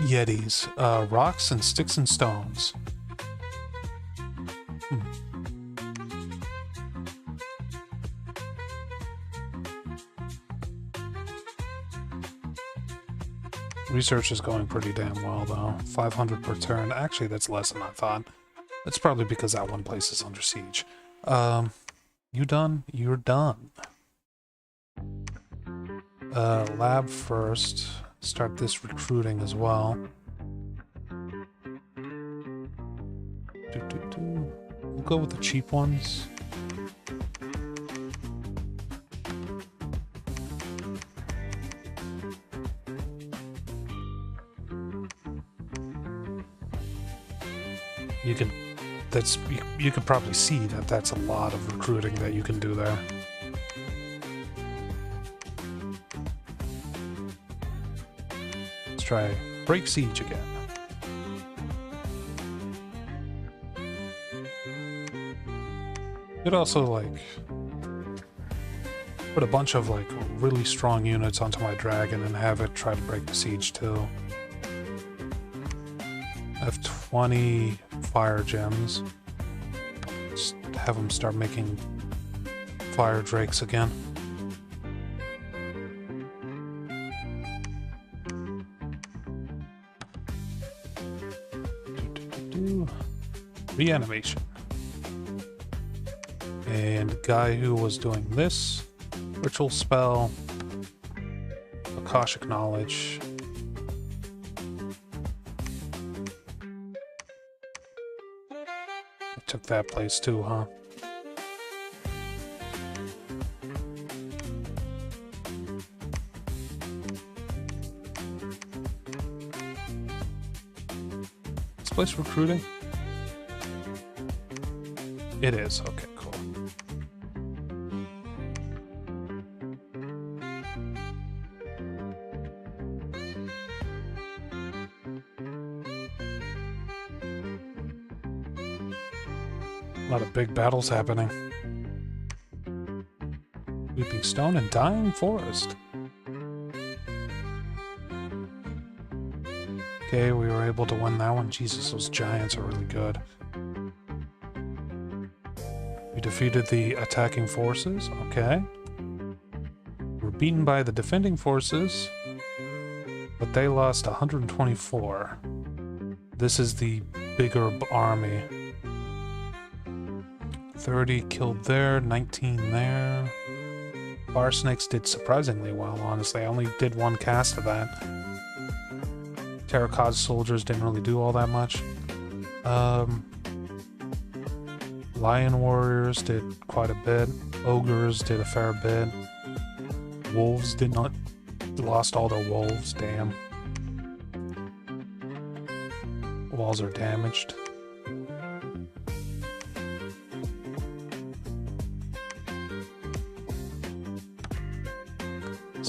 Yetis. Rocks and sticks and stones. Research is going pretty damn well, though. 500 per turn. Actually, that's less than I thought. That's probably because that one place is under siege. You done? You're done. Lab first. Start this recruiting as well. We'll go with the cheap ones. You can, you could probably see that that's a lot of recruiting that you can do there. Let's try break siege again. Could also like put a bunch of like really strong units onto my dragon and have it try to break the siege too. I have 20 fire gems. Just have them start making fire drakes again. Reanimation. And guy who was doing this ritual spell, Akashic Knowledge. Took that place too, huh? Is this place recruiting? It is. Okay, cool. A lot of big battles happening. Weeping Stone and Dying Forest. Okay, we were able to win that one. Jesus, those giants are really good. We defeated the attacking forces. Okay. We're beaten by the defending forces, but they lost 124. This is the bigger army. 30 killed there, 19 there. Fire Snakes did surprisingly well, honestly. I only did one cast of that. Terracotta Soldiers didn't really do all that much. Lion Warriors did quite a bit. Ogres did a fair bit. Wolves did not... lost all their wolves, damn. Walls are damaged.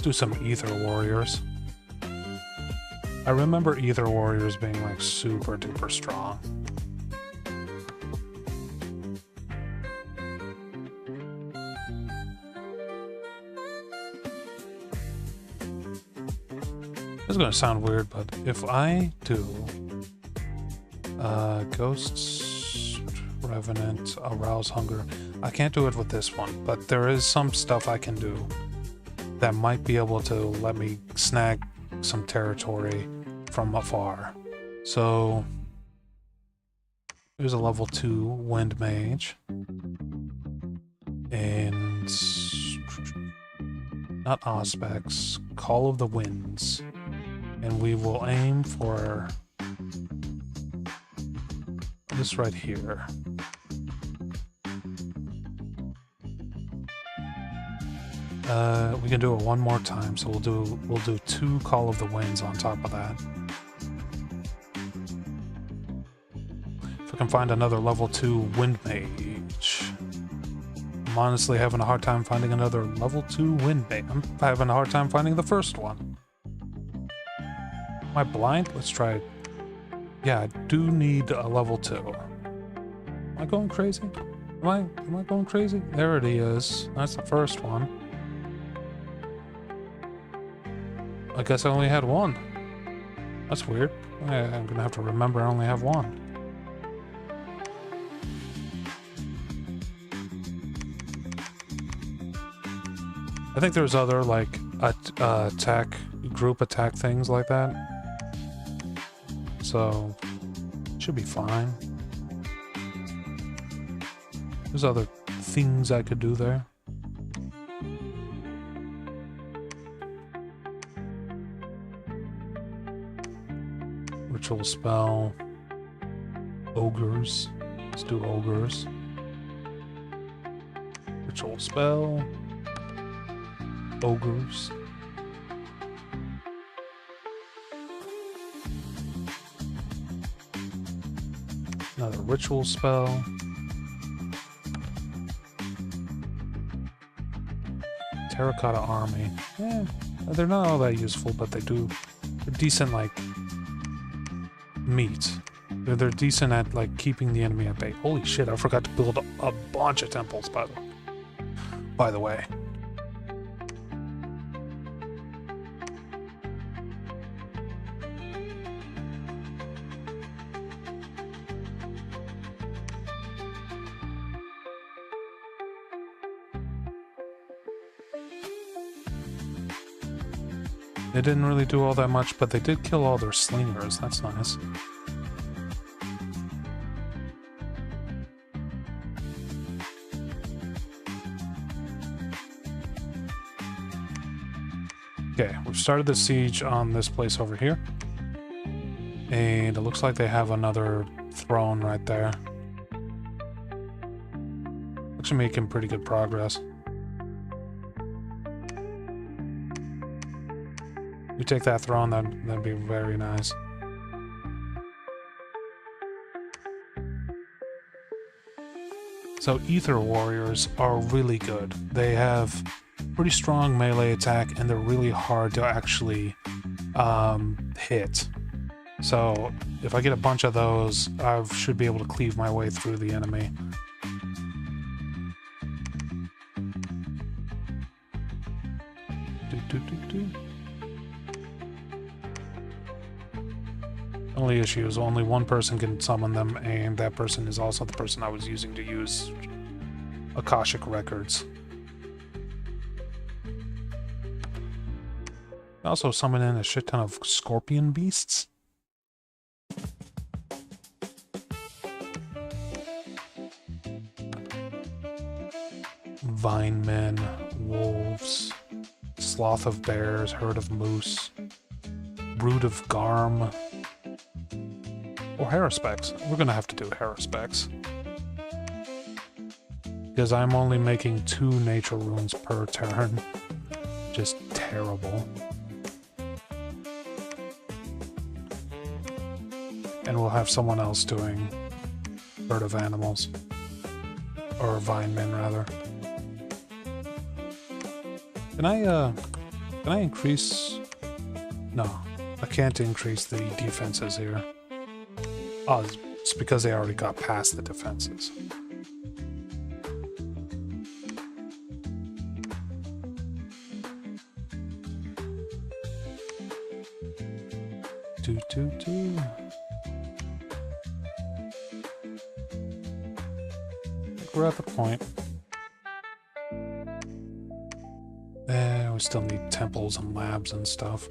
Do some Ether Warriors. I remember Ether Warriors being like super duper strong. This is gonna sound weird, but if I do Ghosts, Revenant, Arouse Hunger, I can't do it with this one, but there is some stuff I can do that might be able to let me snag some territory from afar. So there's a level 2 Wind Mage. And not Auspex, Call of the Winds. And we will aim for this right here. We can do it one more time, so we'll do 2 Call of the Winds on top of that. If I can find another level 2 Wind Mage. I'm honestly having a hard time finding another level 2 Wind Mage. I'm having a hard time finding the first one. Am I blind? Let's try it. Yeah, I do need a level 2. Am I going crazy? Am I going crazy? There it is. That's the first one. I guess I only had one. That's weird. I'm gonna have to remember I only have one. I think there's other, like, group attack things like that. So, should be fine. There's other things I could do there. Ritual spell. Ogres. Let's do ogres. Ritual spell. Ogres. Another ritual spell. Terracotta army. They're not all that useful, but they're decent, like, meat. They're decent at, like, keeping the enemy at bay. Holy shit, I forgot to build a bunch of temples, by the way. They didn't really do all that much, but they did kill all their slingers. That's nice. Okay, we've started the siege on this place over here. And it looks like they have another throne right there. Actually making pretty good progress. You take that throne, that'd be very nice. So Ether Warriors are really good. They have pretty strong melee attack, and they're really hard to actually hit. So if I get a bunch of those, I should be able to cleave my way through the enemy. Only issue is only one person can summon them, and that person is also the person I was using to use Akashic Records. I also summon in a shit ton of scorpion beasts. Vine men, wolves, sloth of bears, herd of moose, brood of garm, or Haruspex. We're gonna have to do Haruspex. Because I'm only making 2 nature runes per turn. Just terrible. And we'll have someone else doing herd of animals. Or vine men, rather. Can I increase... No, I can't increase the defenses here. Oh, it's because they already got past the defenses. We're at the point. We still need temples and labs and stuff.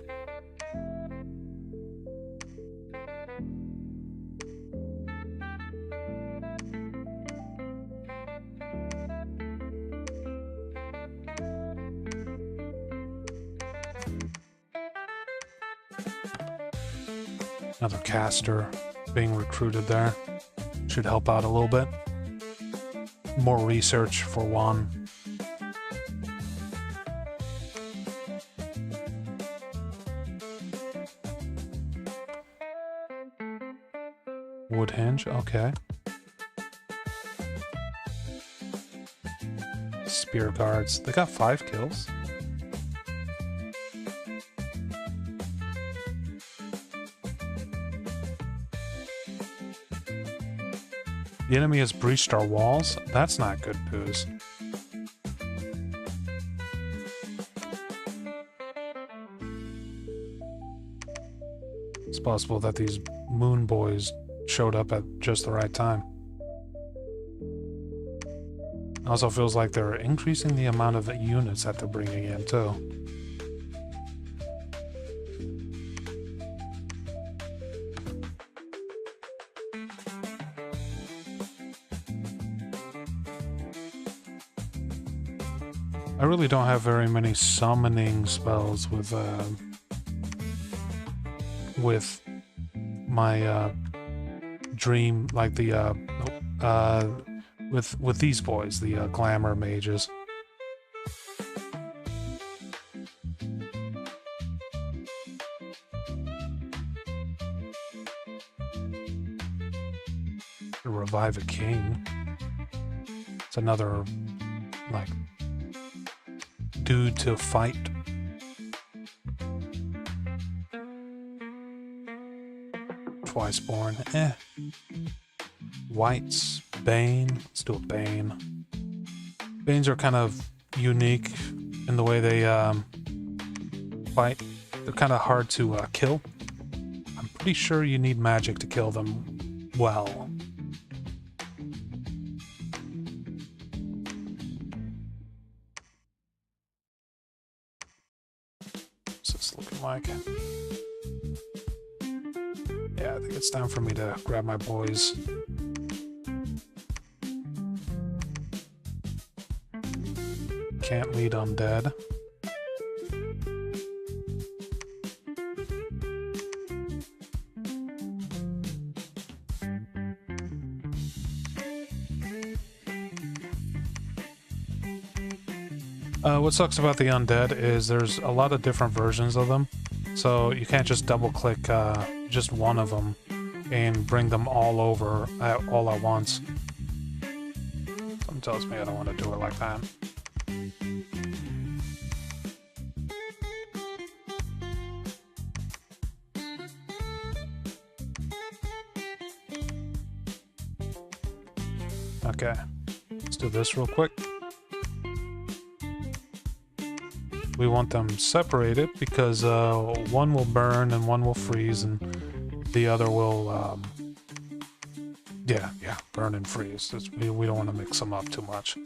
Another caster being recruited there. Should help out a little bit. More research for one. Woodhenge, okay. Spear guards. They got 5 kills. The enemy has breached our walls? That's not good news. possible that these moon boys showed up at just the right time. Also feels like they're increasing the amount of units that they're bringing in, too. I really don't have very many summoning spells with my dream, like the with these boys, the glamour mages. To revive a king. It's another like dude to fight. Twice born, Whites, Bane. Let's do a Bane. Banes are kind of unique in the way they fight. They're kind of hard to kill. I'm pretty sure you need magic to kill them well. What's this looking like? Yeah, I think it's time for me to grab my boys. Can't lead undead. What sucks about the undead is there's a lot of different versions of them, so you can't just double click just one of them and bring them all over all at once. Something tells me I don't want to do it like that. Okay, let's do this real quick. We want them separated because one will burn and one will freeze, and the other will, yeah, burn and freeze. We don't want to mix them up too much.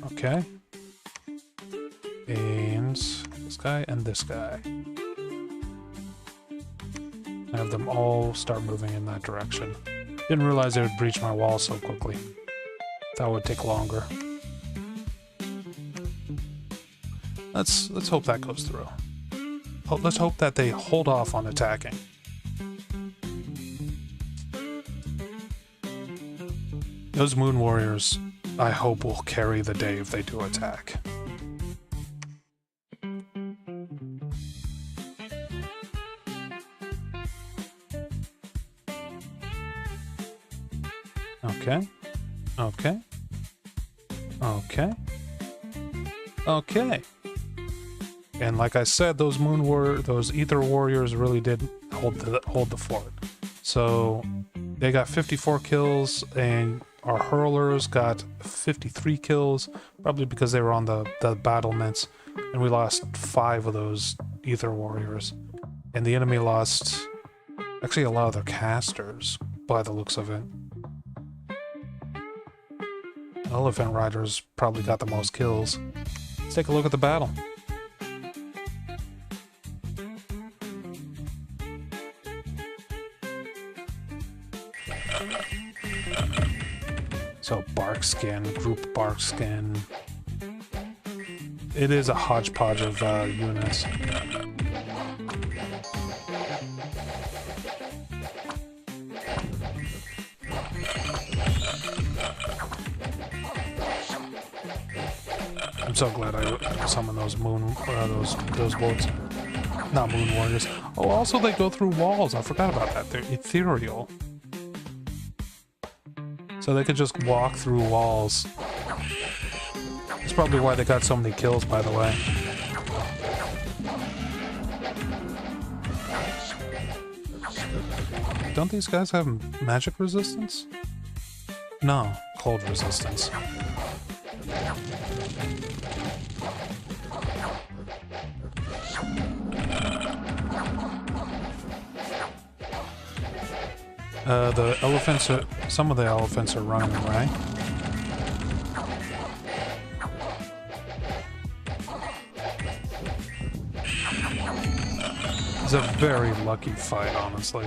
Okay. And this guy and this guy. Have them all start moving in that direction. Didn't realize they would breach my wall so quickly. That would take longer. Let's hope that goes through. Let's hope that they hold off on attacking. Those Moon Warriors, I hope, will carry the day if they do attack. Okay. Okay. Okay. Okay. And like I said, those Ether Warriors really did hold the fort. So they got 54 kills, and our hurlers got 53 kills, probably because they were on the battlements, and we lost 5 of those Ether Warriors. And the enemy lost actually a lot of their casters, by the looks of it. Elephant Riders probably got the most kills. Let's take a look at the battle. So Barkskin, group Barkskin. It is a hodgepodge of units. I'm so glad I summoned those those boats. Not Moon Warriors. Oh, also they go through walls. I forgot about that. They're ethereal. So they could just walk through walls. That's probably why they got so many kills, by the way. Don't these guys have magic resistance? No, cold resistance. The elephants are... Some of the elephants are running away. It's a very lucky fight, honestly.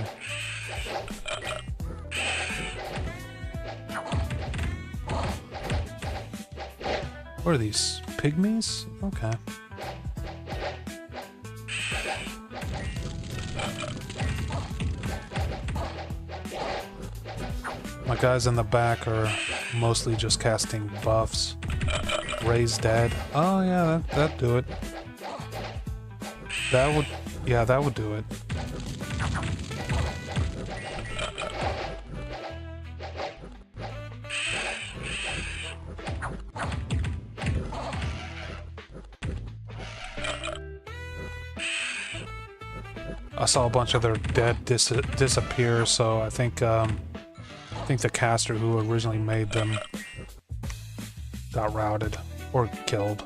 What are these? Pygmies? Okay. My guys in the back are mostly just casting buffs. Ray's dead. Oh yeah, that'd do it. That would... Yeah, that would do it. I saw a bunch of their dead disappear, so I think the caster who originally made them got routed or killed.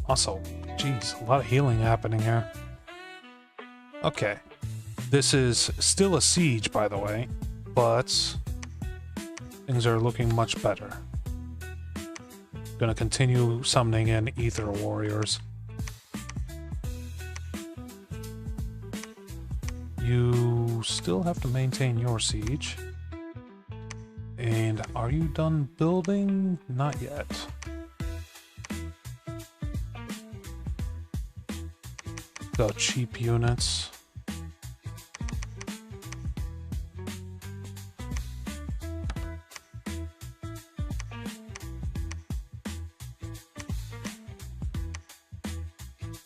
Also, geez, a lot of healing happening here. Okay. This is still a siege, by the way, but things are looking much better. Gonna continue summoning in Ether Warriors. You still have to maintain your siege. And are you done building? Not yet. Got cheap units.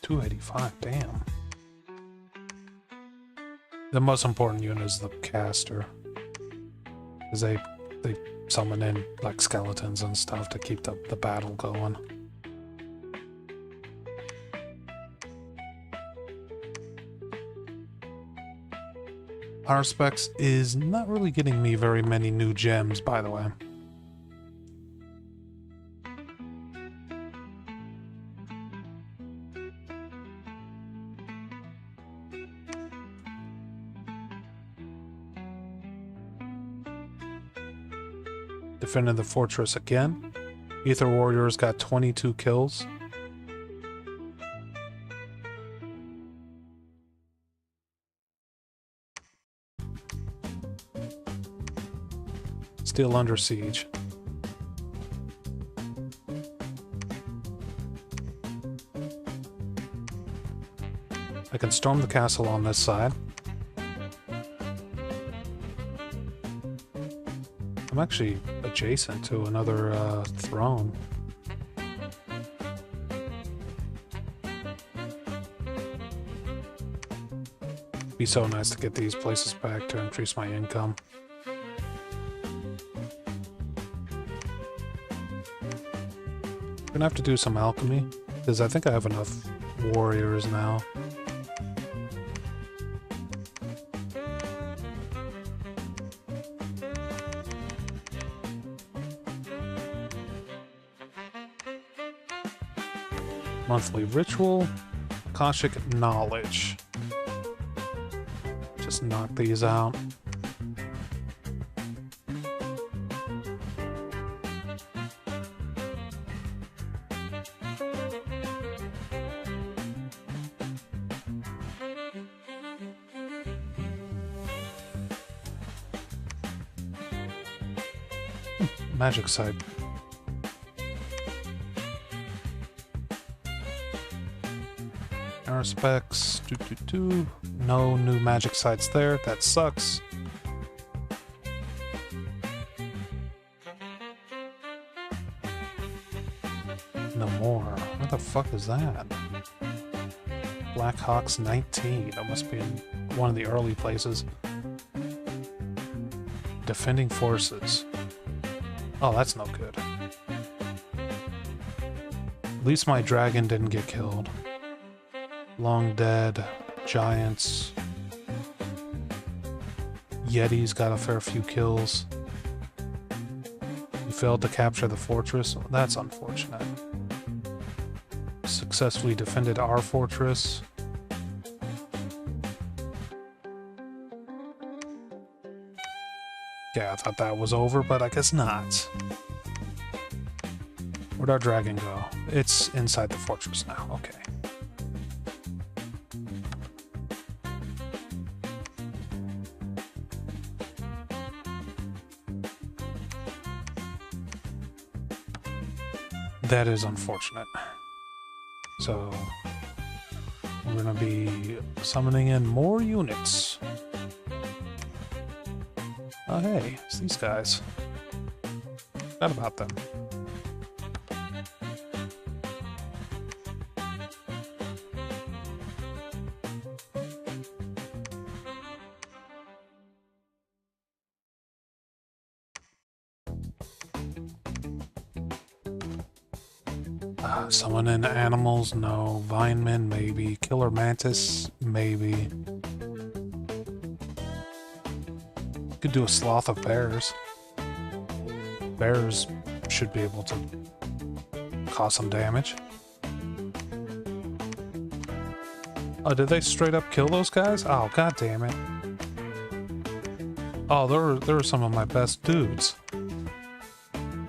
$285, damn. The most important unit is the caster. Because they summon in like skeletons and stuff to keep the battle going. Our specs is not really getting me very many new gems, by the way. Defending the fortress again. Ether Warriors got 22 kills. Still under siege. I can storm the castle on this side. I'm actually adjacent to another throne. Be so nice to get these places back to increase my income. Gonna have to do some alchemy, because I think I have enough warriors now. Monthly ritual, Akashic knowledge. Just knock these out. Magic side. Our specs. No new magic sites there. That sucks. No more. What the fuck is that? Black Hawks 19. That must be in one of the early places. Defending forces. Oh, that's no good. At least my dragon didn't get killed. Long dead. Giants. Yeti's got a fair few kills. You failed to capture the fortress. That's unfortunate. Successfully defended our fortress. Yeah, I thought that was over, but I guess not. Where'd our dragon go? It's inside the fortress now. Okay. That is unfortunate. So, we're gonna be summoning in more units. Oh hey, it's these guys. Forgot about them. Summon in animals? No. Vineman? Maybe. Killer Mantis? Maybe. Could do a Sloth of Bears. Bears should be able to cause some damage. Oh, did they straight up kill those guys? Oh, god damn it. Oh, they were some of my best dudes.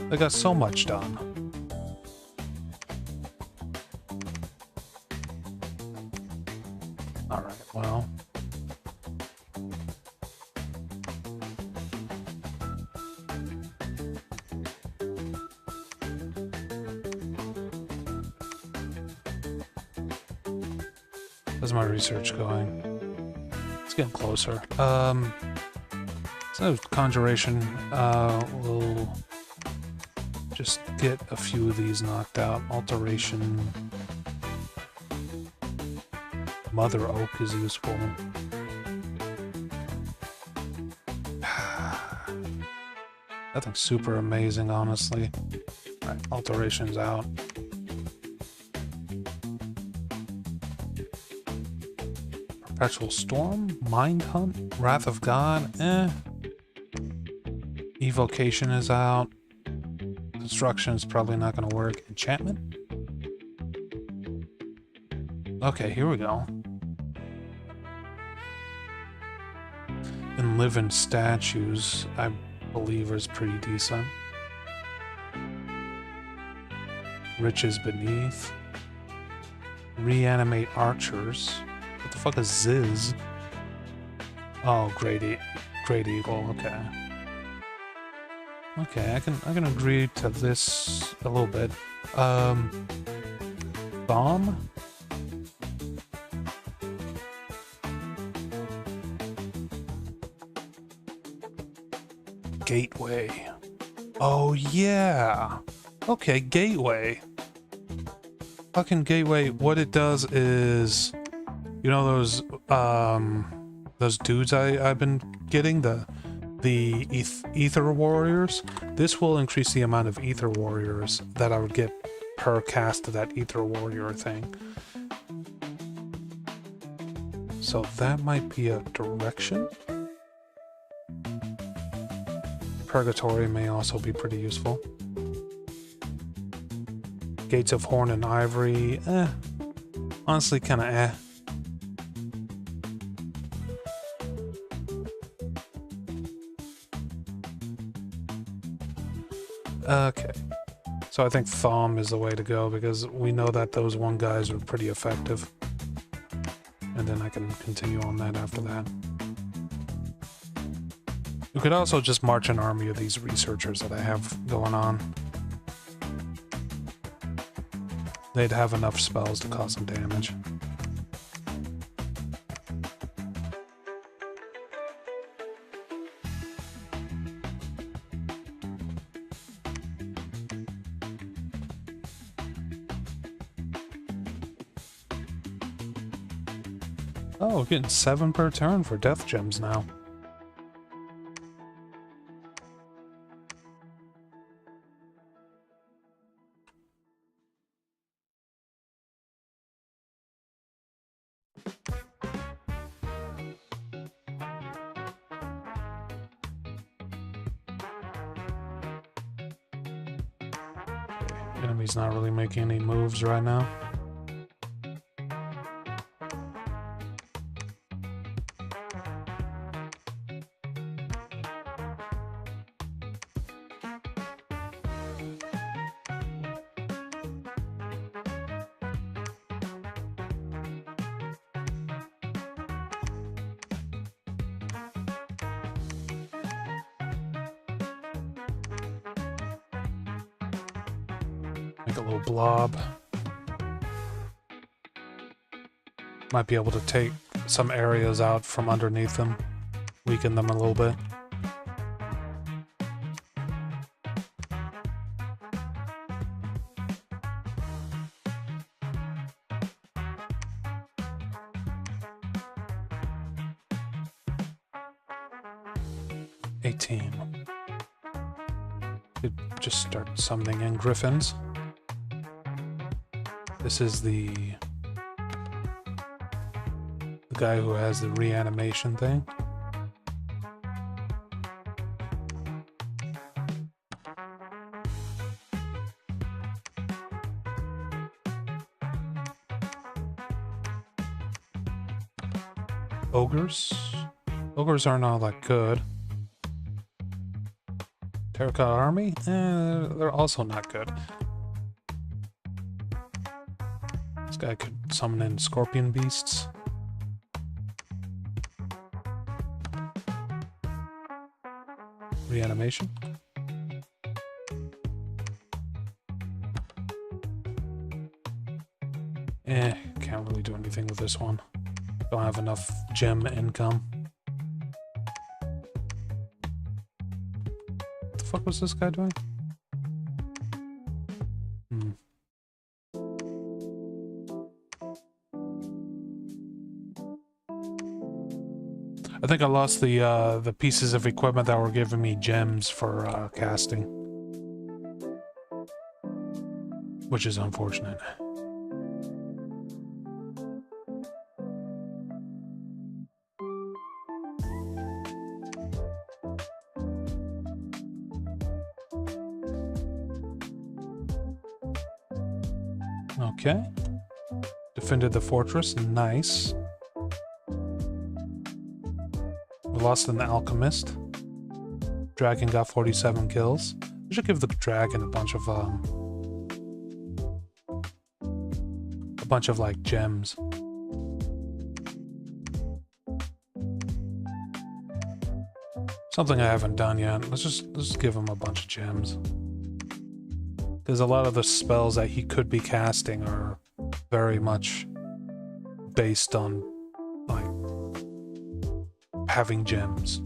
They got so much done. Alright, well. How's my research going? It's getting closer. So Conjuration, we'll just get a few of these knocked out. Alteration. Mother Oak is useful. Nothing super amazing, honestly. Alright, Alteration's out. Perpetual Storm, Mind Hunt, Wrath of God, Evocation is out. Construction is probably not going to work. Enchantment? Okay, here we go. And Living Statues, I believe, is pretty decent. Riches Beneath. Reanimate Archers. What the fuck is Ziz? Oh, Great Eagle, okay. Okay, I can agree to this a little bit. Bomb? Gateway. Oh yeah. Okay, Gateway. Fucking Gateway, what it does is, you know those dudes I've been getting, the Ether Warriors? This will increase the amount of Ether Warriors that I would get per cast of that Ether Warrior thing. So that might be a direction. Purgatory may also be pretty useful. Gates of Horn and Ivory, honestly kinda eh. Okay, so I think Thom is the way to go because we know that those one guys are pretty effective. And then I can continue on that after that. You could also just march an army of these researchers that I have going on. They'd have enough spells to cause some damage. Oh, we're getting 7 per turn for death gems now. Enemy's not really making any moves right now. Make a little blob. Might be able to take some areas out from underneath them, weaken them a little bit. Could just start summoning in griffins. This is the guy who has the reanimation thing. Ogres? Ogres aren't all that good. Terracotta Army? They're also not good. This guy could summon in scorpion beasts. Reanimation. Can't really do anything with this one. Don't have enough gem income. What the fuck was this guy doing? I think I lost the pieces of equipment that were giving me gems for casting, which is unfortunate. Okay. Defended the fortress. Nice. We lost an alchemist. Dragon got 47 kills. We should give the dragon a bunch of like gems. Something I haven't done yet. Let's just give him a bunch of gems. Because a lot of the spells that he could be casting are very much based on, like, having gems.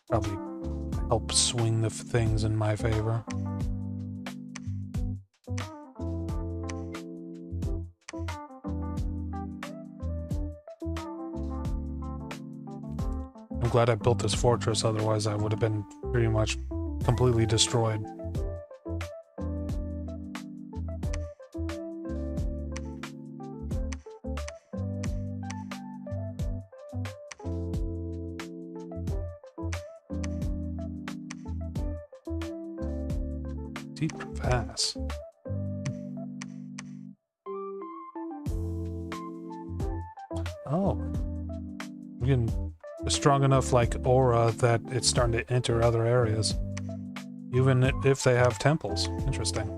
Probably help swing the things in my favor. I'm glad I built this fortress, otherwise I would have been pretty much completely destroyed. Deep crevasse. Oh. We're getting a strong enough, like, aura that it's starting to enter other areas. Even if they have temples. Interesting.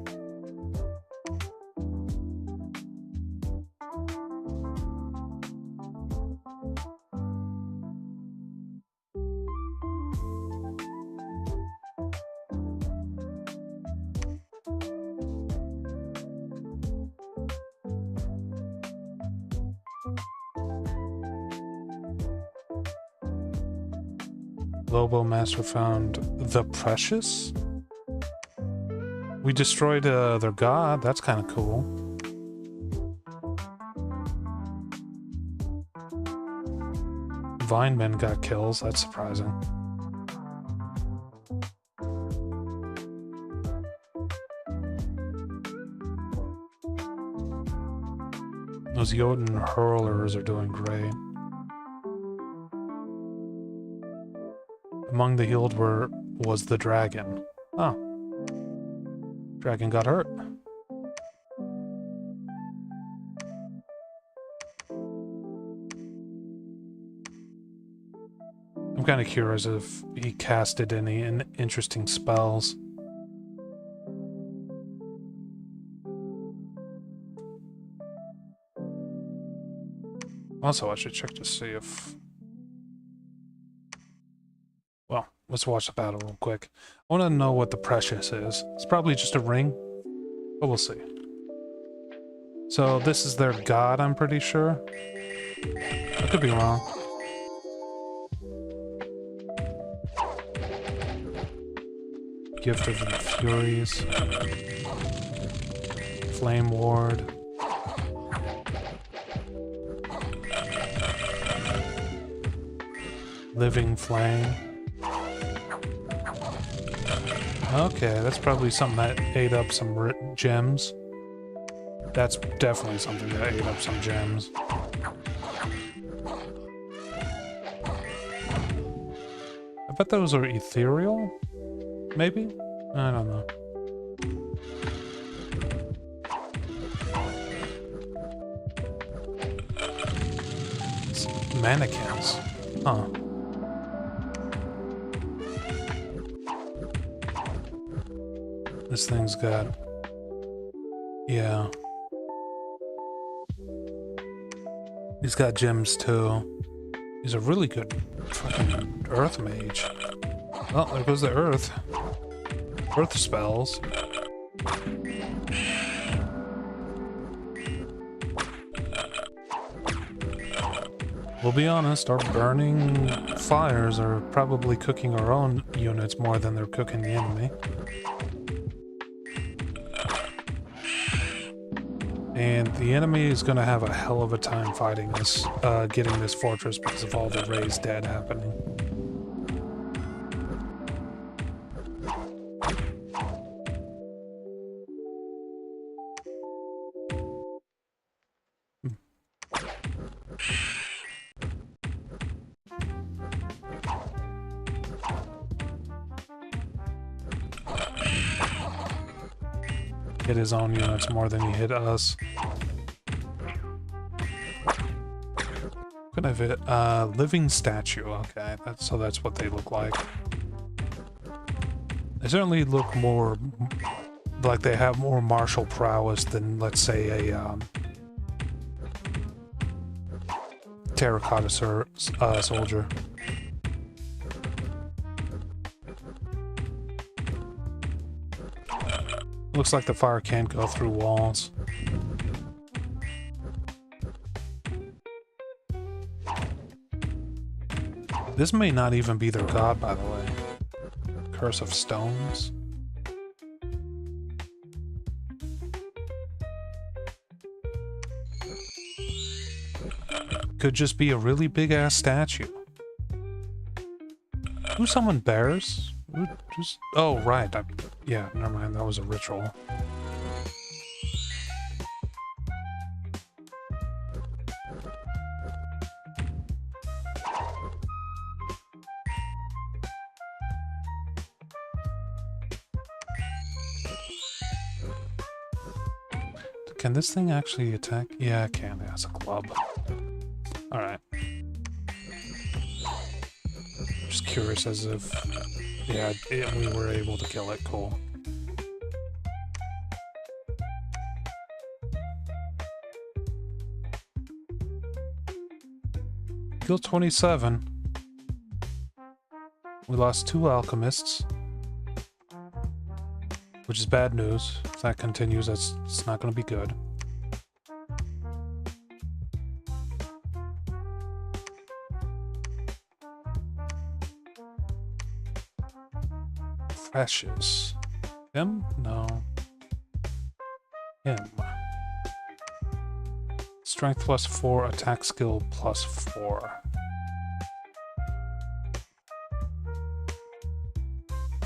Lobo Master found the Precious? We destroyed their god, that's kind of cool. Vineman got kills, that's surprising. Those Jotun hurlers are doing great. Among the healed was the dragon. Oh. Dragon got hurt. I'm kind of curious if he casted any interesting spells. Also, I should check to see if... Well, let's watch the battle real quick. I want to know what the Precious is. It's probably just a ring, but we'll see. So this is their god, I'm pretty sure. I could be wrong. Gift of the Furies. Flame Ward. Living Flame. Okay, that's probably something that ate up some gems. That's definitely something that ate up some gems. I bet those are ethereal? Maybe? I don't know. It's mannequins. Huh. This thing's got... Yeah. He's got gems too. He's a really good fucking earth mage. Oh, there goes the earth. Earth spells. We'll be honest, our burning fires are probably cooking our own units more than they're cooking the enemy. And the enemy is going to have a hell of a time fighting us, getting this fortress because of all the raised dead happening. Hit his own units more than he hit us. Could have hit living statue. Okay, that's what they look like. They certainly look more like they have more martial prowess than, let's say, a terracotta soldier. Looks like the fire can't go through walls. This may not even be their god, by the way. Curse of Stones. Could just be a really big-ass statue. Who summoned bears? Just, oh, right. Yeah, never mind. That was a ritual. Can this thing actually attack? Yeah, it can. It has a club. Alright. Just curious as if... Yeah, we were able to kill it. Cool. Guild 27. We lost 2 alchemists. Which is bad news. If that continues, it's not going to be good. Precious. Him? No. Him. Strength +4, attack skill +4.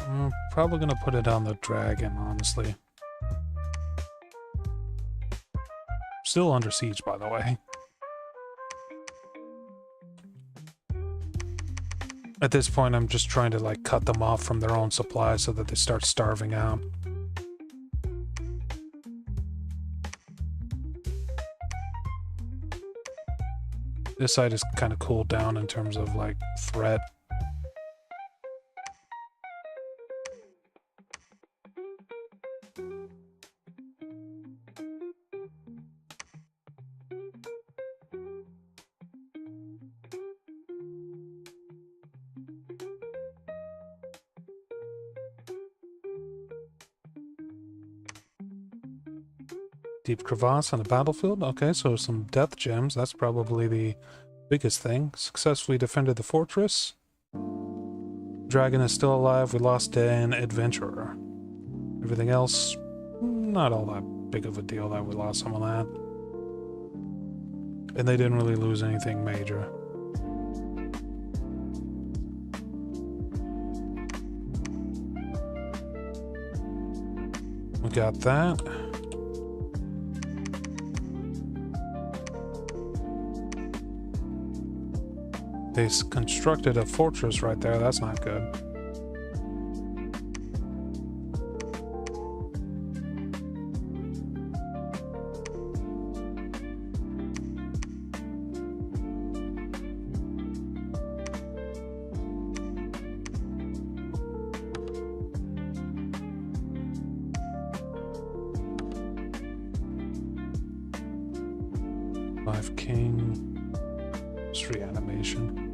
I'm probably gonna put it on the dragon, honestly. Still under siege, by the way. At this point, I'm just trying to, like, cut them off from their own supplies so that they start starving out. This side is kind of cooled down in terms of like threat. Deep crevasse on the battlefield. Okay, so some death gems. That's probably the biggest thing. Successfully defended the fortress. Dragon is still alive. We lost an adventurer. Everything else, not all that big of a deal that we lost some of that. And they didn't really lose anything major. We got that. They constructed a fortress right there. That's not good. Five king. Just reanimation.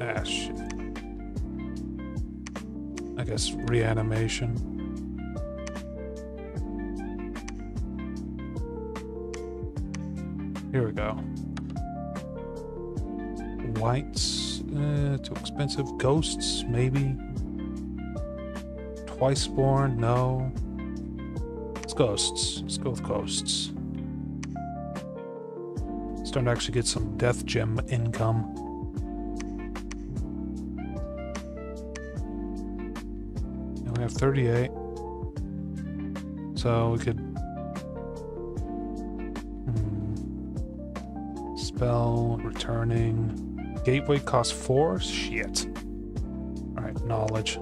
Ah, shit. I guess reanimation. Here we go. Whites, too expensive. Ghosts, maybe. Twice Born, no. It's ghosts. Let's go with ghosts. Starting to actually get some death gem income. And we have 38. So we could spell returning. Gateway costs 4? Shit. Alright, knowledge.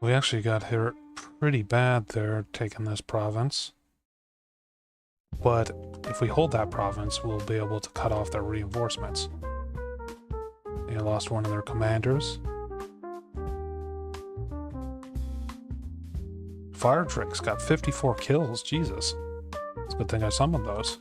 We actually got hit pretty bad there taking this province. But if we hold that province, we'll be able to cut off their reinforcements. They lost one of their commanders. Fire Drake's got 54 kills, Jesus. It's a good thing I summoned those.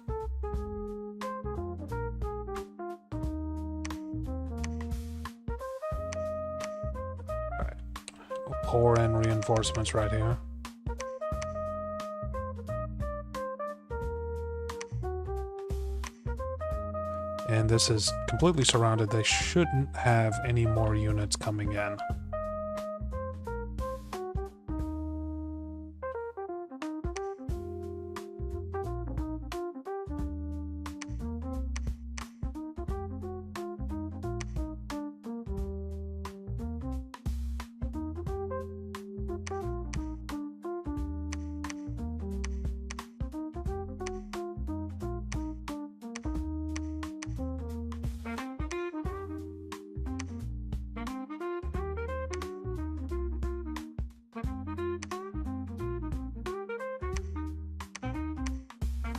Pour in reinforcements right here. And this is completely surrounded. They shouldn't have any more units coming in.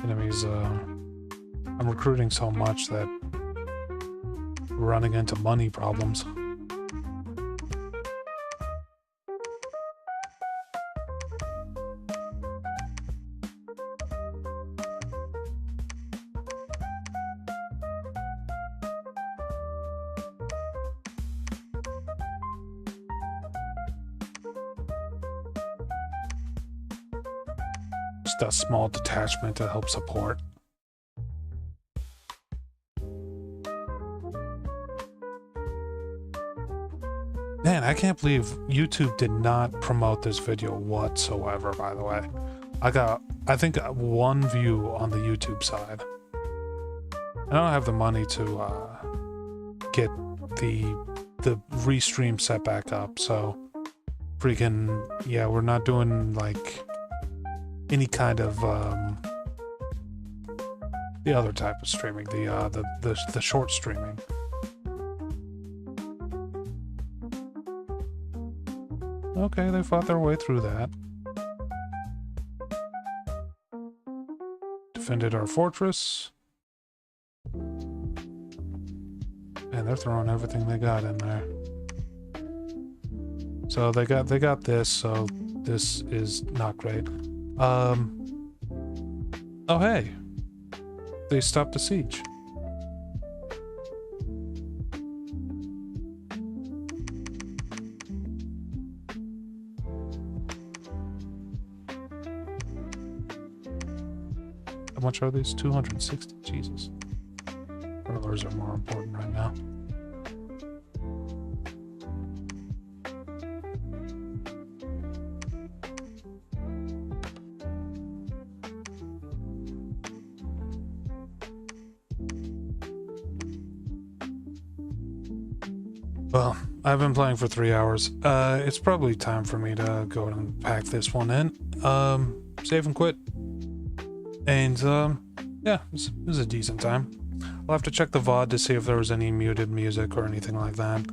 Enemies, I'm recruiting so much that we're running into money problems. Just a small detachment to help support. Man, I can't believe YouTube did not promote this video whatsoever, by the way. I think, one view on the YouTube side. I don't have the money to get the restream set back up, so freaking yeah, we're not doing like any kind of the other type of streaming, the short streaming. Okay, they fought their way through that. Defended our fortress. And they're throwing everything they got in there. So they got this, so this is not great. Oh hey. They stopped the siege. How much are these? 260? Jesus. Hurlers are more important right now. Well, I've been playing for 3 hours. It's probably time for me to go and pack this one in. Save and quit. And, yeah, it was a decent time. I'll have to check the VOD to see if there was any muted music or anything like that.